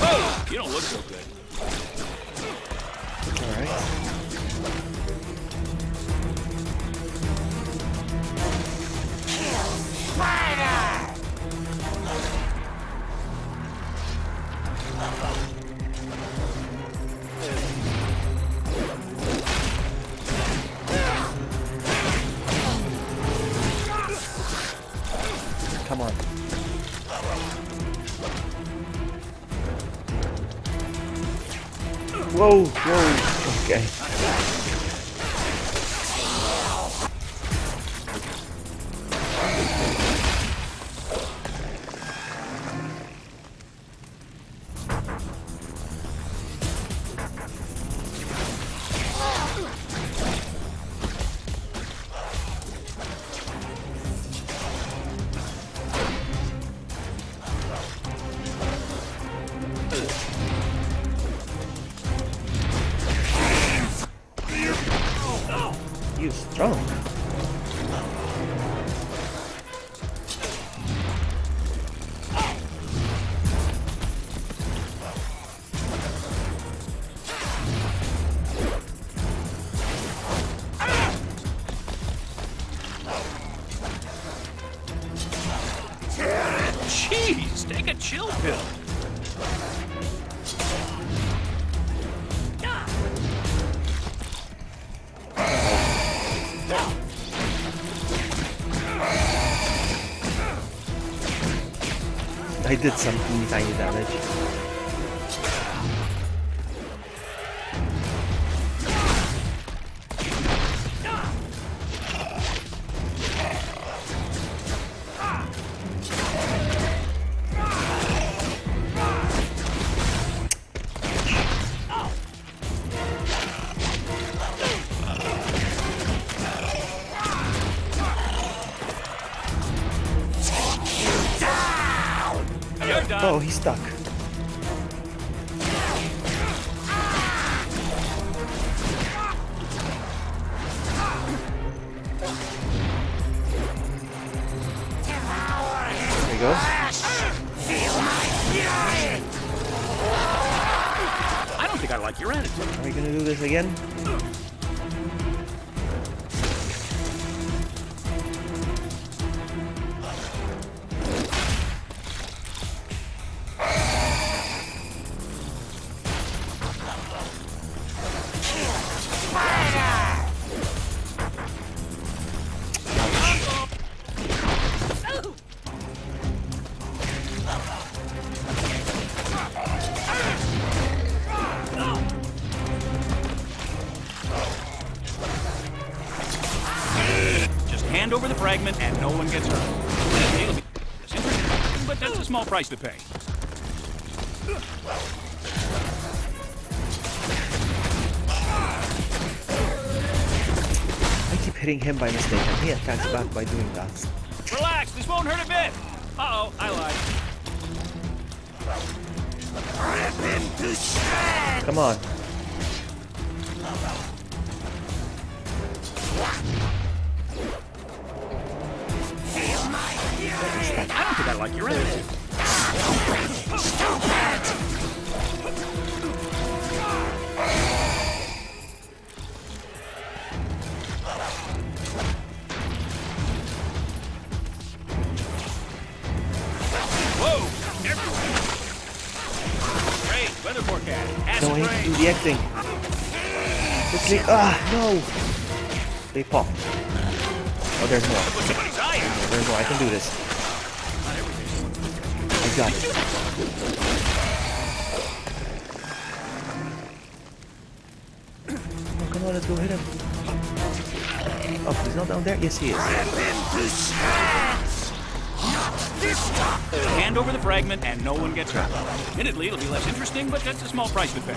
Oh, you don't look so good. Come on. Whoa, whoa, okay. You strong. Jeez, take a chill pill. I did some teeny tiny damage. Oh, he's stuck. There you go. I don't think I like your attitude. Are we gonna do this again? Hand over the fragment and no one gets hurt. It'll be less interesting, but that's a small price to pay. I keep hitting him by mistake and he attacks back by doing that. Relax, this won't hurt a bit. Uh-oh, I lied. Come on. I don't think I like your attitude. Whoa! Great weather forecast. Acid No, I need to do rain. the acting. Quickly. Ah, no! They pop. Oh, there's more. Put somebody's eye out. There's more. I can do this. I got it. Oh, come on, let's go hit him. Oh, he's not down there? Yes, he is. Hand over the fragment and no one gets hurt. Admittedly, it'll be less interesting, but that's a small price to pay.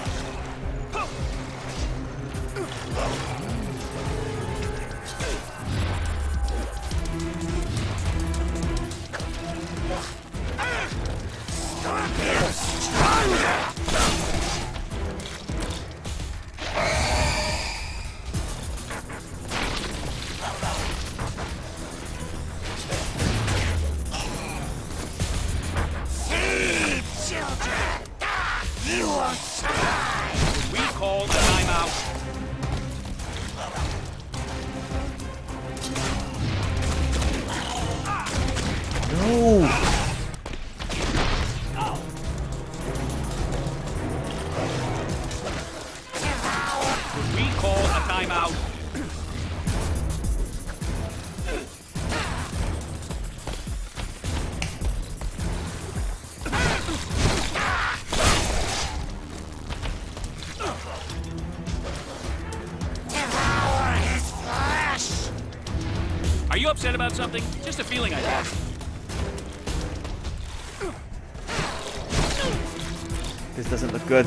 We call the timeout. No! We call a timeout. Are you upset about something? Just a feeling I have. This doesn't look good.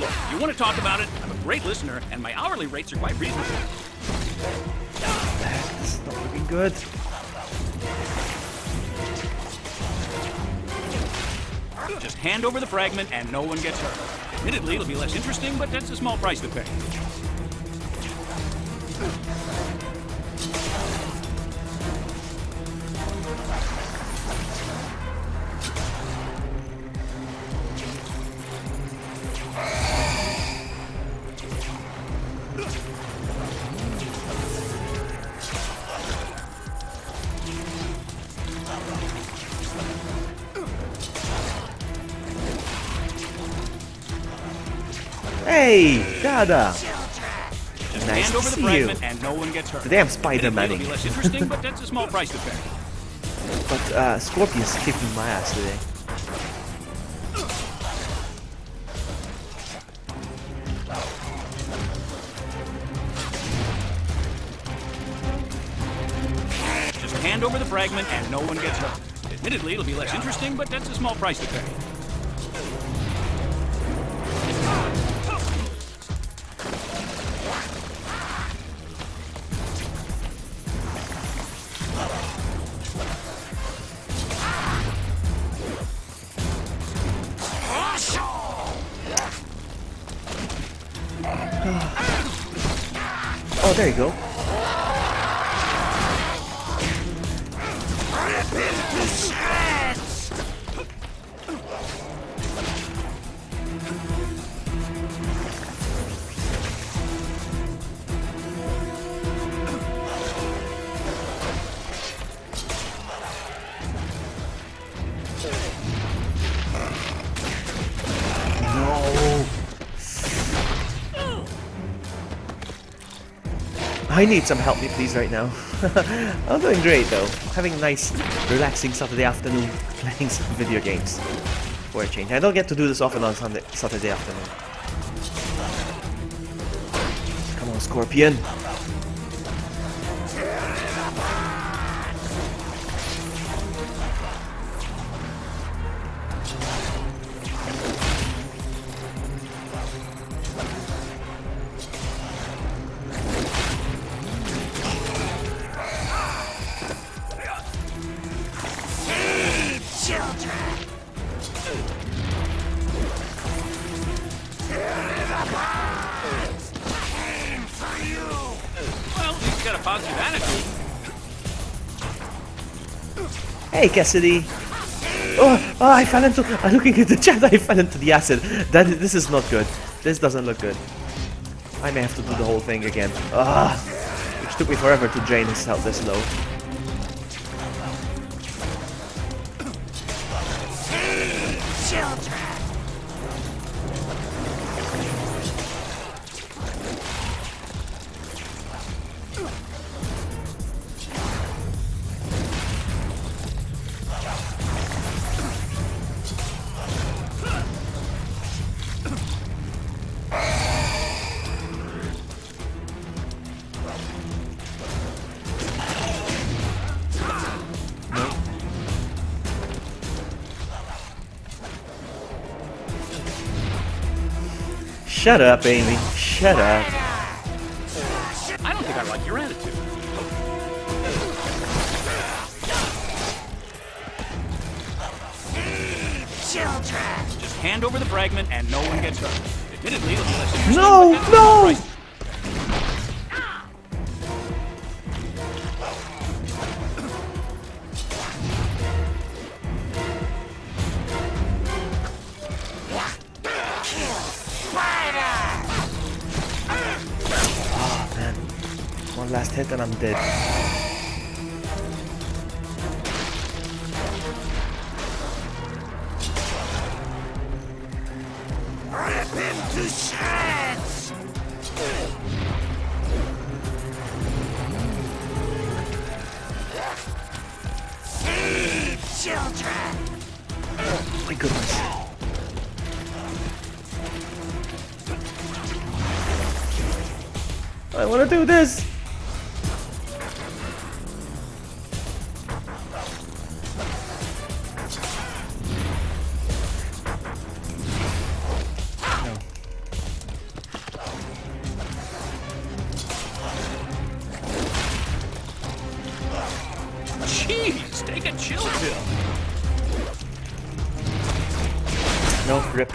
Look, you want to talk about it? I'm a great listener, and my hourly rates are quite reasonable. This is not looking good. Just hand over the fragment and no one gets hurt. Admittedly, it'll be less interesting, but that's a small price to pay. Hey, Dada! Just Nice hand to over the see fragment you. and no one gets hurt. The damn Spider-Man. It'll be less interesting, but that's a small price to pay. But Scorpion's kicking my ass today. Just hand over the fragment and no one gets hurt. Admittedly, it'll be less interesting, but that's a small price to pay. Oh, there you go. No. I need some help me please right now. I'm doing great though. Having a nice, relaxing Saturday afternoon playing some video games. for a change. I don't get to do this often on Saturday afternoon. Come on, Scorpion. Hey Cassidy! Oh, I fell into. Looking at the chat, I fell into the acid. This is not good. This doesn't look good. I may have to do the whole thing again. Which took me forever to drain his health this low. Shut up, Amy. Shut up. I don't think I like your attitude. Children! Just hand over the fragment and no one gets hurt. Admittedly, it'll be less No! No! Last hit and I'm dead. Rip him to shreds! Feed children! Oh my goodness. I want to do this! Jeez, take a chill pill. No, rip.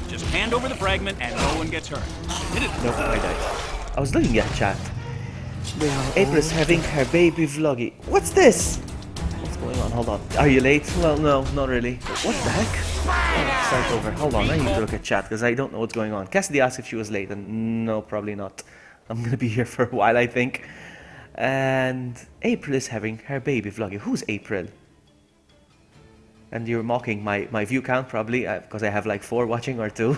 Just hand over the fragment and no one gets hurt. Nope, I died. I was looking at chat. April is having her baby vloggy. What's this? What's going on? Hold on. Are you late? Well, no, not really. What the heck? Oh, start over. Hold on, I need to look at chat because I don't know what's going on. Cassidy asked if she was late, and no, probably not. I'm gonna be here for a while, I think. And April is having her baby vloggy. Who's April? And you're mocking my view count, probably, because I have like 4 watching or 2.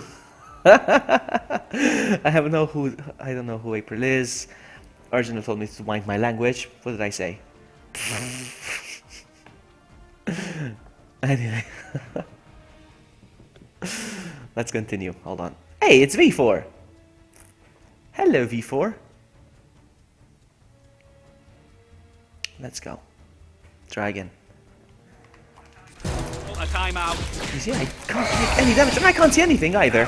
I don't know who April is. Original told me to mind my language. What did I say? Anyway. Let's continue. Hold on. Hey, it's V4. Hello, V4. Let's go. Try again. A timeout. You see, I can't take any damage, and I can't see anything either.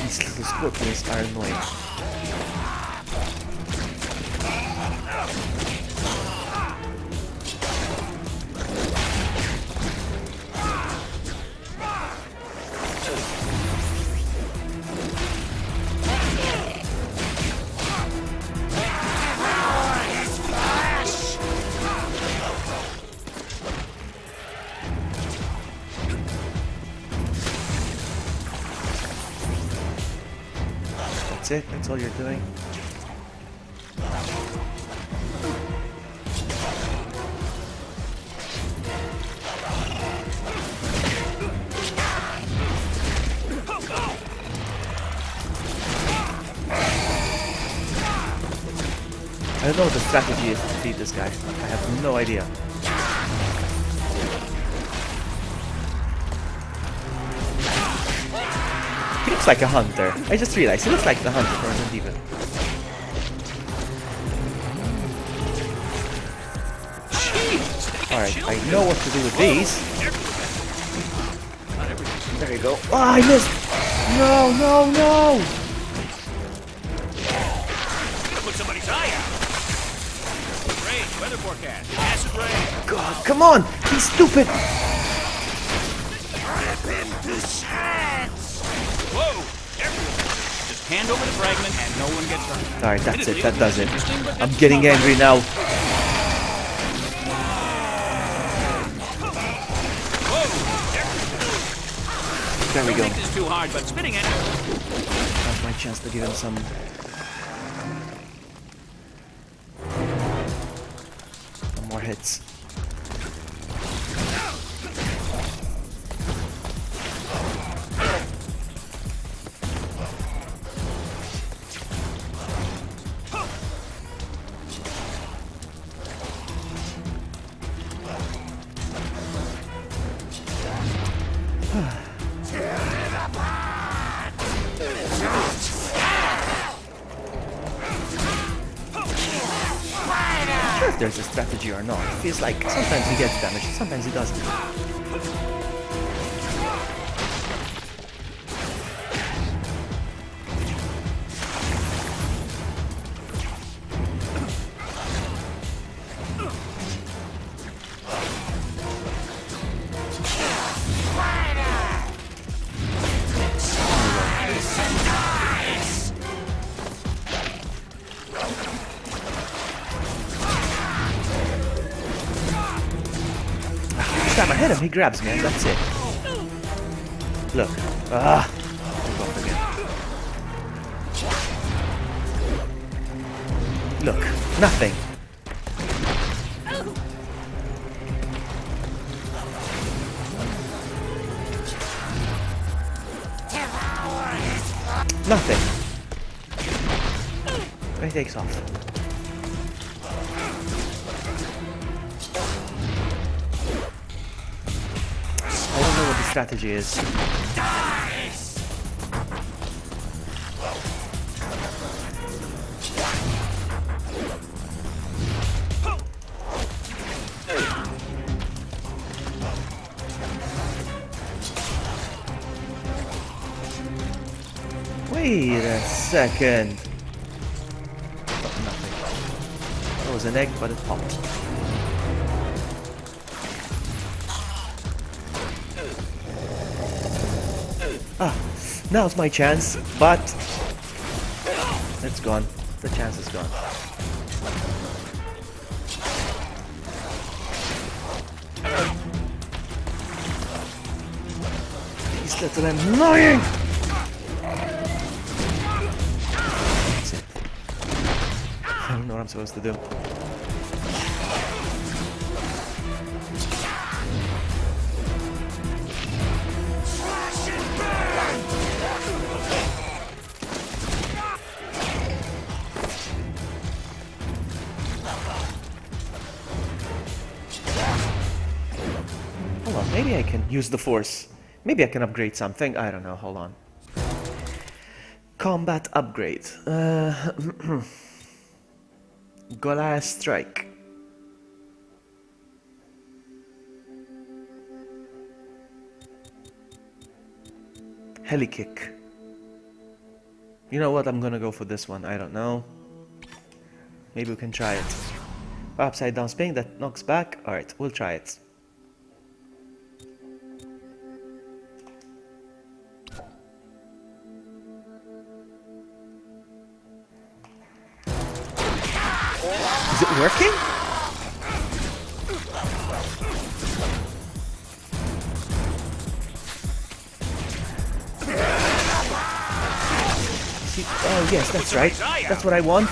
These little scorpions are annoying. That's it? That's all you're doing? I don't know what the strategy is to defeat this guy. I have no idea. He looks like a hunter. I just realized he looks like the hunter from Resident Evil. Alright, I know what to do with these. There you go. Oh, I missed! No, no, no! Put somebody's eye out. Rain, weather forecast. Acid rain. God, come on! He's stupid! Whoa! Just hand over the fragment and no one gets hurt. Alright, that's it. That does it. I'm getting angry now. There we go. Don't make this too hard, but spitting it. That's my chance to give him some more hits. If there's a strategy or not. It feels like sometimes he gets damaged, sometimes he doesn't. Time I hit him, he grabs me, and that's it. Look. Ah! Look. Nothing. Nothing. He takes off. I don't know what the strategy is. Wait a second. Oh, nothing. That was an egg, but it popped. Ah, now's my chance, but it's gone. The chance is gone. These little annoying! That's it. I don't know what I'm supposed to do. Hold on, maybe I can use the force. Maybe I can upgrade something. I don't know, hold on. Combat upgrade. Goliath Strike. Heli Kick. You know what, I'm gonna go for this one. I don't know. Maybe we can try it. Upside down spin that knocks back. Alright, we'll try it. Is it working? Oh yes, that's right. That's what I want.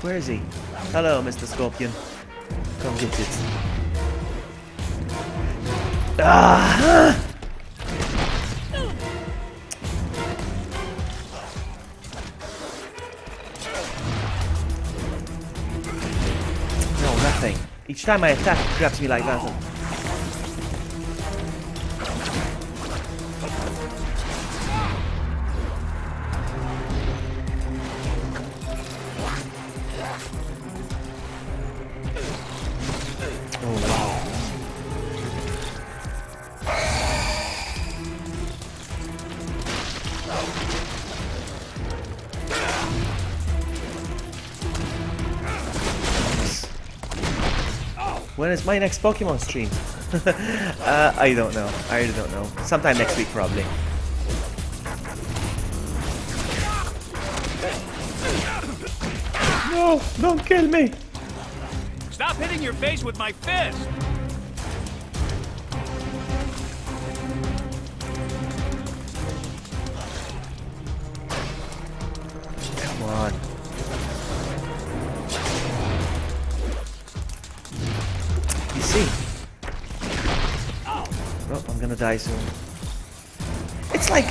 Where is he? Hello, Mr. Scorpion. Come get it. Ah! No, nothing. Each time I attack, it grabs me like that. When is my next Pokemon stream? I don't know. I really don't know. Sometime next week, probably. No! Don't kill me! Stop hitting your face with my fist! Come on. You see? Oh, I'm gonna die soon. It's like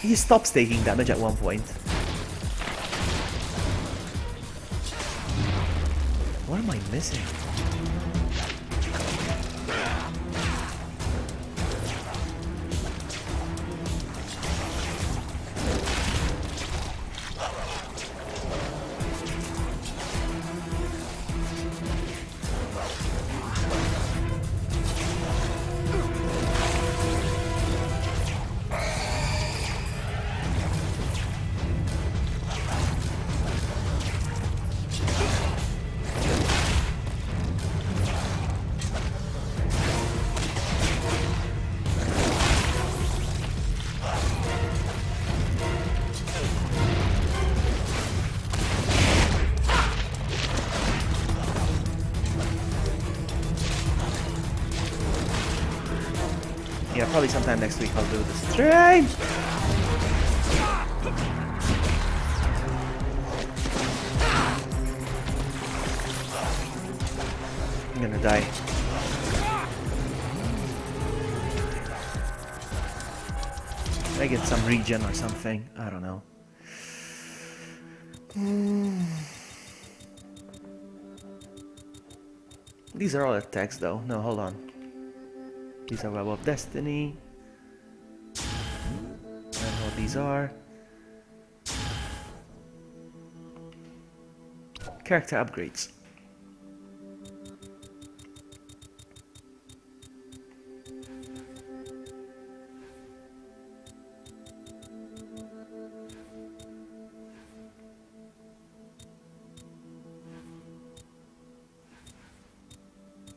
he stops taking damage at one point. What am I missing? Yeah, probably sometime next week I'll do the stream. I'm gonna die. I get some regen or something. I don't know. These are all attacks though. No, hold on. These are Web of Destiny. I know what these are. Character upgrades.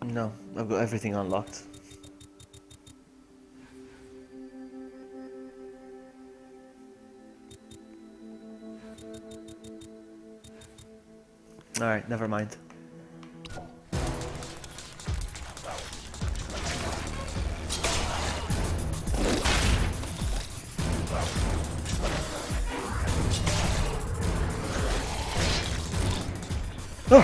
No, I've got everything unlocked. Alright, never mind. Oh!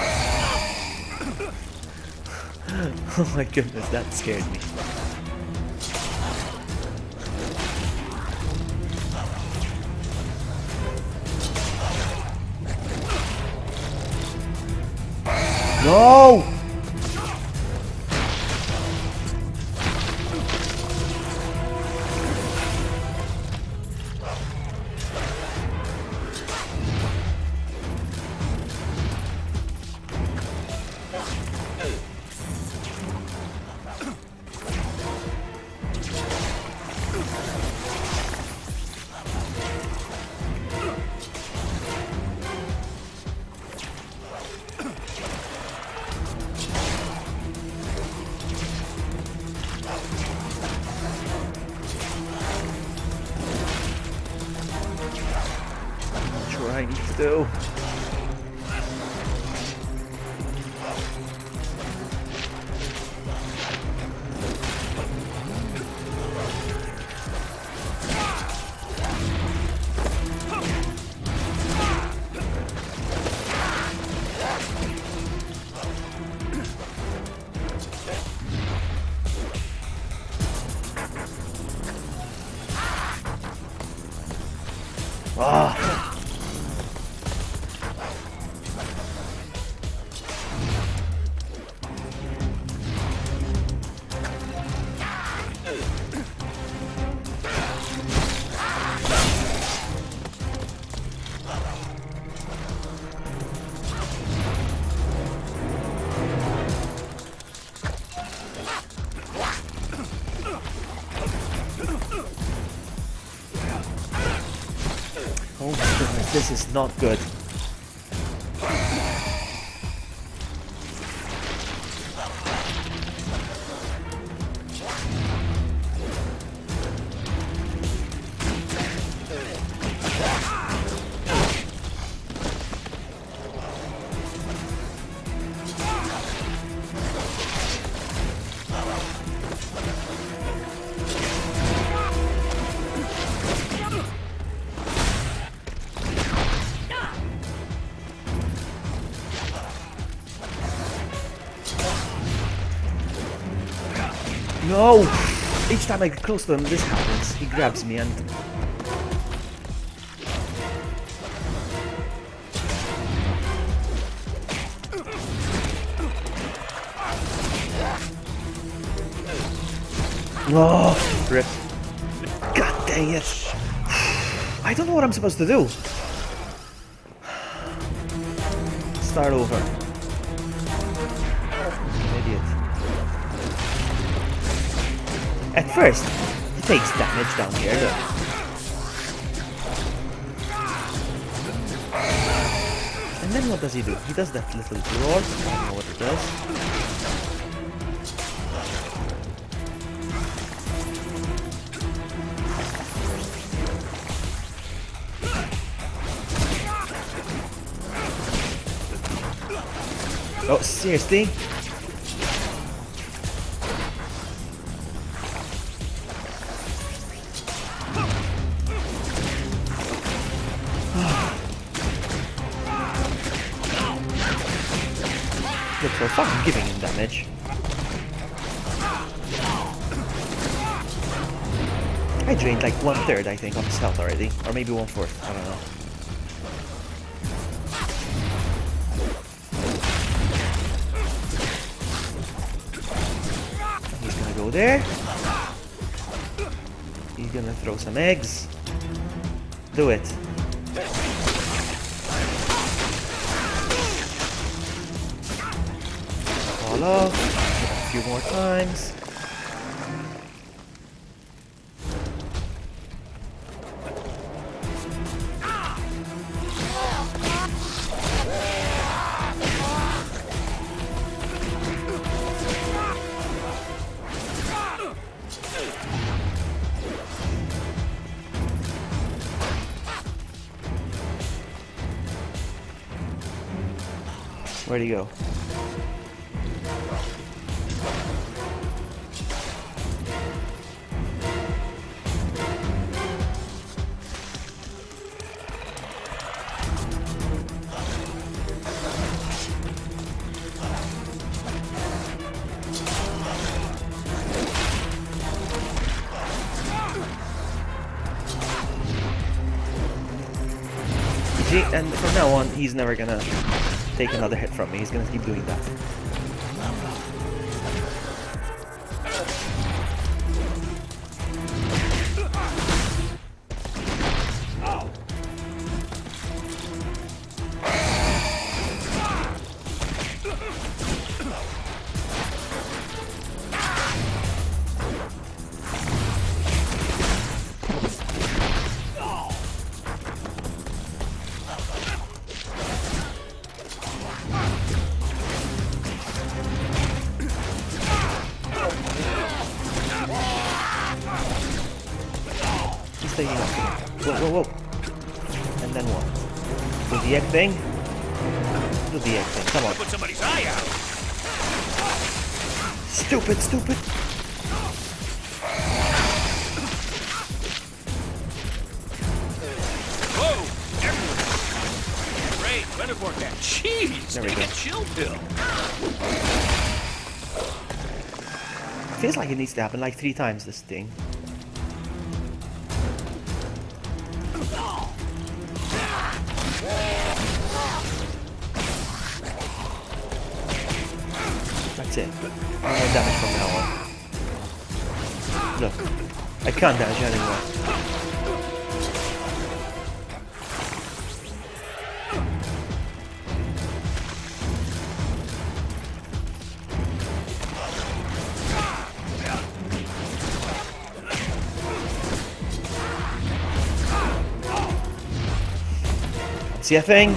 Oh my goodness, that scared me. No! I need to do. Oh my goodness, this is not good. No! Each time I get close to him, this happens. He grabs me and... Oh, rip. God dang it. I don't know what I'm supposed to do. Start over. Idiot. At first, he takes damage down here though. And then what does he do? He does that little roar. I don't know what it does. Oh, seriously? Look, for fucking giving him damage. I drained like 1/3, I think, of his health already. Or maybe 1/4, I don't know. Go there. He's gonna throw some eggs. Do it. Fall off. A few more times. Where'd he go? See, and from now on, he's never gonna take another hit from me. He's gonna keep doing that. Taking up. Whoa, whoa, whoa. And then what? Do the egg thing. Do the egg thing. Come on. Put somebody's eye out. Stupid, stupid. Whoa! Everyone. Great weather forecast. Jeez, There we take go. a chill pill. Feels like it needs to happen like 3 times, this thing. That's it. No more damage from now on. Look, I can't damage you anymore. See a thing?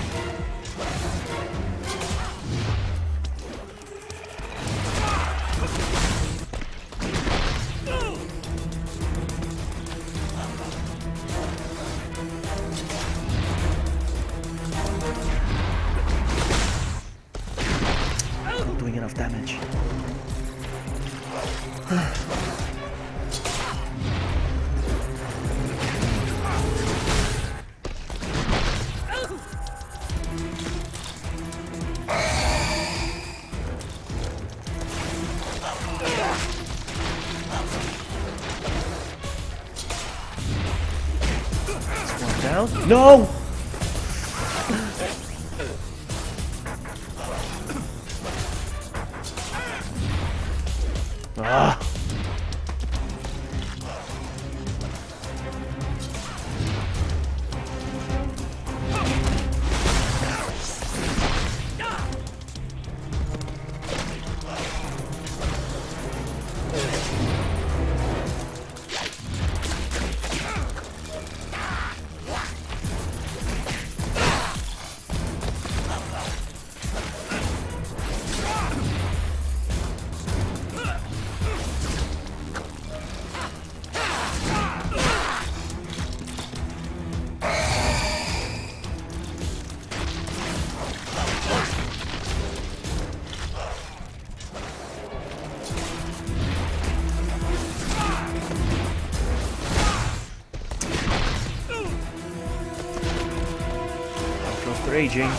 Not doing enough damage. One down. No! Ah! Close to raging.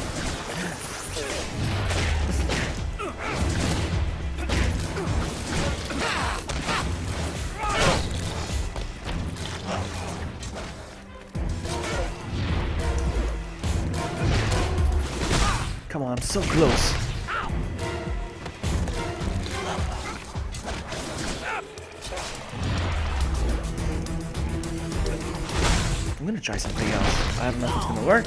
Come on, I'm so close. I'm gonna try something else. I don't know if it's gonna work.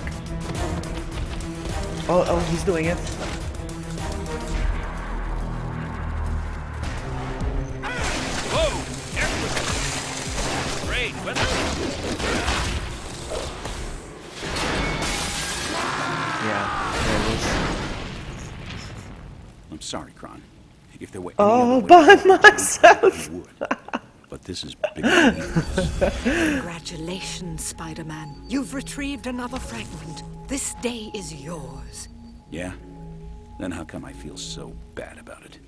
Oh, he's doing it. Whoa! Everyone. Great weather. Yeah, there it is. I'm sorry, Kron. If there were any Oh, other way by to do it, myself. I would. But this is bigger than you. Congratulations, Spider-Man. You've retrieved another fragment. This day is yours. Yeah? Then how come I feel so bad about it?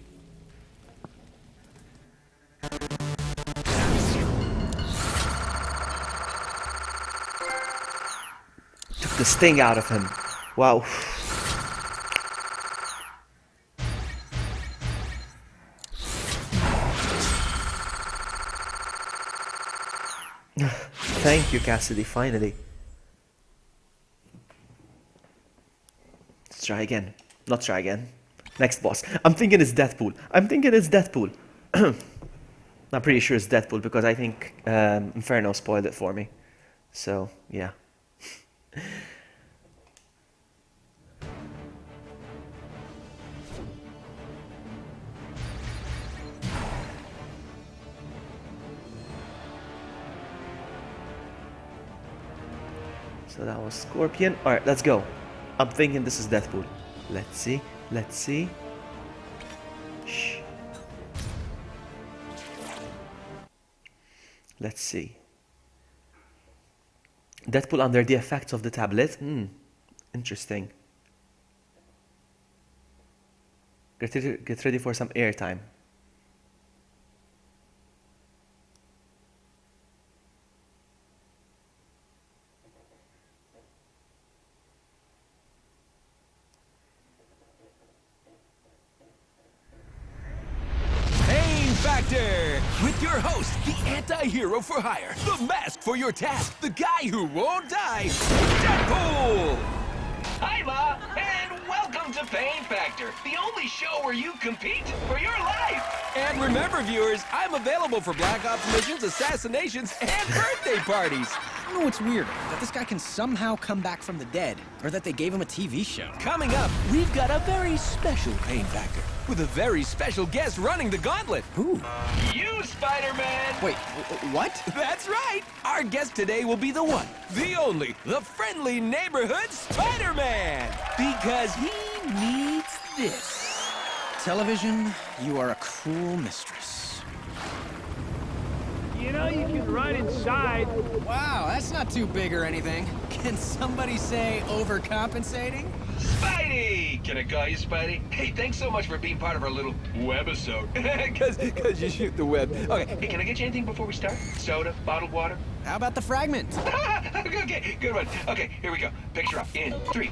Took the sting out of him. Wow. Thank you, Cassidy, finally. Let's try again. Not try again. Next boss. I'm thinking it's Deadpool. I'm pretty sure it's Deadpool because I think Inferno spoiled it for me. So, yeah. So that was Scorpion. Alright, let's go. I'm thinking this is Deadpool. Let's see. Let's see. Shh. Let's see. Deadpool under the effects of the tablet. Interesting. Get ready for some airtime. Pain Factor! With your host, the anti-hero for hire, the mask for your task, the guy who won't die, Deadpool! Hi, Ma, and welcome to Pain Factor, the only show where you compete for your life. And remember, viewers, I'm available for Black Ops missions, assassinations, and birthday parties. I don't know what's weird, that this guy can somehow come back from the dead, or that they gave him a TV show. Coming up, we've got a very special Pain Factor, with a very special guest running the gauntlet. Who? You, Spider-Man! Wait, what? That's right! Our guest today will be the one, the only, the friendly neighborhood Spider-Man! Because he needs this. Television, you are a cruel mistress. You know you can run inside. Wow, that's not too big or anything. Can somebody say overcompensating? Spidey! Can I call you Spidey? Hey, thanks so much for being part of our little webisode. Cause you shoot the web. Okay, hey, can I get you anything before we start? Soda, bottled water? How about the fragment? Okay, good one. Okay, here we go. Picture up in 3,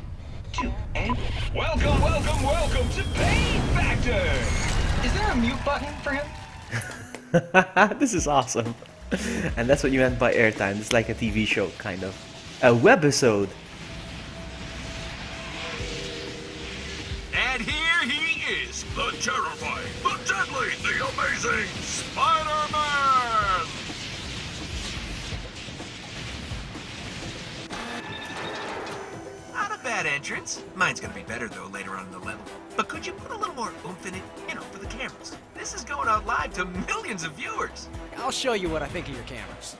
2, and... Welcome to Pain Factor! Is there a mute button for him? This is awesome. And that's what you meant by airtime. It's like a TV show, kind of. A webisode. And here he is, the terrifying, the deadly, the amazing Spider-Man! Not a bad entrance. Mine's gonna be better, though, later on in the level. But could you put a little more oomph in it, you know, for the cameras? This is going out live to millions of viewers. I'll show you what I think of your cameras.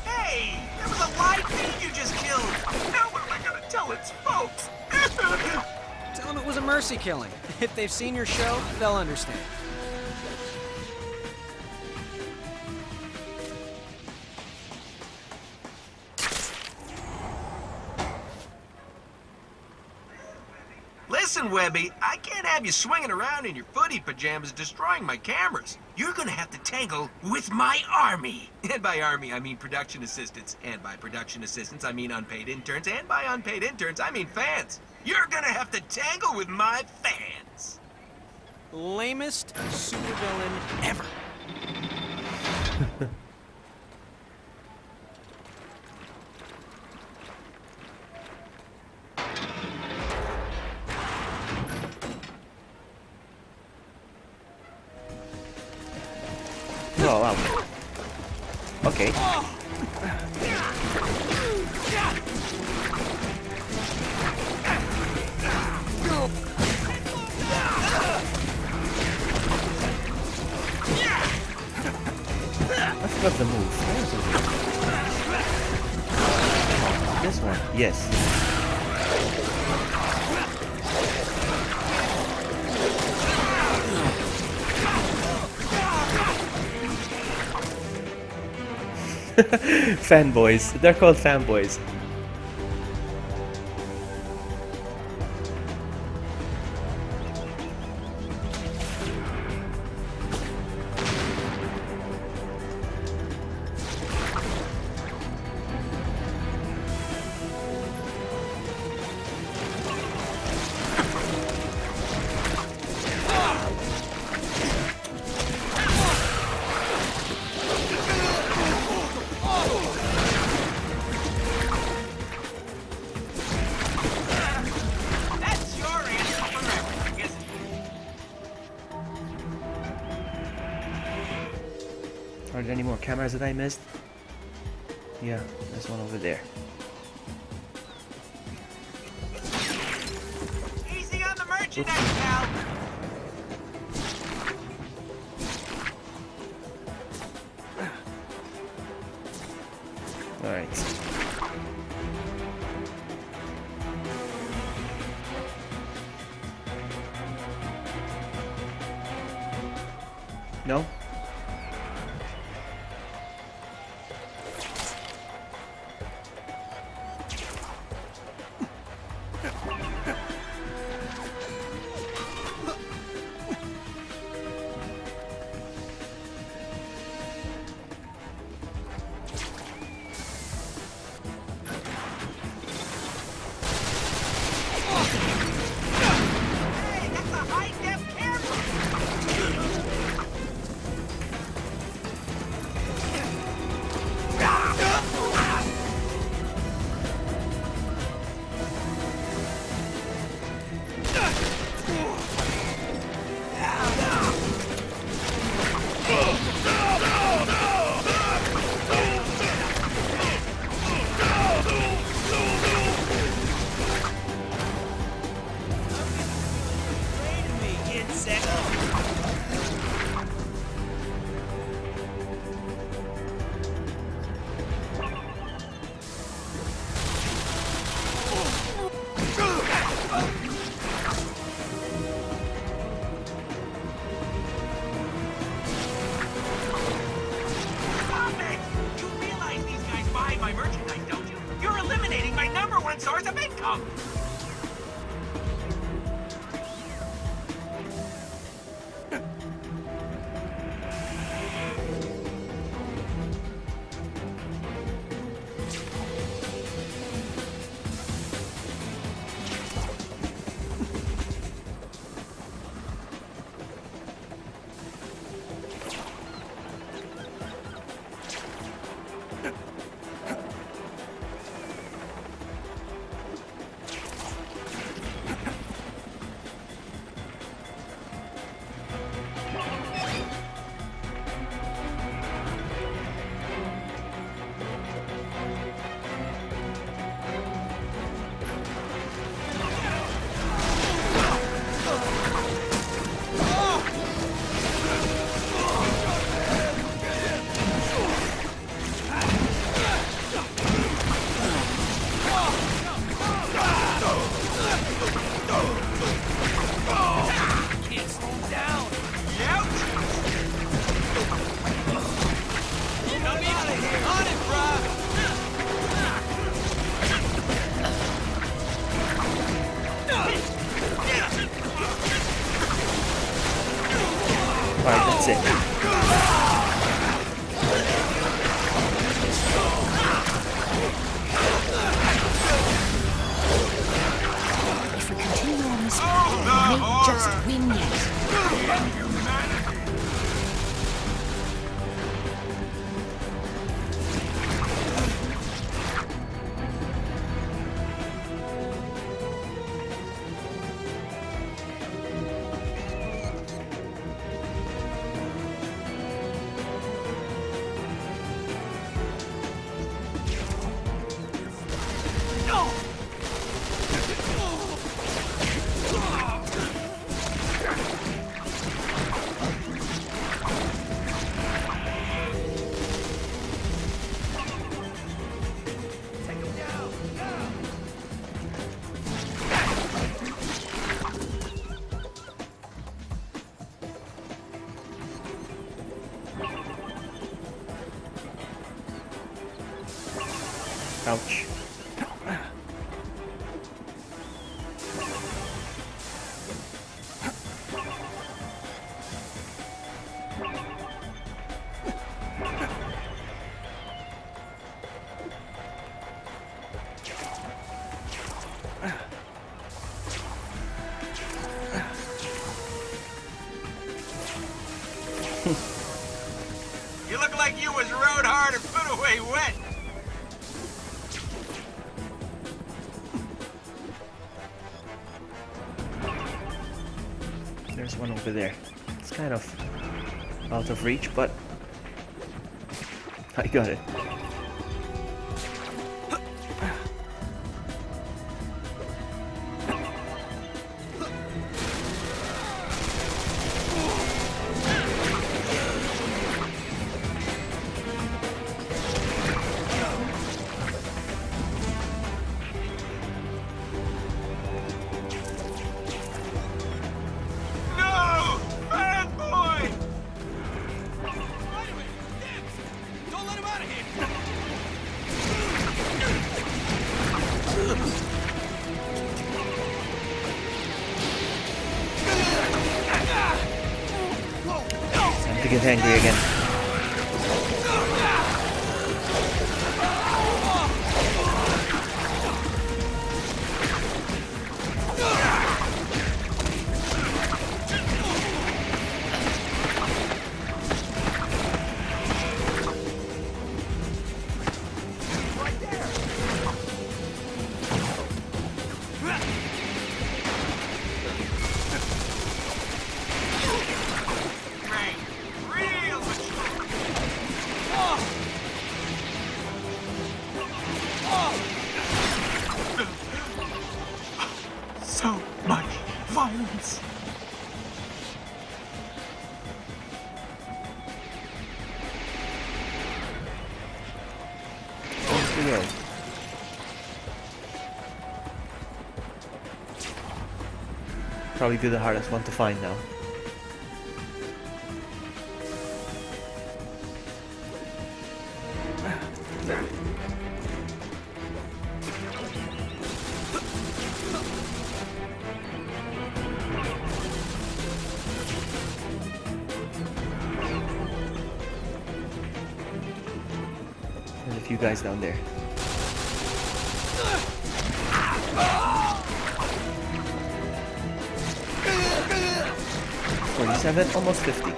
Hey, there was a live feed you just killed. Now what am I gonna tell its folks? Tell them it was a mercy killing. If they've seen your show, they'll understand. Listen, Webby, I can't have you swinging around in your footy pajamas destroying my cameras. You're gonna have to tangle with my army. And by army, I mean production assistants. And by production assistants, I mean unpaid interns. And by unpaid interns, I mean fans. You're gonna have to tangle with my fans. Lamest supervillain ever. Oh, wow. Okay. Let's grab the move. This one, yes. Fanboys. They're called fanboys. Are there any more cameras that I missed? Yeah, there's one over there. Easy on the merchandise, pal. Alright. No? source of income. Alright, that's it. If we continue on this path, we may just win yet. Ouch. You look like you was rode hard and put away wet. There's one over there. It's kind of out of reach, but I got it. No! Bad boy! Don't let him out of here! Time to get angry again. Real mature. So much violence. Off we go. Probably be the hardest one to find now. few guys down there. 47, almost 50.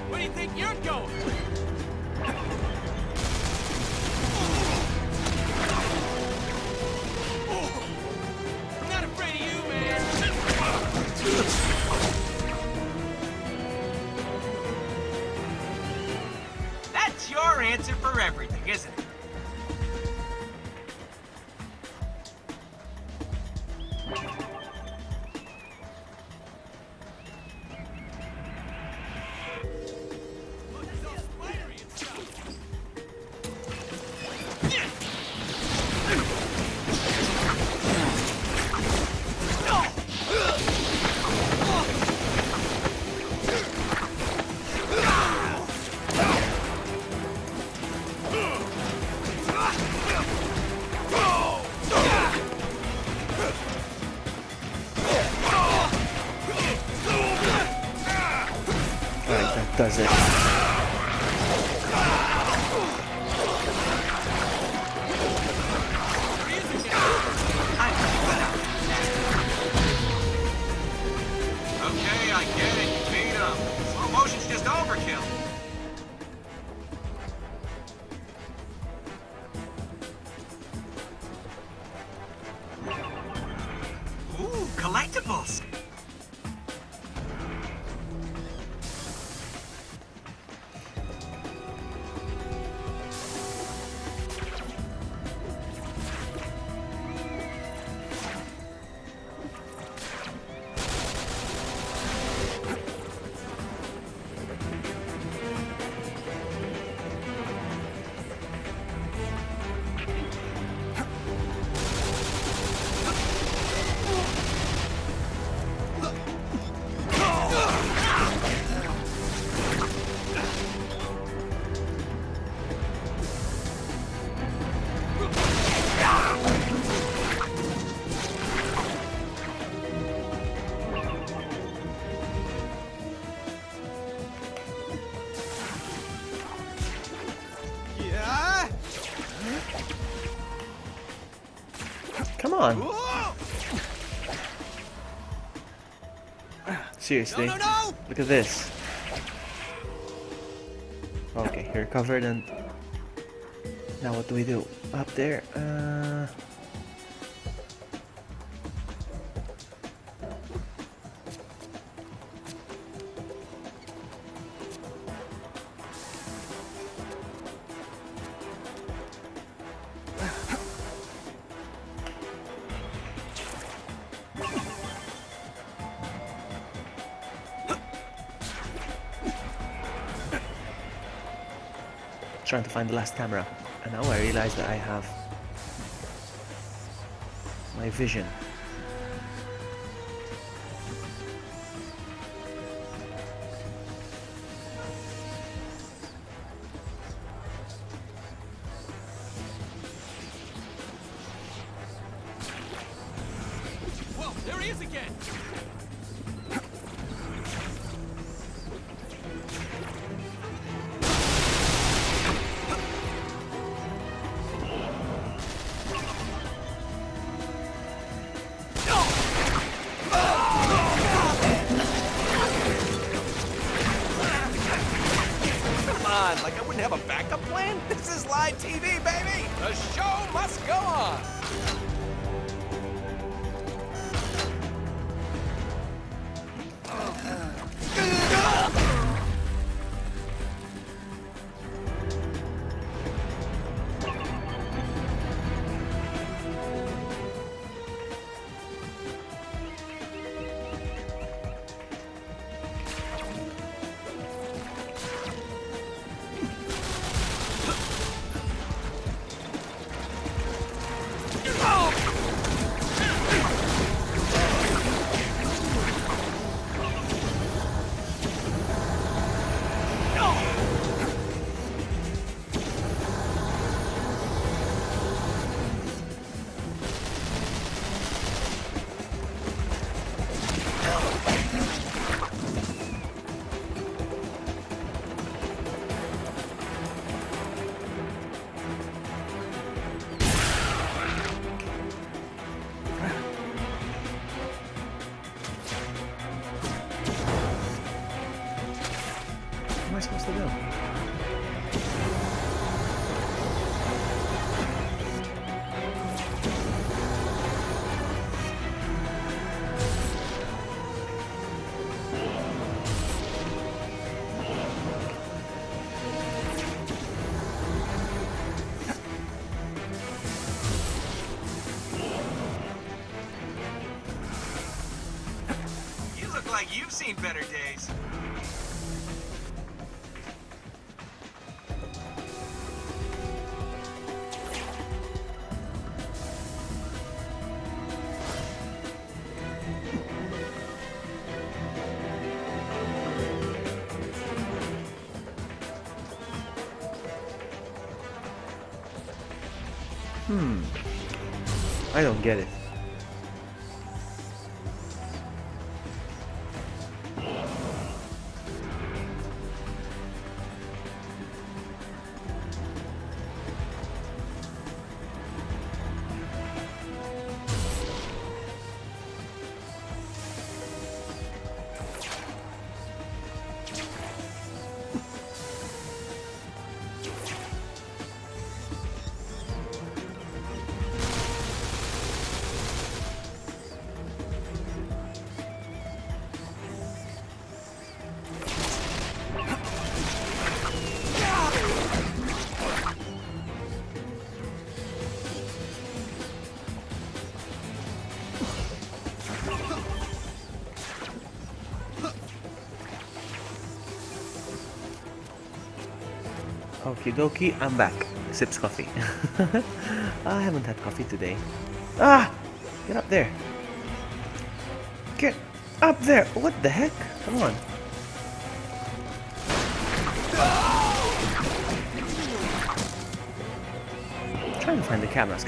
Where do you think you're going? I'm not afraid of you, man. That's your answer for everything, isn't it? Alright, that does it. Okay, I get it. You beat him. Slow motion's just overkill. Ooh, collectibles. Come on. Seriously. No! Look at this. Okay, you're covered and now what do we do? Up there? Trying to find the last camera, and now I realize that I have my vision. Whoa, there he is again! Like I wouldn't have a backup plan? This is live TV, baby! The show must go on! Oh! I supposed to go? You look like you've seen better days. I don't get it. Okie dokie, I'm back. Sips coffee. I haven't had coffee today. Ah! Get up there. Get up there! What the heck? Come on. I'm trying to find the cameras.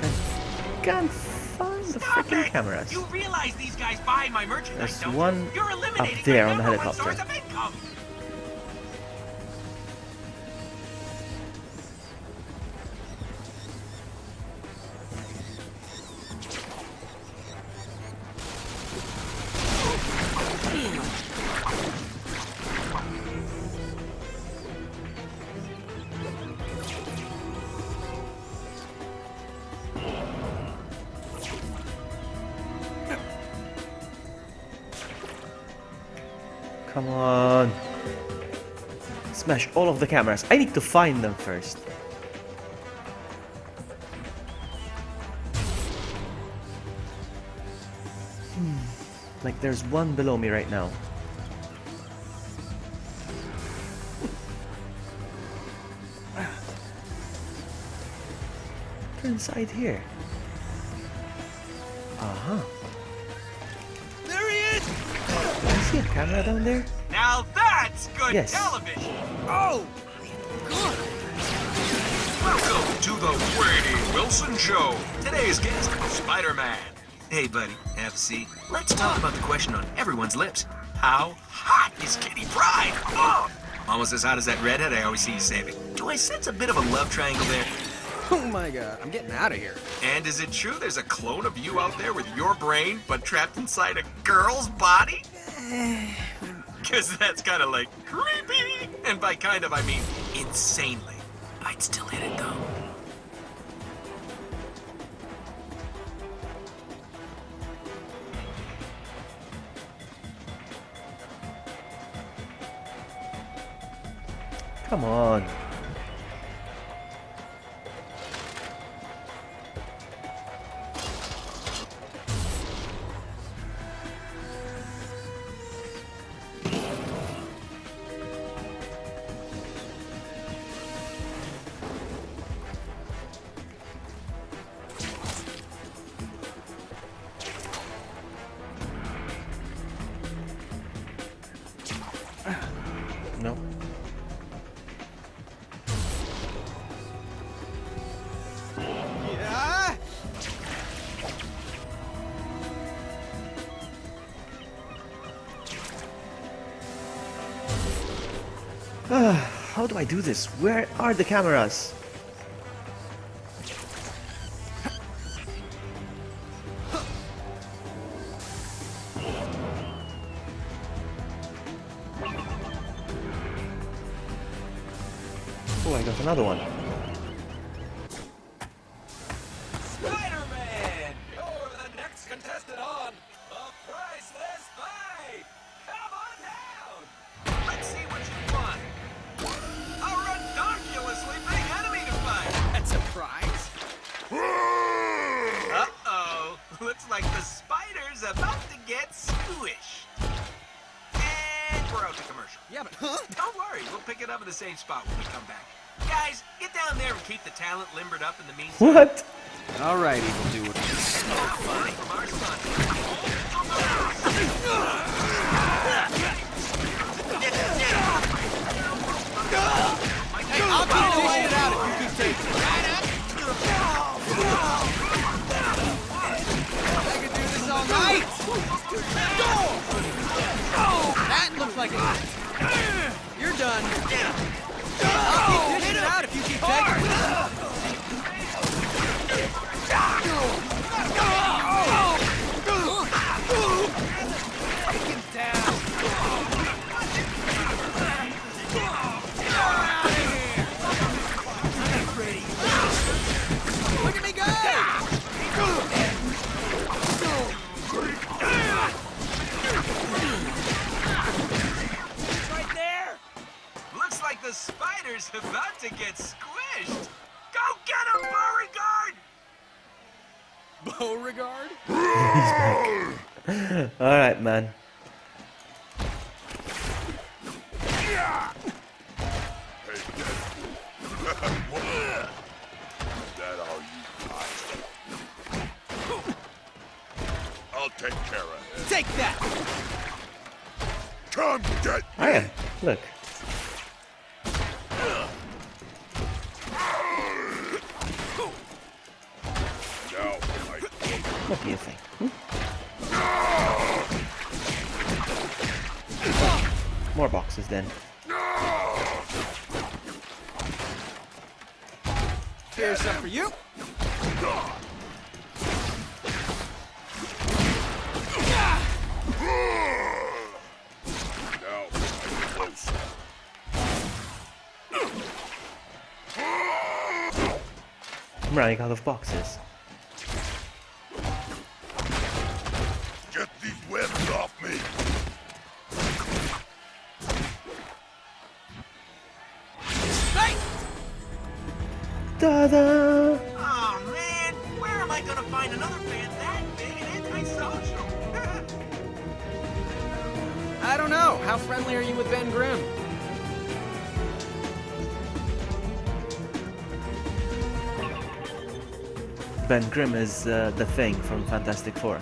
Can't find the freaking cameras. You realize these guys buy my merchandise, There's don't one you? You're up eliminating there my on the number one helicopter. source of income. Come on. Smash all of the cameras. I need to find them first. Like there's one below me right now. They're inside here. Uh-huh. There he is! I see a camera down there. Now that's good Yes. television. Oh, good. Welcome to the Wade Wilson Show. Today's guest, Spider-Man. Hey, buddy, have a seat. Let's talk about the question on everyone's lips. How hot is Kitty Pryde? Oh, almost as hot as that redhead I always see you saving. Do I sense a bit of a love triangle there? Oh my god, I'm getting out of here. And is it true there's a clone of you out there with your brain, but trapped inside a girl's body? Because that's kind of like creepy. And by kind of, I mean insanely. I'd still hit it though. Come on. No. Yeah. How do I do this? Where are the cameras? Oh, I got another one. Spider-Man! You're the next contestant on A Priceless Fight! Come on down! Let's see what you want. A redonkulously big enemy to fight! That's a prize. Uh-oh. Looks like the spider's about to get squished. And we're out to commercial. Yeah, but Don't worry, we'll pick it up at the same spot when we come back. Guys, get down there and keep the talent limbered up in the meantime. What? all right, evildoer. So funny. From our son. Hey, I'll keep dishing it out if you keep taking it. I could do this all night. That looks like it. You're done. I'll keep dishing it out if you keep taking it. Take him down. Look at me go! Right there! Looks like the spider's about to get squished. Go get him, Beauregard! Beauregard? Alright, man. That all you got? I'll take care of it. Take that! Come get I am. Look. now. What do you think? More boxes then. Here's some for you. Now, close. I'm running out of boxes. Get these webs off me. Ta-da! Oh man, where am I gonna find another fan that big and antisocial? I don't know. How friendly are you with Ben Grimm? Ben Grimm is the Thing from Fantastic Four.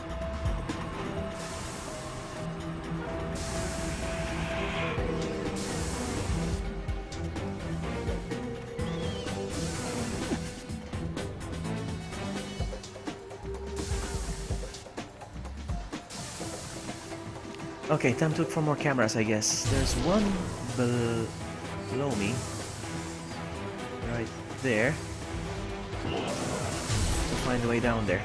Okay, time to look for more cameras, I guess. There's one below me. Right there. We'll find a way down there.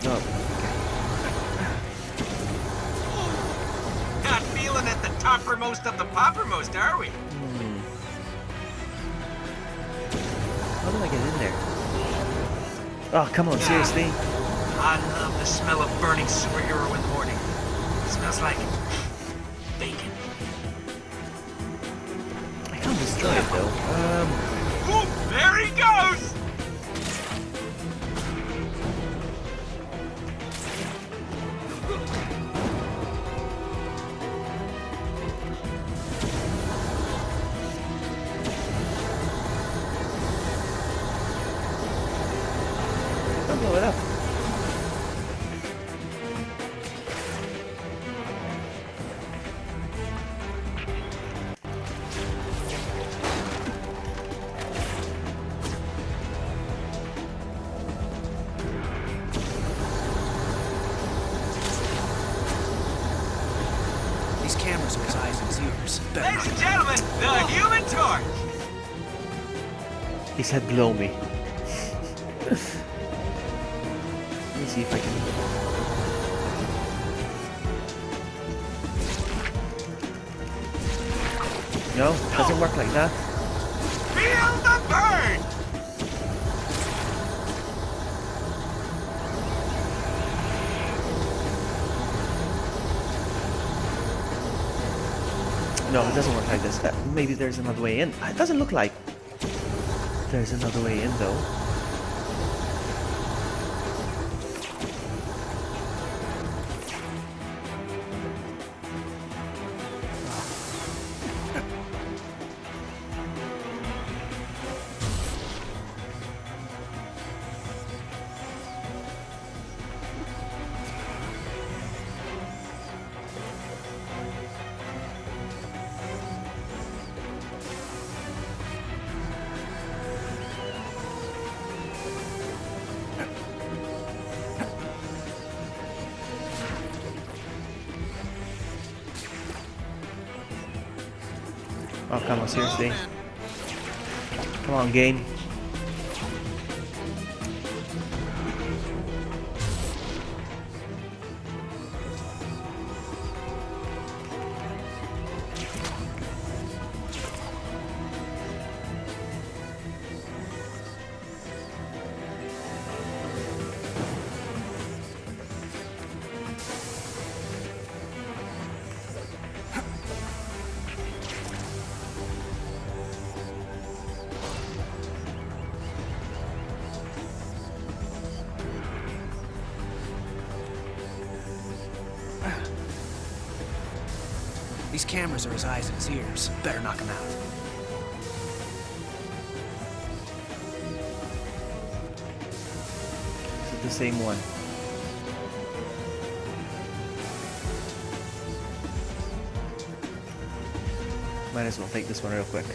Oh, Not feeling at the toppermost of the poppermost, are we? how do I get in there? Oh, come on, seriously? I love the smell of burning superhero in the morning. It smells like bacon. I can't destroy it though. Ooh, there he goes! Don't blow it up. These cameras are his eyes and his ears. Ladies and gentlemen, the Human Torch! He said blow me. Let me see if I can... No, doesn't work like that. Feel the burn! No, it doesn't work like this. Maybe there's another way in. It doesn't look like there's another way in, though. Oh, come on, seriously. Come on, game. These cameras are his eyes and his ears. Better knock him out. This is the same one. Might as well take this one real quick.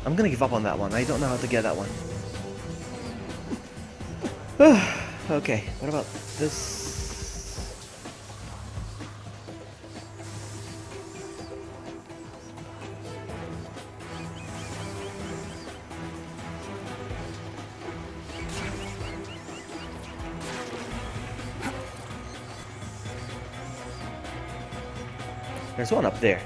I'm gonna give up on that one. I don't know how to get that one. Okay, what about this? There's one up there.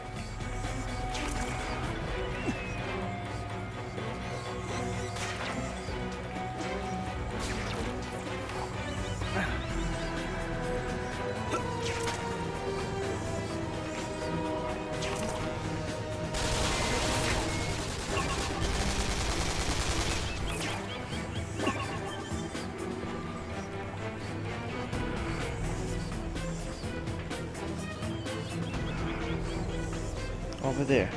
Over there.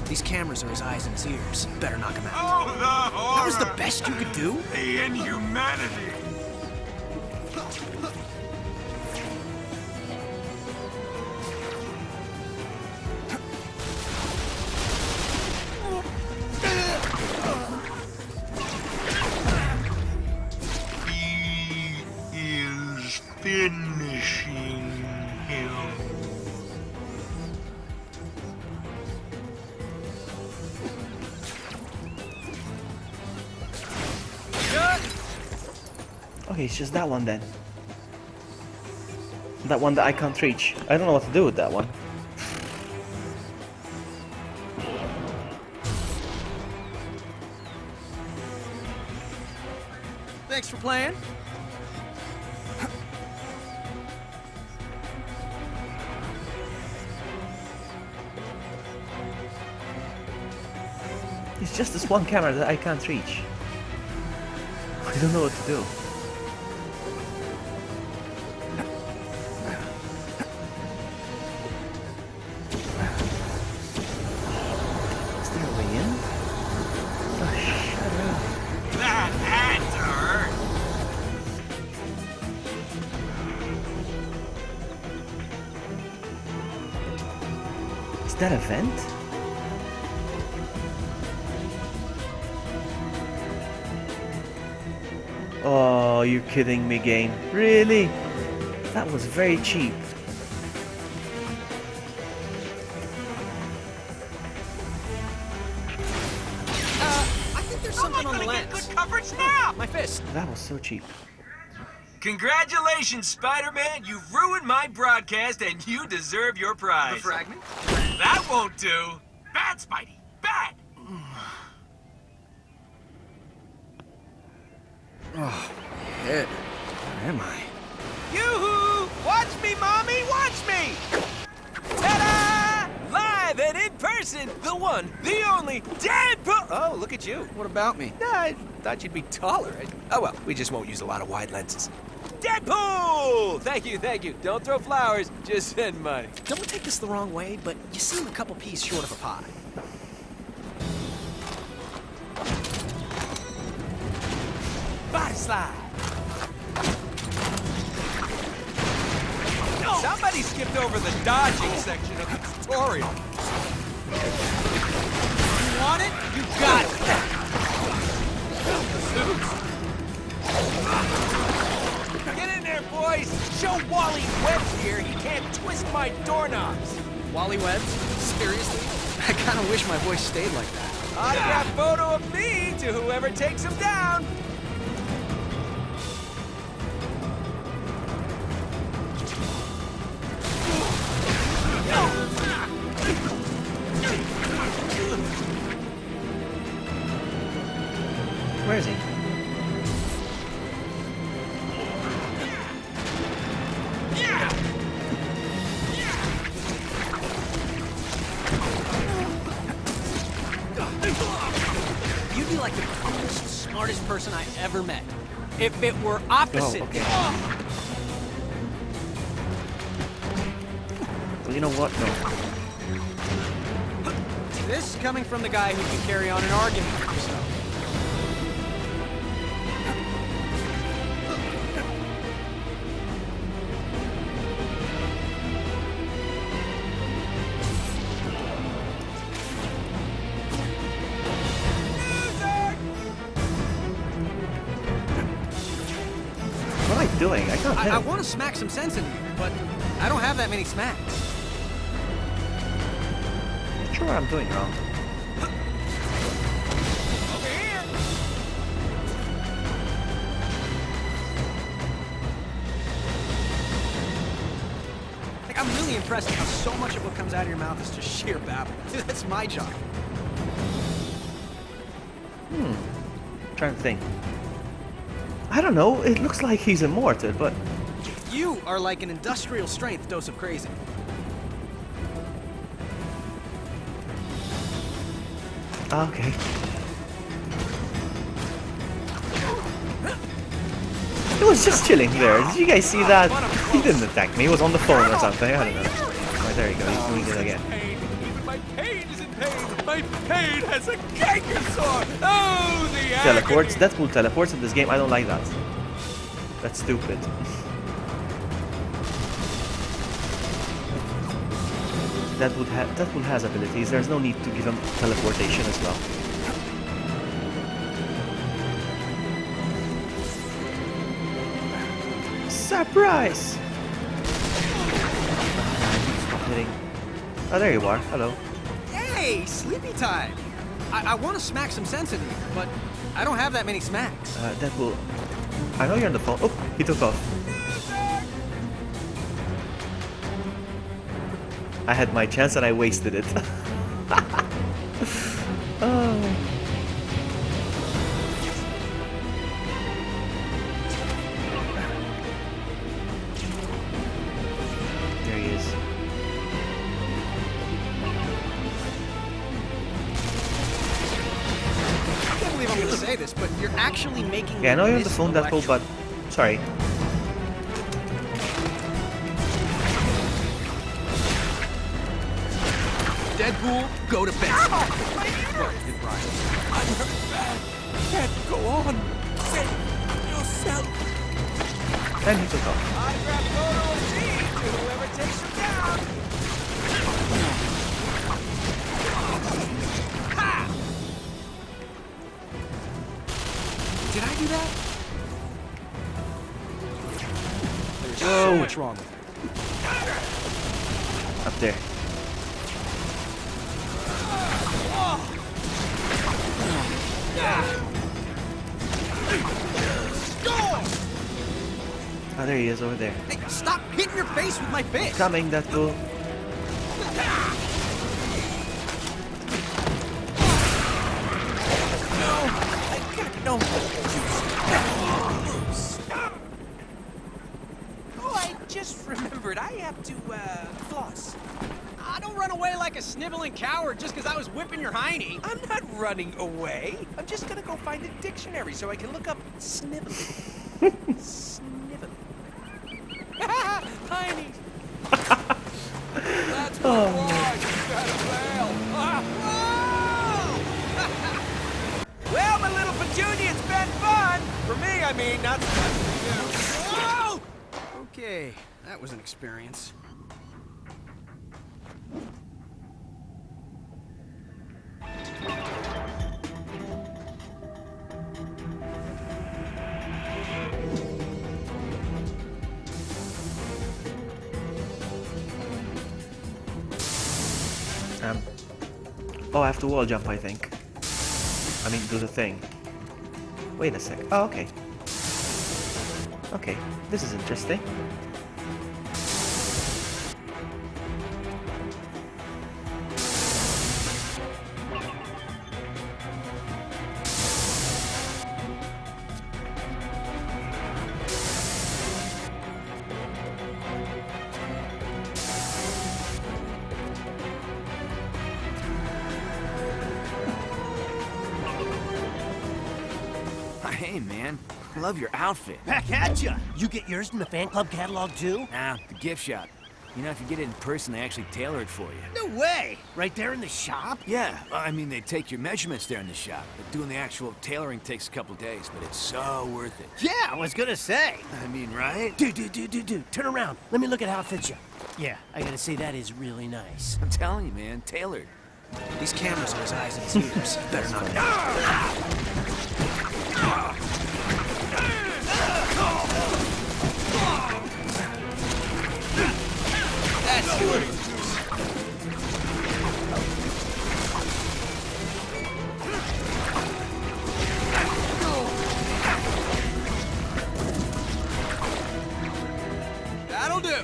These cameras are his eyes and his ears. Better knock him out. Oh, the horror! That was the best you could do? The inhumanity! He is finishing him. Okay, it's just that one then. That one that I can't reach. I don't know what to do with that one. Thanks for playing. It's just this one camera that I can't reach. I don't know what to do. Is there a way in? Is that a vent? Oh, you're kidding me, game. Really? That was very cheap. I think there's something on the lens. Good coverage now! My fist. That was so cheap. Congratulations, Spider-Man! You've ruined my broadcast and you deserve your prize. The fragment? That won't do! Bad, Spidey! Bad! Oh, head. Where am I? Yoo-hoo! Watch me, Mommy! Watch me! Ta-da! Live and in person, the one, the only, Deadpool! Oh, look at you. What about me? I thought you'd be taller. Oh, well, we just won't use a lot of wide lenses. Deadpool! Thank you, thank you. Don't throw flowers, just send money. Don't take this the wrong way, but you seem a couple peas short of a pie. Body slide. Somebody skipped over the dodging section of the tutorial. You want it? You got it! Get in there, boys! Show Wally Webbs here he can't twist my doorknobs! Wally Webbs? Seriously? I kinda wish my voice stayed like that. Autograph photo of me to whoever takes him down! Where is he? You'd be like the coolest, smartest person I ever met. If it were opposite. Oh, okay. Well, you know what? No. This coming from the guy who can carry on an argument with himself. What am I doing? I can't hit I him. want to smack some sense into you, but I don't have that many smacks. Not sure what I'm doing wrong. Like, I'm really impressed at how so much of what comes out of your mouth is just sheer babble. That's my job. Trying to think. I don't know. It looks like he's immortal, but You are like an industrial strength dose of crazy. okay. He was just chilling there. Did you guys see that? He didn't attack me. He was on the phone or something. I don't know. Oh, there you go. He's doing it again. Even my pain is in pain. My pain has a canker sore. Oh, the Teleports. agony. Deadpool teleports in this game. I don't like that. That's stupid. Deadpool has abilities. There's no need to give him teleportation as well. Surprise! Stop hitting. Oh, there you are. Hello. Hey, sleepy time. I want to smack some sense into you, but I don't have that many smacks. Deadpool. I know you're on the phone. Oh, he took off. I had my chance and I wasted it. Oh. There he is. I can't believe I'm going to say this, but you're actually making Yeah, I know you're on the this phone, Deadpool, but sorry. Deadpool, go to bed. I'm hurt bad. Can't go on. Save yourself. And he took off. Autograph photo of me to whoever takes him down. What's wrong with you? Up there. Oh, there he is over there. Hey, stop hitting your face with my fist! Coming, that bull. No. Oh, I just remembered. I have to, floss. Don't run away like a sniveling coward just because I was whipping your hiney. I'm not running away. I'm just gonna go find a dictionary so I can look up sniveling. Sniveling. Hiney. That's my boy. You gotta bail. Well, my little Petunia, it's been fun. For me, I mean, not so much for you. Whoa! Okay, that was an experience. Oh, I have to wall jump, I think. I mean, do the thing. Wait a sec. Oh, okay. Okay, this is interesting. Hey, man. Love your outfit. Back at ya! You get yours from the fan club catalog, too? Nah, the gift shop. You know, if you get it in person, they actually tailor it for you. No way! Right there in the shop? Yeah, I mean, they take your measurements there in the shop. But doing the actual tailoring takes a couple days, but it's so worth it. Yeah, I was gonna say. I mean, right? Dude, turn around. Let me look at how it fits you. Yeah, I gotta say that is really nice. I'm telling you, man, tailored. These cameras are his eyes and his ears. Better not. That's good. That'll do.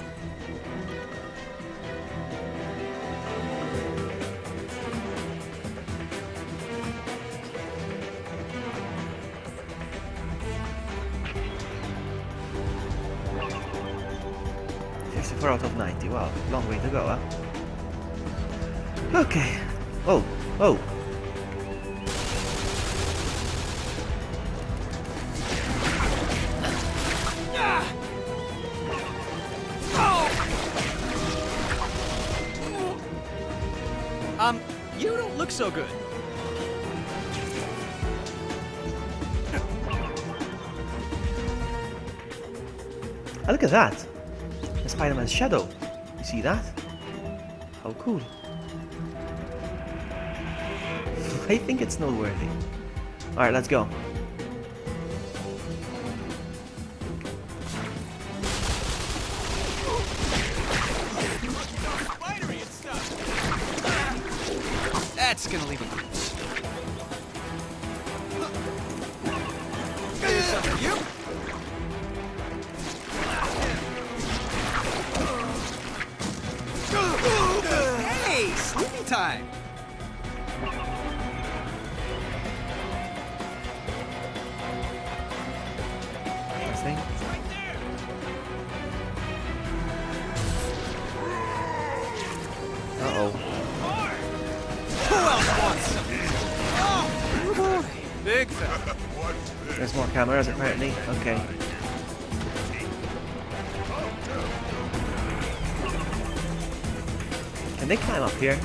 Out of 90. Wow, long way to go, huh? Okay. Oh, oh. You don't look so good. Oh, look at that. Spider-Man's shadow. You see that? How cool. I think it's noteworthy. Alright, let's go. That's gonna leave a bruise. You? Hey, sleepy time. Interesting. Uh-oh. Who else wants some? Oh, big fella. There's more cameras apparently. Okay. Can they climb up here?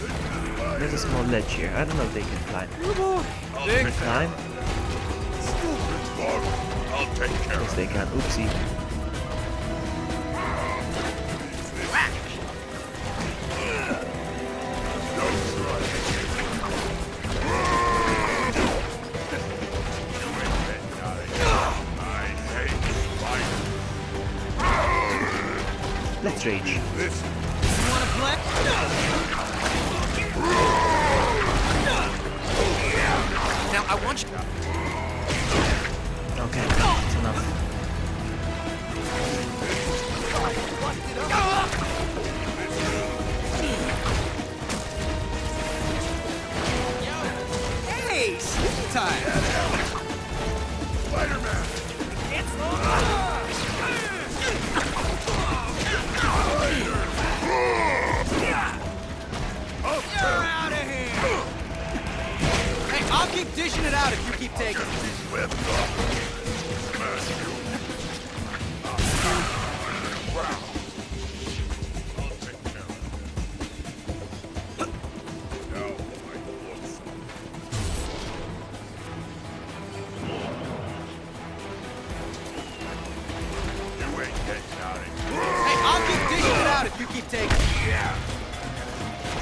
There's a small ledge here. I don't know if they can climb. Big Climb? I'll take care Yes, they can. Oopsie. Launch. Okay, that's enough. Hey, sleepy time! Spider-Man! You're out of here! Hey, I'll keep dishing it out if you keep taking it. Hey, I'll keep dishing it out if you keep taking it.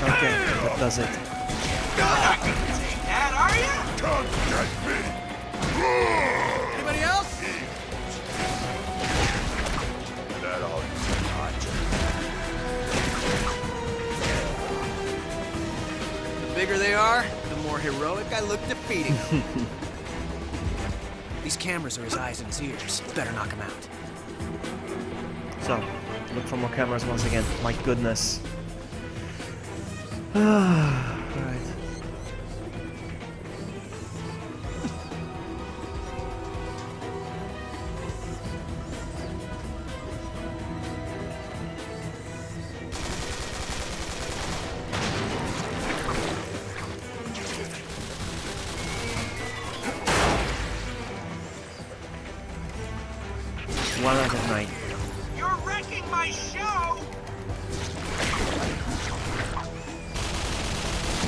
Okay, that does it. Dad, are you? Come get me! Anybody else? That all The bigger they are, the more heroic I look defeating them. These cameras are his eyes and his ears. Better knock them out. So, look for more cameras once again. My goodness. Right. One out of 9. You're wrecking my show!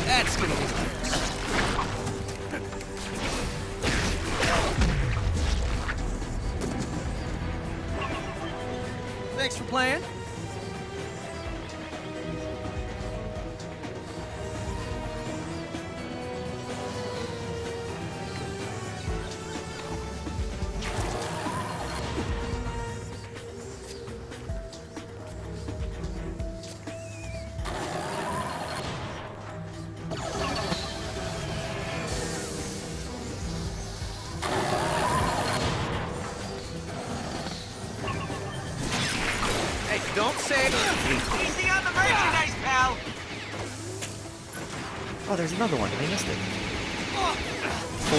That's gonna be Thanks for playing. Don't say it. Easy on the merchandise, pal! Oh, there's another one. I missed it. 4.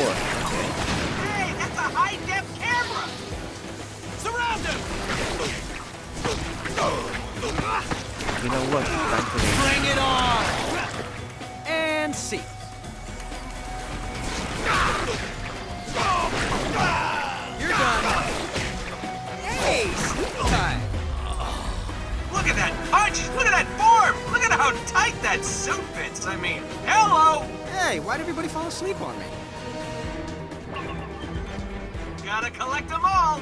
Hey, that's a high-def camera! Surround him! You know what? Time for me. Bring it on! And see. You're done. Hey, sleep time. Look at that punch! Look at that form! Look at how tight that suit fits! I mean, hello! Hey, why'd everybody fall asleep on me? Gotta collect them all!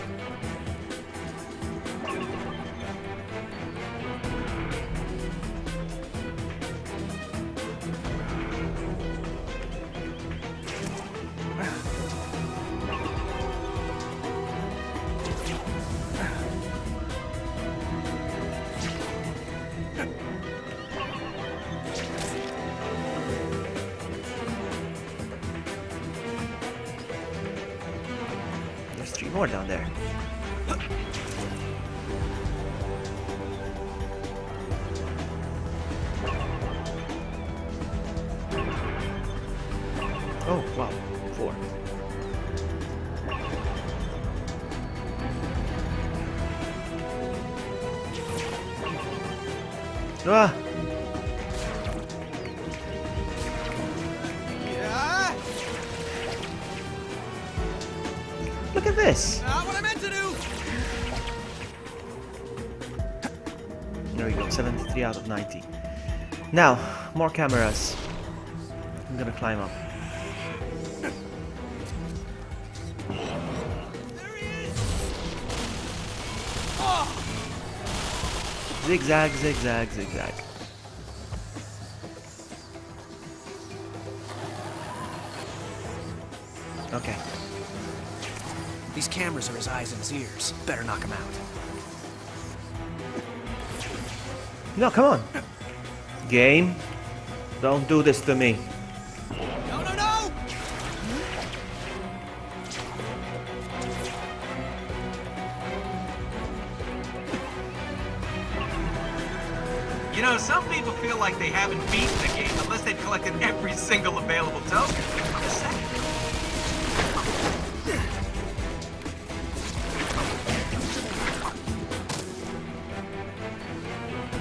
There's 3 more down there. Oh, wow. 4. Ah! Yeah? Look at this! Not what I meant to do! There we go, 73 out of 90. Now, more cameras. I'm gonna climb up. Zigzag, zigzag, zigzag. Okay. These cameras are his eyes and his ears. Better knock him out. No, come on. Game. Don't do this to me. No, no, no! You know, some people feel like they haven't beaten the game unless they've collected every single available token. Just saying.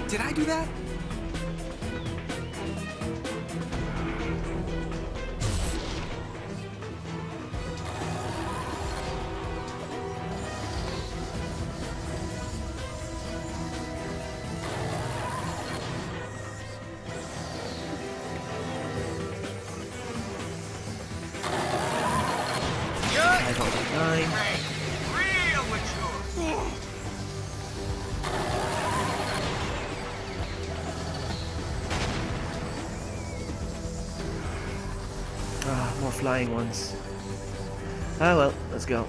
Did I do that? Real mature. Ah, more flying ones. Ah well, let's go.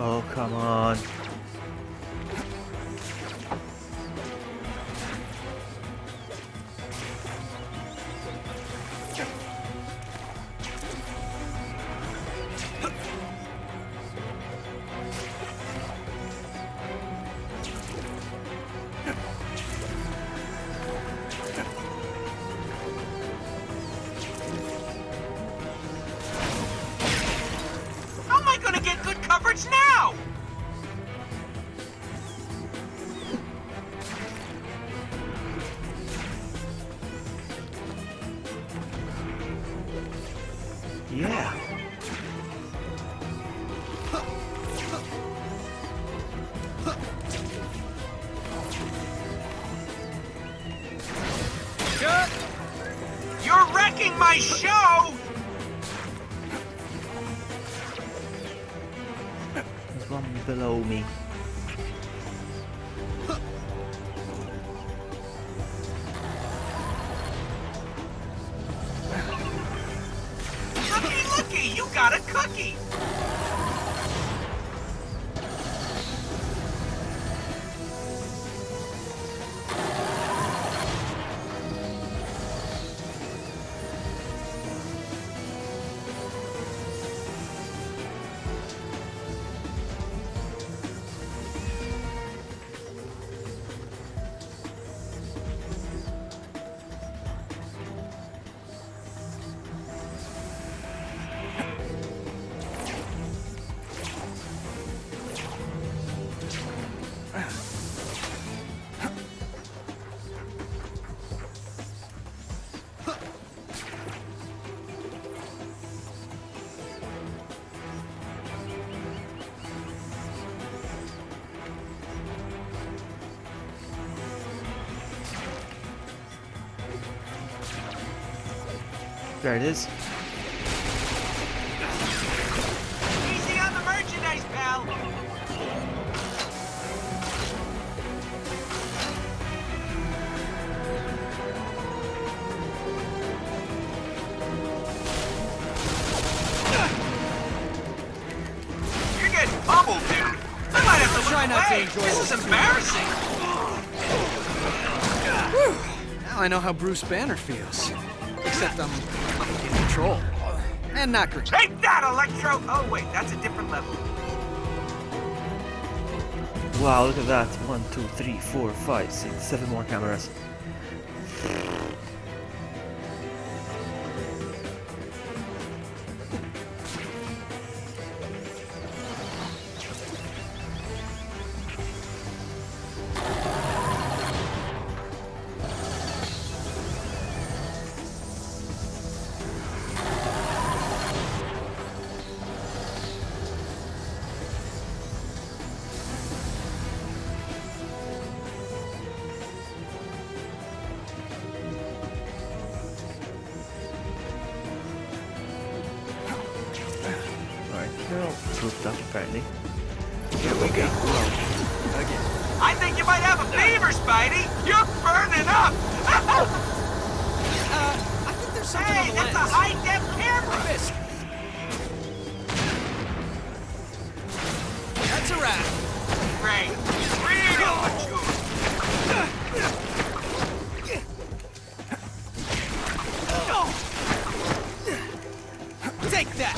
Oh, come on. How am I gonna get good coverage now? Yeah. You're wrecking my show! There's one below me. Looky, you got a cookie! There it is. Easy on the merchandise, pal! You're getting pummeled, dude. I might have to Try look not to away. enjoy This this is too embarrassing. Now I know how Bruce Banner feels. Except I'm in control. And not green. Take that, Electro! Oh, wait, that's a different level. Wow, look at that. 1, 2, 3, 4, 5, 6, 7 more cameras. charged up, apparently. Here we go. Again. I think you might have a fever, Spidey! You're burning up! I think there's something on the that's lens. a high-def camera! Missed. That's a wrap. Great. Real mature. Take that.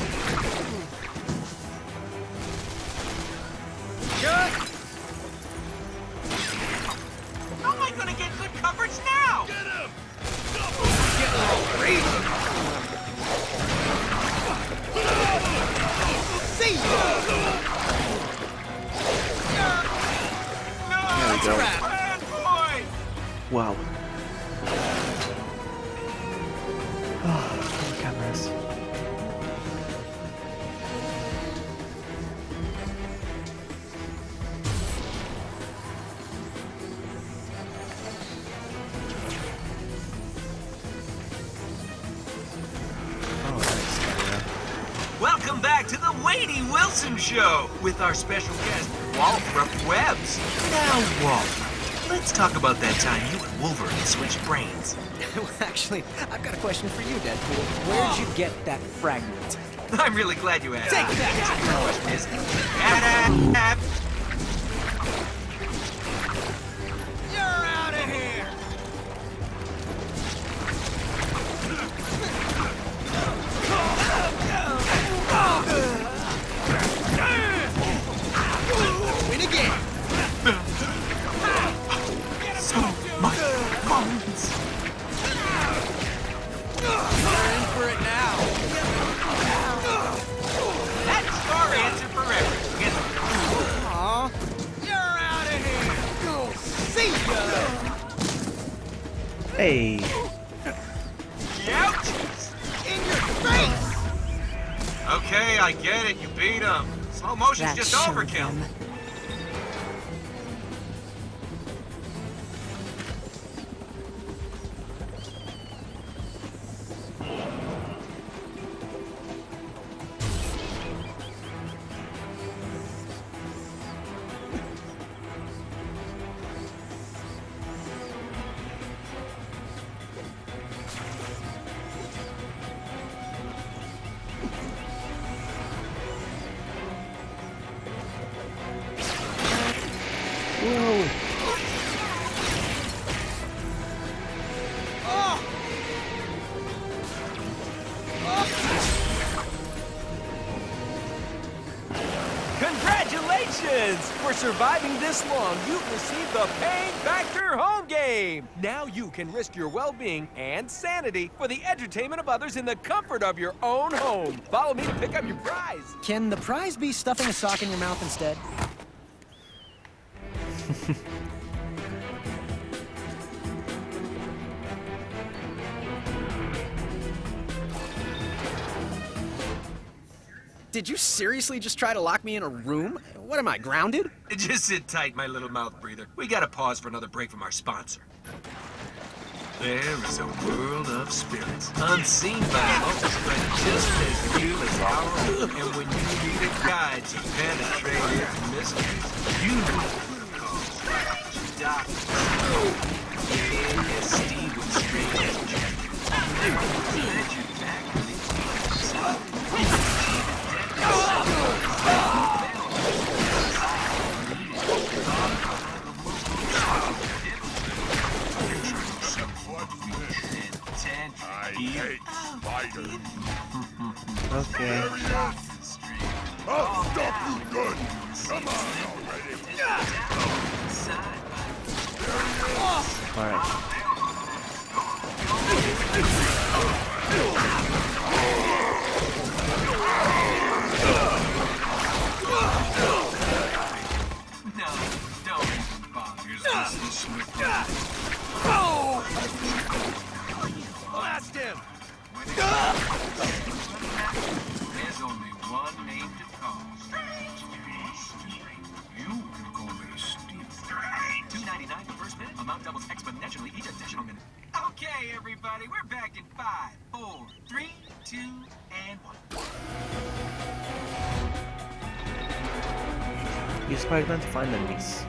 How am I gonna get good coverage now? Get him! Getting all crazy. See ya. There we go. Bad boy! Wow. Oh, cameras. Welcome back to the Wadey Wilson Show with our special guest, Walthrop Webbs. Now, Walt, let's talk about that time you and Wolverine switched brains. Actually, I've got a question for you, Deadpool. Where'd you get that fragment? I'm really glad you asked. Take that! The question is, You're out of here! Win again! So much bones. You're in for it now. That's our answer for everything. Aw, you're out of here. See ya. Hey. Ouchies! In your face. Okay, I get it. You beat him. Slow motion's just overkill. Whoa. Congratulations! For surviving this long, you've received the Pain Factor Home Game! Now you can risk your well-being and sanity for the entertainment of others in the comfort of your own home. Follow me to pick up your prize. Can the prize be stuffing a sock in your mouth instead? Did you seriously just try to lock me in a room? What am I, grounded? Just sit tight, my little mouth breather. We gotta pause for another break from our sponsor. There is a world of spirits, unseen by most, but just as real as ours. And when you need a guide to penetrate its mysteries, you know who to call. Dr. Yes, Steve was straight as I hate spiders. Okay. I'll stop you good. Come on already. Alright. No, don't bother. Blast him! There's only one name to call. You can call me Steve. $2.99 per first minute. Amount doubles exponentially each additional minute. Okay, everybody, we're back in 5, 4, 3, 2, and 1. Use Spider-Man to find enemies.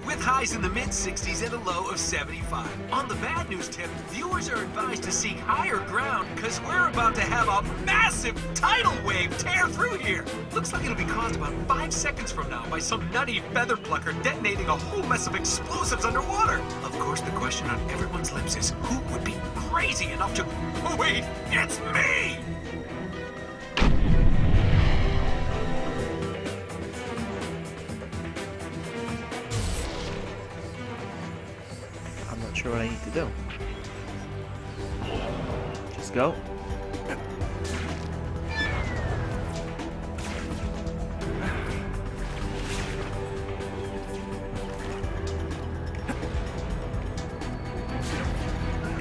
With highs in the mid-60s and a low of 75. On the bad news tip, viewers are advised to seek higher ground because we're about to have a massive tidal wave tear through here. Looks like it'll be caused about 5 seconds from now by some nutty feather plucker detonating a whole mess of explosives underwater. Of course, the question on everyone's lips is, who would be crazy enough to... Oh, wait, it's me! I'm not sure what I need to do. Just go.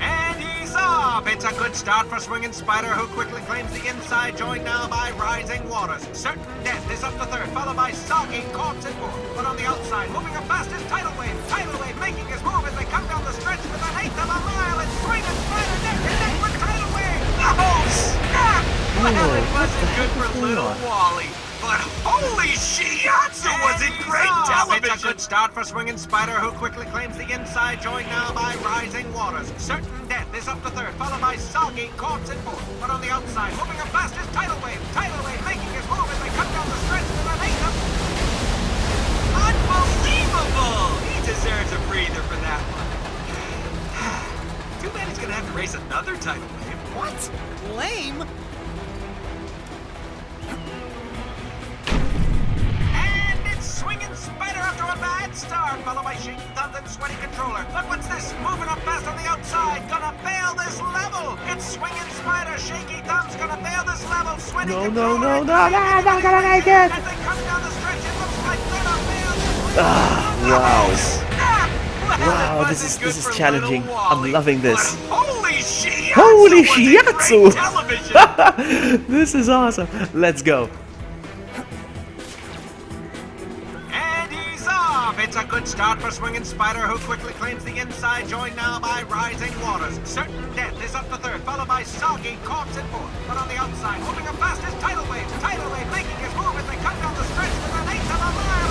And he's off! It's a good start for Swingin' Spider, who quickly claims the inside, joined now by Rising Waters. Certain Death is up to third, followed by Soggy, Corpse, and Wolf. But on the outside, moving up fast is Tidal Wave making his move as they come down the stretch with an eighth of a mile, and Swingin' Spider neck and neck with Tidal Wave! Oh, snap! Well, it wasn't good for little Wally. But holy shiatsu, was it great television! It's a good start for Swingin' Spider, who quickly claims the inside, joined now by Rising Waters. Certain Death is up to third, followed by Soggy, Corpse, and fourth. But on the outside, moving up fast is Tidal Wave making his move as they come down the stretch with an eighth of... Unbelievable! He deserves a breather for that one. Too bad he's gonna have to race another Tidal Wave. What? Lame? Swingin' Spider after a bad start, followed by Shaky Thumbs and Sweaty Controller. But what's this? Moving up fast on the outside, gonna fail this level. It's Swingin' Spider, Shaky Thumbs, gonna fail this level. Sweaty Controller. No, I'm not gonna make it. As they come down the stretch, it looks like gonna fail this level. Wow, this is challenging. I'm loving this. Holy shiatsu! Holy shiatsu! This is awesome. Let's go. It's a good start for Swingin' Spider, who quickly claims the inside, joined now by Rising Waters. Certain Death is up to third, followed by Soggy, Corpse, and fourth. But on the outside, moving up fast is Tidal Wave making his move as they come down the stretch with an eighth of a mile.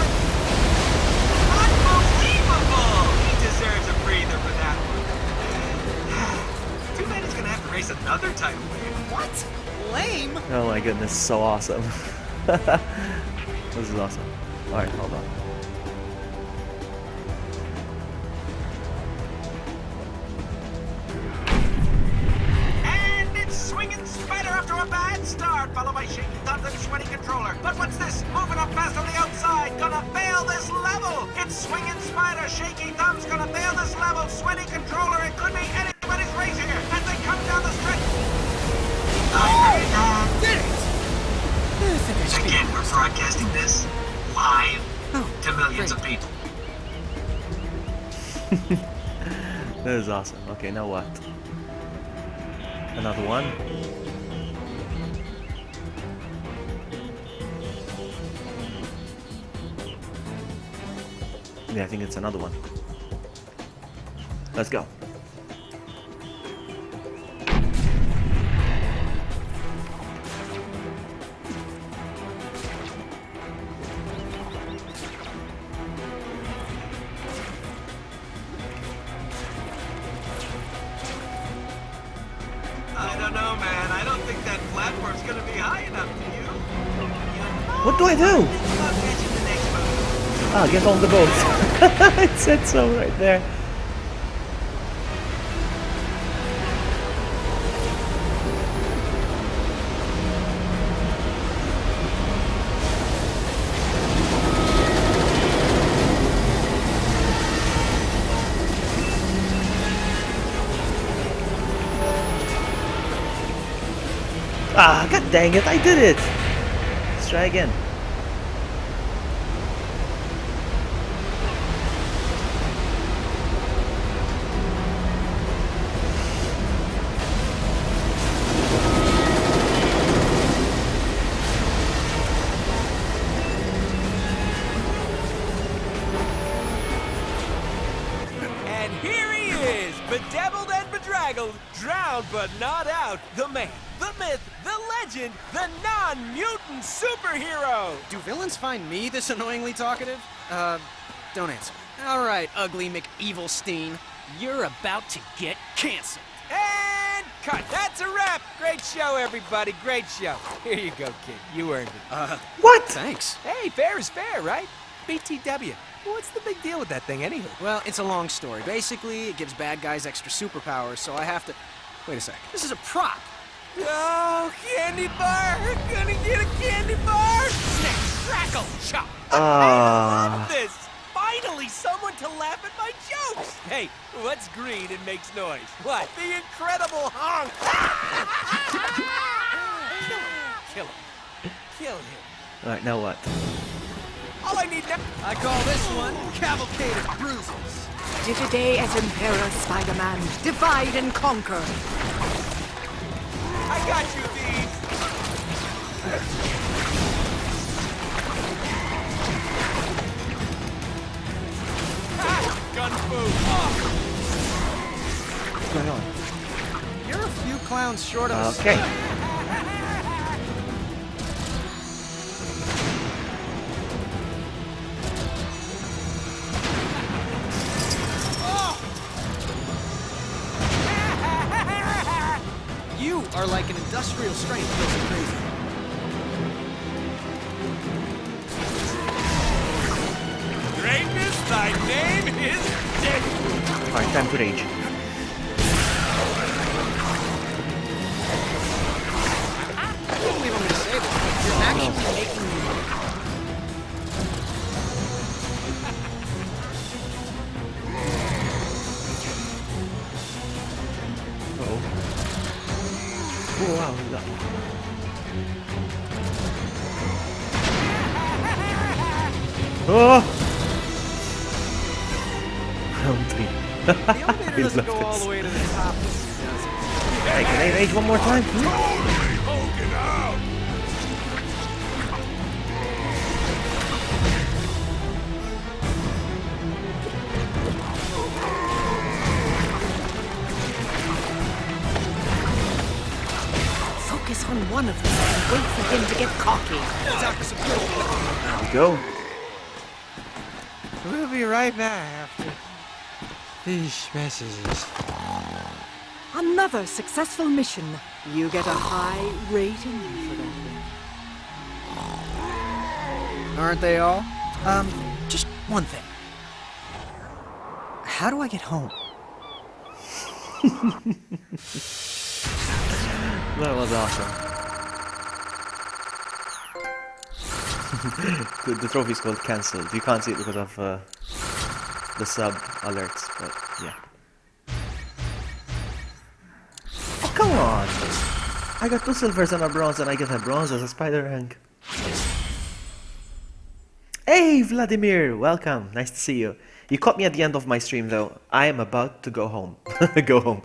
Unbelievable! He deserves a breather for that one. Too bad he's gonna have to race another Tidal Wave. What? Lame? Oh my goodness, so awesome. This is awesome. Alright, hold on. Swingin' Spider after a bad start, followed by Shaky Thumbs and Sweaty Controller. But what's this? Moving up fast on the outside, gonna fail this level. It's Swingin' Spider, Shaky Thumbs, gonna fail this level. Sweaty Controller, it could be anybody's race here as they come down the stretch. Did it! Again, we're broadcasting this live to millions of people. That is awesome. Okay, now what? Another one. Yeah, I think it's another one. Let's go. I don't know, man. I don't think that platform's gonna be high enough for you. What do I do? Ah, get on the boat. It said so right there. Ah, god dang it, I did it! Let's try again. but not out, the man, the myth, the legend, the non-mutant superhero! Do villains find me this annoyingly talkative? Don't answer. All right, ugly McEvilstein. You're about to get canceled. And cut! That's a wrap! Great show, everybody, great show. Here you go, kid, you earned it. What? Thanks. Hey, fair is fair, right? BTW. What's the big deal with that thing, anywho? Well, it's a long story. Basically, it gives bad guys extra superpowers, so I have to... Wait a sec. This is a prop. Oh, candy bar! Gonna get a candy bar! Snap, crackle, chop! I love this! Finally, someone to laugh at my jokes! Hey, what's green and makes noise? What? The Incredible Honk! Kill him. Kill him. Alright, now what? All I need now... I call this one Cavalcade of Bruises. Digiday as Emperor Spider-Man. Divide and conquer. I got you, Thieves! Gun food! What's going on? You're a few clowns short of us. Okay. You are like an industrial strength person crazy. Greatness, thy name is death! Alright, time to rage. I can't believe I'm gonna say this, but you're actually making me... Oh wow, no. Oh! Round 3. The elevator doesn't go all the way to the top, does it? Hey, can I rage one more time, please? Focus on one of them and wait for him to get cocky. There we go. We'll be right back after these messages. Another successful mission. You get a high rating for that. Aren't they all? Just one thing. How do I get home? That was awesome. the trophy's called cancelled. You can't see it because of the sub alerts, but yeah. Oh, come on! I got 2 silvers and a bronze, and I get a bronze as a spider rank. Hey, Vladimir! Welcome. Nice to see you. You caught me at the end of my stream, though. I am about to go home. Go home.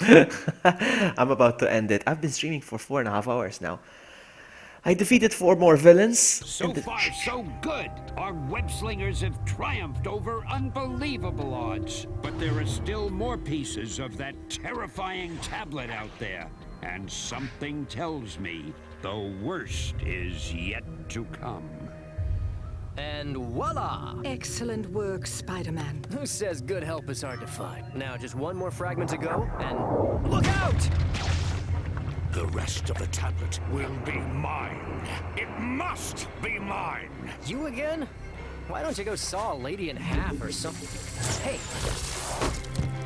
I'm about to end it. I've been streaming for 4.5 hours now. I defeated 4 more villains. So far, so good. Our web-slingers have triumphed over unbelievable odds. But there are still more pieces of that terrifying tablet out there. And something tells me the worst is yet to come. And voila! Excellent work, Spider-Man. Who says good help is hard to find? Now just one more fragment to go, and look out! The rest of the tablet will be mine. It must be mine. You again? Why don't you go saw a lady in half or something? Hey,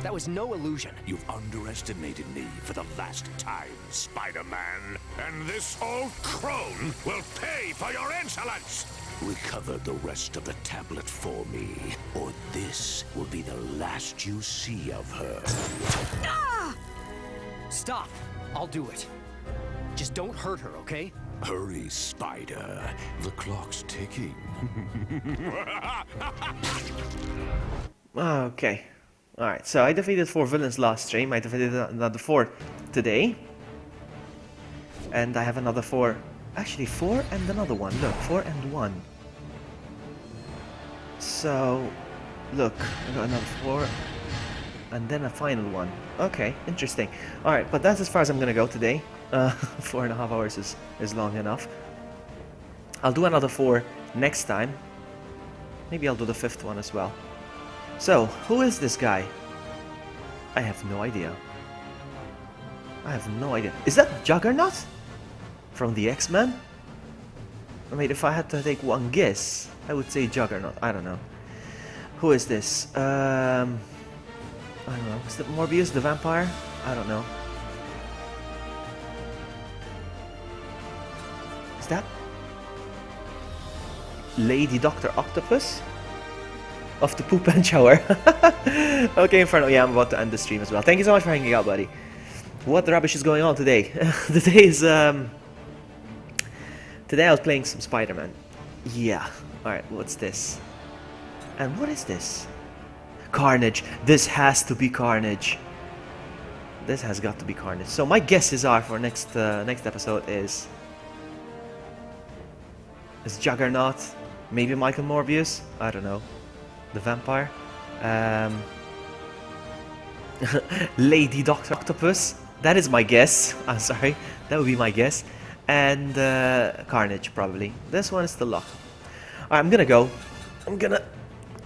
that was no illusion. You've underestimated me for the last time, Spider-Man. And this old crone will pay for your insolence! Recover the rest of the tablet for me, or this will be the last you see of her. Ah! Stop! I'll do it. Just don't hurt her, okay? Hurry, Spider. The clock's ticking. Okay. Alright, so I defeated 4 villains last stream. I defeated another 4 today. And I have another 4. Actually, 4 and another one. Look, 4 and 1. So, look, I got another 4 and then a final one. Okay, interesting. Alright, but that's as far as I'm gonna go today. 4.5 hours is long enough. I'll do another 4 next time. Maybe I'll do the 5th one as well. So, who is this guy? I have no idea. I have no idea. Is that Juggernaut? From the X-Men? I mean, if I had to take one guess, I would say Juggernaut. I don't know. Who is this? I don't know. Is that Morbius the vampire? I don't know. Is that Lady Dr. Octopus? Of the poop and shower. Okay, Inferno. Yeah, I'm about to end the stream as well. Thank you so much for hanging out, buddy. What rubbish is going on today? Today is today I was playing some Spider-Man. Yeah. Alright, what's this? And what is this? Carnage. This has to be Carnage. This has got to be Carnage. So my guesses are for next episode is Juggernaut, maybe Michael Morbius, I don't know, the vampire, Lady Dr. Octopus, that is my guess. I'm sorry, that would be my guess, and Carnage probably. This one is still locked. Alright, I'm gonna go.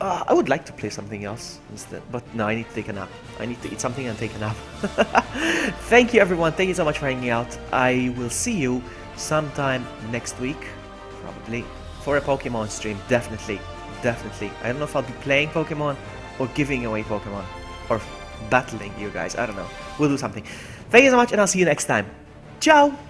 I would like to play something else instead, but no, I need to take a nap. I need to eat something and take a nap. Thank you everyone, thank you so much for hanging out. I will see you sometime next week, probably, for a Pokemon stream, definitely. I don't know if I'll be playing Pokemon or giving away Pokemon or battling you guys, I don't know. We'll do something. Thank you so much and I'll see you next time. Ciao!